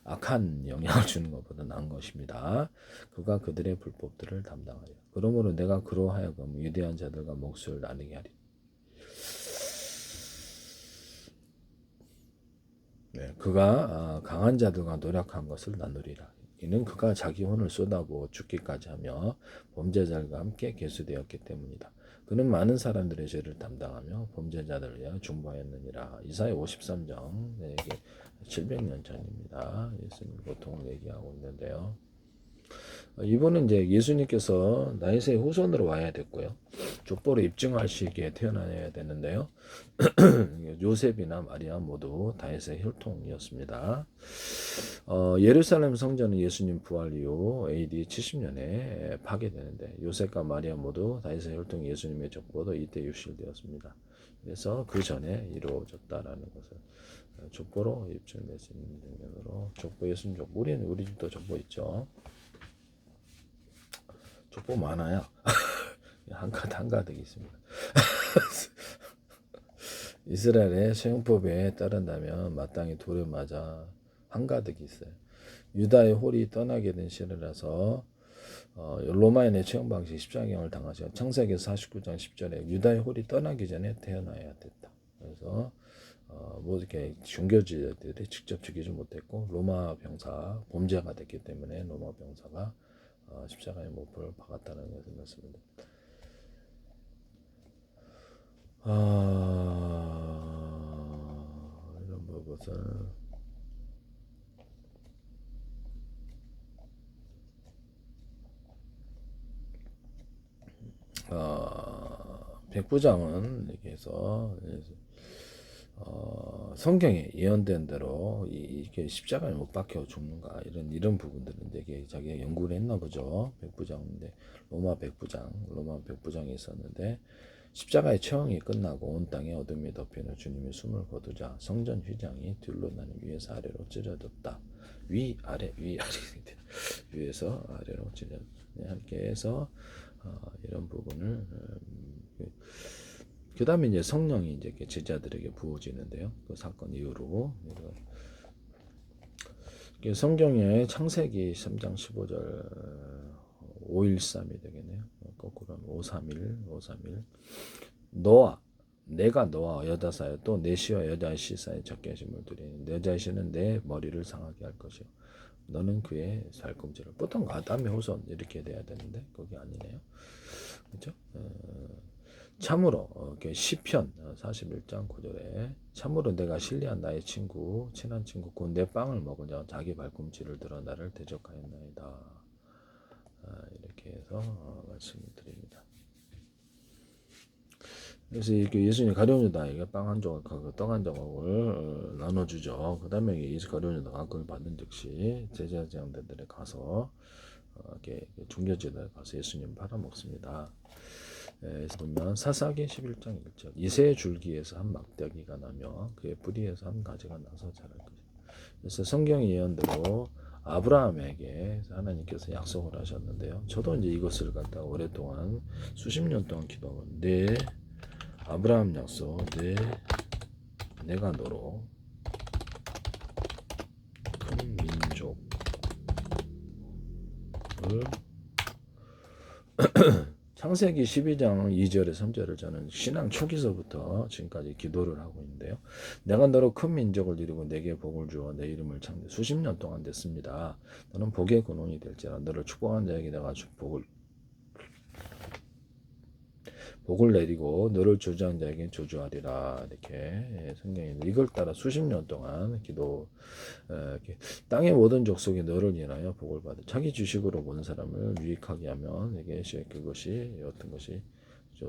악한 영향을 주는 것보다 나은 것입니다. 그가 그들의 불법들을 담당하리라. 그러므로 내가 그로 하여금 위대한 자들과 몫을 나누게 하리. 네, 그가 강한 자들과 노력한 것을 나누리라. 이는 그가 자기 혼을 쏟아부어 죽기까지 하며 범죄자들과 함께 계수되었기 때문이다. 그는 많은 사람들의 죄를 담당하며 범죄자들을 위하여 중보하였느니라. 이사야 53장, 네, 이게 700년 전입니다. 예수님 고통을 얘기하고 있는데요. 이분은 이제 예수님께서 다윗의 후손으로 와야 됐고요. 족보로 입증할 시기에 태어나야 되는데요. 요셉이나 마리아 모두 다윗의 혈통이었습니다. 예루살렘 성전은 예수님 부활 이후 AD 70년에 파괴되는데 요셉과 마리아 모두 다윗의 혈통 예수님의 족보도 이때 유실되었습니다. 그래서 그 전에 이루어졌다라는 것을 족보로 입증될 수 있는 증거로 족보 예수님 족보 우리 집도 족보 있죠. 족보 많아요. 한가득 있습니다. 이스라엘의 수용법에 따른다면 마땅히 돌을 맞아 한가득 있어요. 유다의 홀이 떠나게 된 시대라서 로마인의 채용 방식 십자경을 당하셔. 창세기 49장 10절에 유다의 홀이 떠나기 전에 태어나야 됐다. 그래서 뭐 이렇게 종교지들이 직접 죽이지 못했고 로마 병사 범죄가 됐기 때문에 로마 병사가 십자가의 못을 박았다는 것을 말씀드립니다. 이런 것을 백부장은 이렇게 해서 성경에 예언된 대로 이게 십자가에 못 박혀 죽는가 이런 부분들은 되게 자기가 연구를 했나 보죠. 백부장인데 로마 백부장이 있었는데 십자가의 처형이 끝나고 온 땅에 어둠이 덮이는 주님의 숨을 거두자 성전 휘장이 둘로 나는 위에서 아래로 찢어졌다. 위아래 위에서 아래로 찢어졌다. 함께 해서 이런 부분을 그 다음에 이제 성령이 이제 제자들에게 부어지는데요. 그 사건 이후로 성경의 창세기 3장 15절 513이 되겠네요. 거꾸로 531 너와 내가 너와 여자 사이 또 내 씨와 여자의 씨 사이 적게 하심을 두리니 여자의 씨는 내 머리를 상하게 할 것이요 너는 그의 살꿈치를 보통 아담의 후손 이렇게 돼야 되는데 그게 아니네요. 그렇죠? 참으로 시편 41장 9절에 참으로 내가 신뢰한 나의 친구 친한 친구 곧 내 빵을 먹으자 자기 발꿈치를 들어 나를 대적하였나이다. 이렇게 해서 말씀을 드립니다. 그래서 예수님이 가룟 유다에게 빵 한 조각하고 떡 한 조각을 나눠주죠. 그 다음에 예수 가룟 유다가 그걸 받은 즉시 제자들에 가서 중교지들에 가서 예수님 팔아먹습니다. 그래서 보면 사사기 11장 1절 이새의 줄기에서 한 막대기가 나며 그의 뿌리에서 한 가지가 나서 자랄 것이다. 그래서 성경의 예언대로 아브라함에게 하나님께서 약속을 하셨는데요. 저도 이제 이것을 갖다가 오랫동안 수십 년 동안 기도하고 내 아브라함 약속 내가 너로 큰 민족을 창세기 12장 2절에 3절을 저는 신앙 초기서부터 지금까지 기도를 하고 있는데요. 내가 너로 큰 민족을 이루고 내게 복을 주어 내 이름을 창대 수십 년 동안 됐습니다. 너는 복의 근원이 될지라 너를 축복한 자에게 내가 복을 내리고 너를 저주한 자에게 저주하리라. 이렇게 성경에 이걸 따라 수십 년 동안 기도 땅의 모든 족속이 너를 인하여 복을 받아 자기 주식으로 모든 사람을 유익하게 하면 이게 그것이 어떤 것이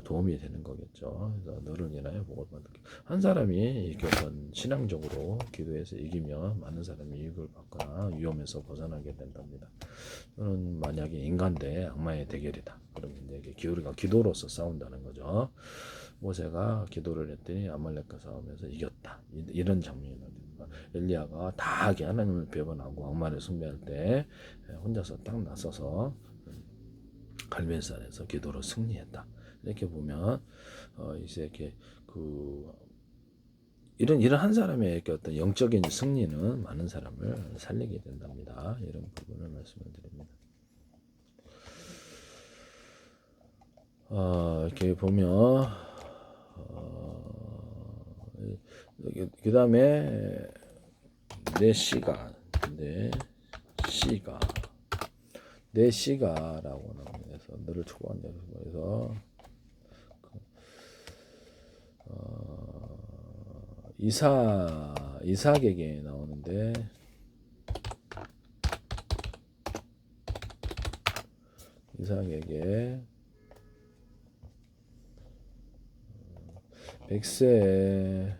도움이 되는 거겠죠. 그래서 너를 인하여 복을 받게 한 사람이 이렇게 어떤 신앙적으로 기도해서 이기면 많은 사람이 이익을 받거나 위험에서 벗어나게 된답니다. 저는 만약에 인간 대 악마의 대결이다. 그러면 이제 우리가 기도로서 싸운다는 거죠. 모세가 기도를 했더니 아말렉과 싸우면서 이겼다. 이런 장면이 나옵니다. 엘리야가 다하게 하나님을 배반하고 악마를 숭배할 때 혼자서 딱 나서서 갈멜산에서 기도로 승리했다. 이렇게 보면 이제 이렇게 이런 한 사람의 어떤 영적인 승리는 많은 사람을 살리게 된답니다. 이런 부분을 말씀을 드립니다. 이렇게 보면 그 다음에 내 씨가라고 나옵니다. 그래서 너를 축복한다. 그래서 이삭에게 나오는데 이삭에게 백세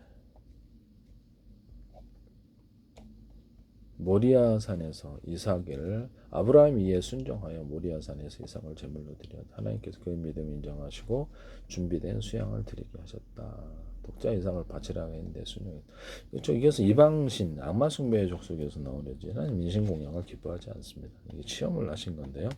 모리아산에서 이삭을 아브라함이 이에 순종하여 모리아산에서 이삭을 제물로 드려 하나님께서 그의 믿음을 인정하시고 준비된 수양을 드리게 하셨다. 독자 이삭을 바치라고 했는데 순종했다. 이것은 이방신 악마 숭배의 족속에서 나오려지 하나님 인신 공양을 기뻐하지 않습니다. 이게 체험을 하신 건데요.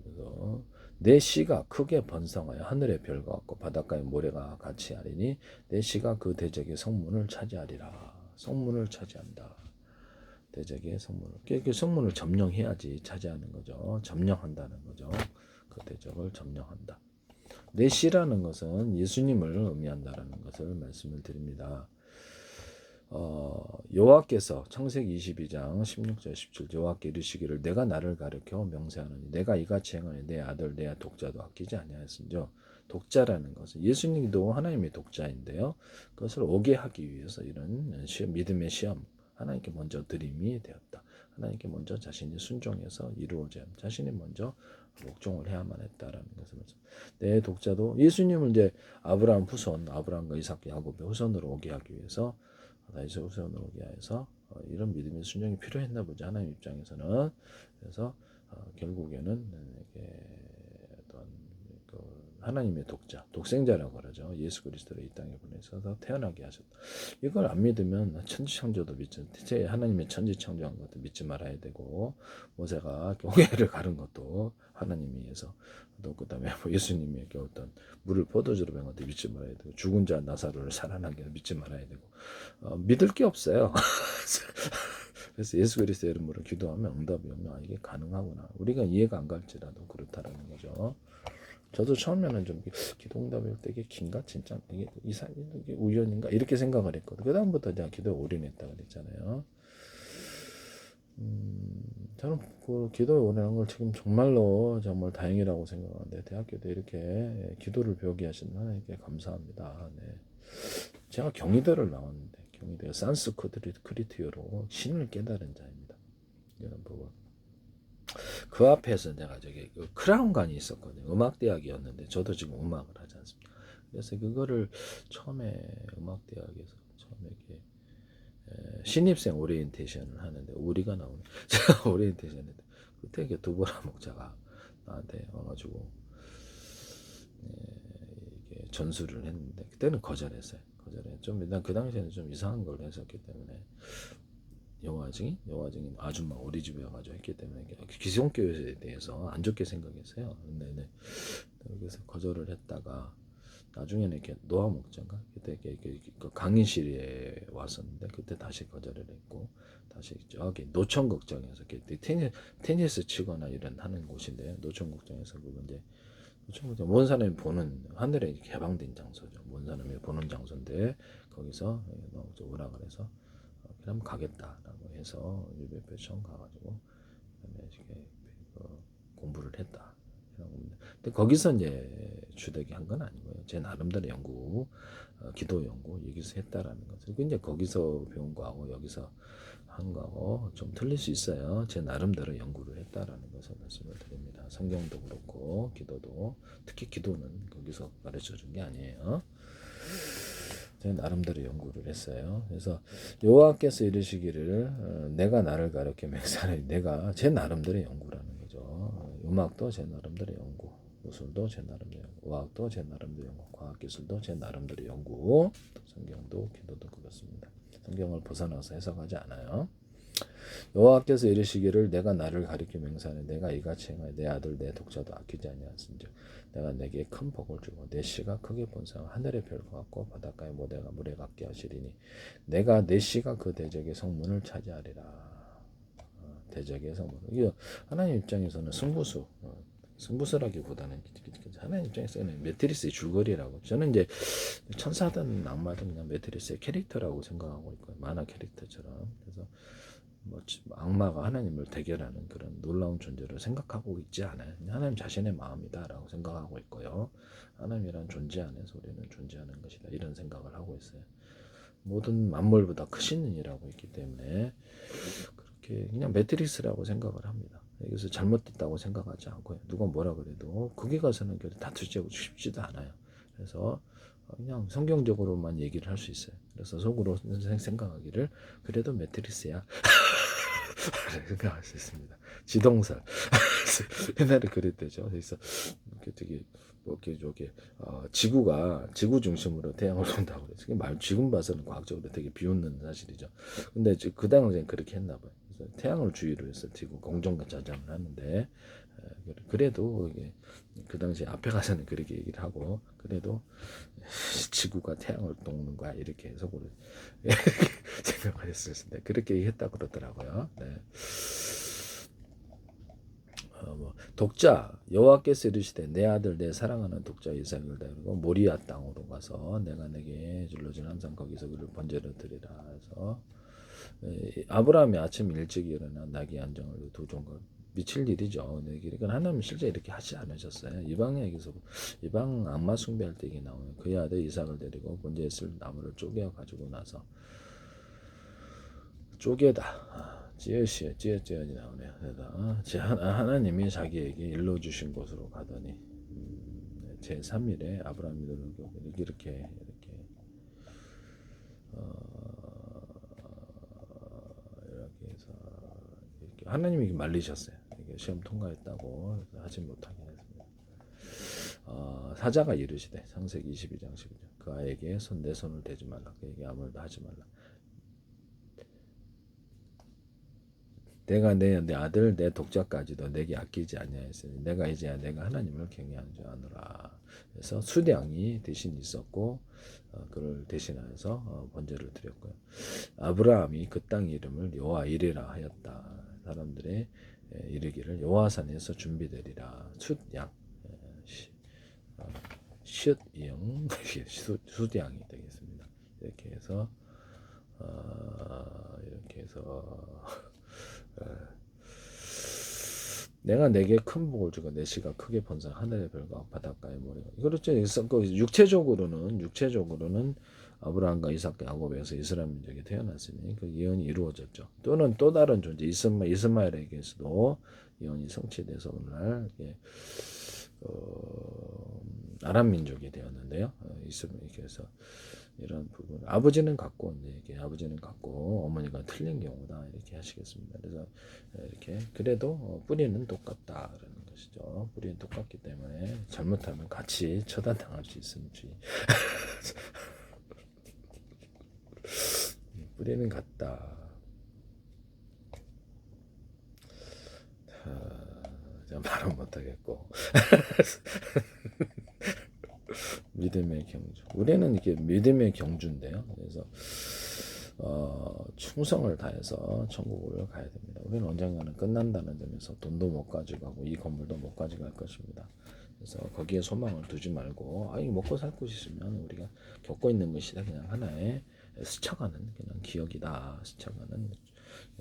그래서 내 씨가 크게 번성하여 하늘의 별과 같고 바닷가의 모래가 같이 하리니 내 씨가 그 대적의 성문을 차지하리라. 성문을 차지한다. 대적의 성문을. 그 성문을 점령해야지 차지하는 거죠. 점령한다는 거죠. 그 대적을 점령한다. 내 씨라는 것은 예수님을 의미한다라는 것을 말씀을 드립니다. 여호와께서 창세기 22장 16절 17절 여호와께 이르시기를 내가 나를 가르켜 명세하노니 내가 이같이 행하니 내 아들 내 독자도 아끼지 아니하였으므로 독자라는 것은 예수님도 하나님의 독자인데요. 그것을 오게 하기 위해서 이런 믿음의 시험 하나님께 먼저 드림이 되었다. 하나님께 먼저 자신이 순종해서 이루어져야 자신이 먼저 복종을 해야만 했다라는 것을 내 독자도 예수님을 이제 아브라함 후손 아브라함과 이삭 야곱의 후손으로 오게 하기 위해서 다윗의 후손으로 오게 해서 이런 믿음의 순종이 필요했나 보죠. 하나님 입장에서는. 그래서 결국에는 이게 어떤 그 하나님의 독자, 독생자라고 그러죠. 예수 그리스도를 이 땅에 보내셔서 태어나게 하셨다. 이걸 안 믿으면 천지창조도 믿지, 하나님의 천지창조한 것도 믿지 말아야 되고 모세가 교회를 가른 것도 하나님이 위해서 또 그다음에 예수님에게 어떤 물을 포도주로 변한 것도 믿지 말아야 되고 죽은 자 나사로를 살아나게 믿지 말아야 되고 믿을 게 없어요. 그래서 예수 그리스도 이름으로 기도하면 응답이 오면 이게 가능하구나. 우리가 이해가 안 갈지라도 그렇다라는 거죠. 저도 처음에는 좀 기도 응답이 올 때 이게 긴가 진짜 이게 이게 우연인가 이렇게 생각을 했거든요. 그 다음부터 제가 기도에 올인했다 그랬잖아요. 저는 그 기도에 올인한 걸 지금 정말로 정말 다행이라고 생각하는데 대학교 때 이렇게 기도를 배우게 하신 하나님께 감사합니다. 네. 제가 경희대를 나왔는데 경희대 산스크리트어로 신을 깨달은 자입니다. 이런 부분. 그 앞에서 내가 저기 그 크라운관이 있었거든요. 음악대학이었는데 저도 지금 음악을 하지 않습니까? 그래서 그거를 처음에 음악대학에서 처음에 이렇게 신입생 오리엔테이션을 하는데 우리가 나오네. 제가 오리엔테이션 했는데 그때 이게 두보라 목자가 나한테 와가지고 이게 전수를 했는데 그때는 거절했어요. 거절했죠. 일단 그 당시에는 좀 이상한 걸 했었기 때문에 여화증이 아줌마 우리 집에 와가지고 했기 때문에 기성교회에 대해서 안 좋게 생각했어요. 근데 그래서 거절을 했다가 나중에는 이렇게 노아 목장가 그때 그 강의실에 왔었는데 그때 다시 거절을 했고 다시 저기 노천극장에서 테니스 치거나 이런 하는 곳인데 노천극장에서 그건 이제 노천극장 먼 사람이 보는 하늘에 개방된 장소죠. 먼 사람이 보는 장소인데 거기서 오락을 해서 그럼 가겠다라고 해서 유배표 처음 가가지고 그다음에 이렇게 공부를 했다. 근데 거기서 이제 주되게 한 건 아니고요. 제 나름대로 연구, 기도 연구 여기서 했다라는 거죠. 이제 거기서 배운 거하고 여기서 한 거하고 좀 틀릴 수 있어요. 제 나름대로 연구를 했다라는 것을 말씀을 드립니다. 성경도 그렇고 기도도 특히 기도는 거기서 가르쳐 준 게 아니에요. 제가 나름대로 연구를 했어요. 그래서 여호와께서 이르시기를 내가 나를 가르쳐 맹세하니 내가 제 나름대로 연구라는 거죠. 음악도 제 나름대로 연구, 무술도 제 나름대로 연구, 의학도 제 나름대로 연구, 과학기술도 제 나름대로 연구, 성경도 기도도 그렇습니다. 성경을 벗어나서 해석하지 않아요. 여호와께서 이르시기를 내가 나를 가리켜 맹세하니 내가 이같이 행하여 내 아들 내 독자도 아끼지 아니하신즉 내가 내게 큰 복을 주고 내 씨가 크게 번성 하늘의 별과 같고 바닷가의 모래가 물에 같게 하시리니 내가 내 씨가 그 대적의 성문을 차지하리라. 대적의 성문. 이게 하나님 입장에서는 승부수라기보다는 하나님 입장에서는 매트리스의 줄거리라고. 저는 이제 천사든 악마든 그냥 매트리스의 캐릭터라고 생각하고 있고요. 만화 캐릭터처럼. 그래서 뭐 악마가 하나님을 대결하는 그런 놀라운 존재를 생각하고 있지 않아요. 하나님 자신의 마음이다라고 생각하고 있고요. 하나님이란 존재 안에서 우리는 존재하는 것이다 이런 생각을 하고 있어요. 모든 만물보다 크신 이라고 있기 때문에 그렇게 그냥 매트릭스라고 생각을 합니다. 여기서 잘못됐다고 생각하지 않고요. 누가 뭐라 그래도 거기 가서는 다투지고 싶지도 않아요. 그래서 그냥 성경적으로만 얘기를 할 수 있어요. 그래서 속으로 생각하기를 그래도 매트릭스야 생각할 수 있습니다. 지동설 옛날에 그랬대죠. 그래서 되게 뭐 이렇게 지구가 지구 중심으로 태양을 본다고 그래서 말 지금 봐서는 과학적으로 되게 비웃는 사실이죠. 근데 그 당시엔 그렇게 했나 봐요. 그래서 태양을 주위로 해서 지구 공전과 자장을 하는데 그래도 이게 그 당시 앞에 가서는 그렇게 얘기를 하고 그래도 지구가 태양을 돕는 거야 이렇게 해석으로 생각을 했을 때 그렇게 했다 그러더라고요. 네. 독자 여호와께서 이르시되 내 아들 내 사랑하는 독자 이삭을 데리고 모리아 땅으로 가서 내가 내게 줄러준 항상 거기서 그를 번제로 드리라 해서 아브라함이 아침 일찍 일어나 나귀 안정을 두 종걸 미칠 일이죠. 그러니까 하나님 실제 이렇게 하지 않으셨어요. 이방에게서 이방 악마 숭배할 때 이게 나오요. 그의 아들 이삭을 데리고 번제에 쓸 나무를 쪼개 가지고 나서 쪼개다. 찌어찌어찌어찌어이 나오네요. 그래서 하나님이 자기에게 일러주신 곳으로 가더니 제 3일에 아브라함이 이렇게 이렇게 해서 이렇게 하나님이 말리셨어요. 이게 시험 통과했다고 하지 못하게 했습니다. 사자가 이르시되 창세기 22장 12절 그 아이에게 내 손을 대지 말라 그에게 아무 말도 하지 말라 내가 내 아들 내 독자까지도 내게 아끼지 아니하였으니 내가 이제야 내가 하나님을 경외하는 줄 아노라. 그래서 수량이 대신 있었고 그를 대신하여서 번제를 드렸고요. 아브라함이 그 땅 이름을 여호와 이레라 하였다. 사람들의 이르기를 여호와산에서 준비되리라. 숫양 숫양 숫양이 되겠습니다. 이렇게 해서 내가 내게 큰 복을 주고 내 씨가 크게 번성 하늘의 별과 바닷가의 모래가 그렇죠. 육체적으로는 아브라함과 이삭과 야곱에서 이스라엘 민족이 태어났으니 그 예언이 이루어졌죠. 또는 또 다른 존재 이스마엘에게서도 예언이 성취돼서 오늘날 아람 민족이 되었는데요. 이스마엘에게서 이런 부분 아버지는 같고 이게 아버지는 같고 어머니가 틀린 경우다 이렇게 하시겠습니다. 그래서 이렇게 그래도 뿌리는 똑같다라는 것이죠. 뿌리는 똑같기 때문에 잘못하면 같이 처단당할 수 있음지 뿌리는 같다. 말은 못하겠고 믿음의 경주. 우리는 이게 믿음의 경주인데요. 그래서 충성을 다해서 천국을 가야 됩니다. 우리는 언젠가는 끝난다는 점에서 돈도 못 가져가고 이 건물도 못 가져갈 것입니다. 그래서 거기에 소망을 두지 말고 먹고 살 곳이 있으면 우리가 겪고 있는 것이다. 그냥 하나의 스쳐가는 그냥 기억이다. 스쳐가는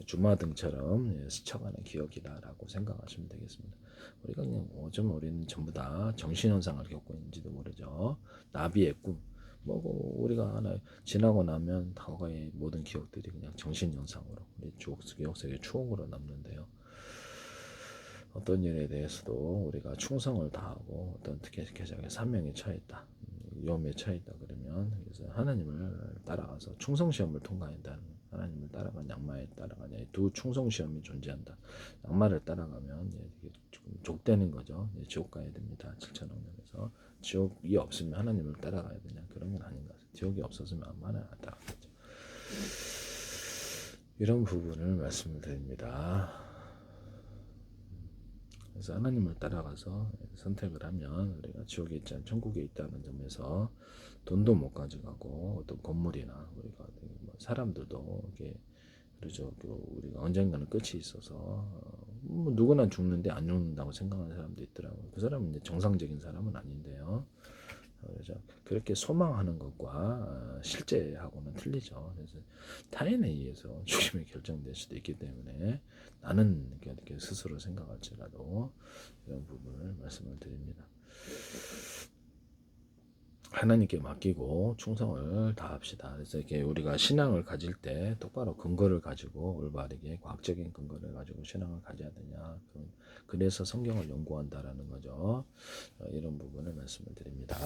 주마등처럼 스쳐가는 기억이다라고 생각하시면 되겠습니다. 우리가 그냥 요즘 우리는 전부 다 정신현상을 겪고 있는지도 모르죠. 나비의 꿈. 우리가 하나 지나고 나면 과거의 모든 기억들이 그냥 정신현상으로 우리 기억 속에 추억으로 남는데요. 어떤 일에 대해서도 우리가 충성을 다하고 어떤 특혜적인 사명에 처했다, 위험에 처했다 그러면 그래서 하나님을 따라가서 충성시험을 통과한다는 하나님을 따라간 양마에 따라가냐 두 충성시험이 존재한다. 양마를 따라가면 조금 족되는 거죠. 지옥 가야 됩니다. 7,000원에서 지옥이 없으면 하나님을 따라가야 되냐 그런 건 아닌 것 같아요. 지옥이 없었으면 아무나 안 따라가겠죠. 이런 부분을 말씀을 드립니다. 그래서 하나님을 따라가서 선택을 하면 우리가 지옥에 있지 않은 천국에 있다는 점에서 돈도 못 가져가고 어떤 건물이나 우리가 사람들도 이게 그렇죠. 우리가 언젠가는 끝이 있어서 누구나 죽는데 안 죽는다고 생각하는 사람도 있더라고요. 그 사람은 이제 정상적인 사람은 아닌데요. 그렇죠. 그렇게 소망하는 것과 실제하고는 틀리죠. 그래서 타인에 의해서 죽임이 결정될 수도 있기 때문에 나는 이렇게 스스로 생각할지라도 이런 부분을 말씀을 드립니다. 하나님께 맡기고 충성을 다합시다. 그래서 이렇게 우리가 신앙을 가질 때 똑바로 근거를 가지고 올바르게 과학적인 근거를 가지고 신앙을 가져야 되냐. 그래서 성경을 연구한다라는 거죠. 이런 부분을 말씀을 드립니다.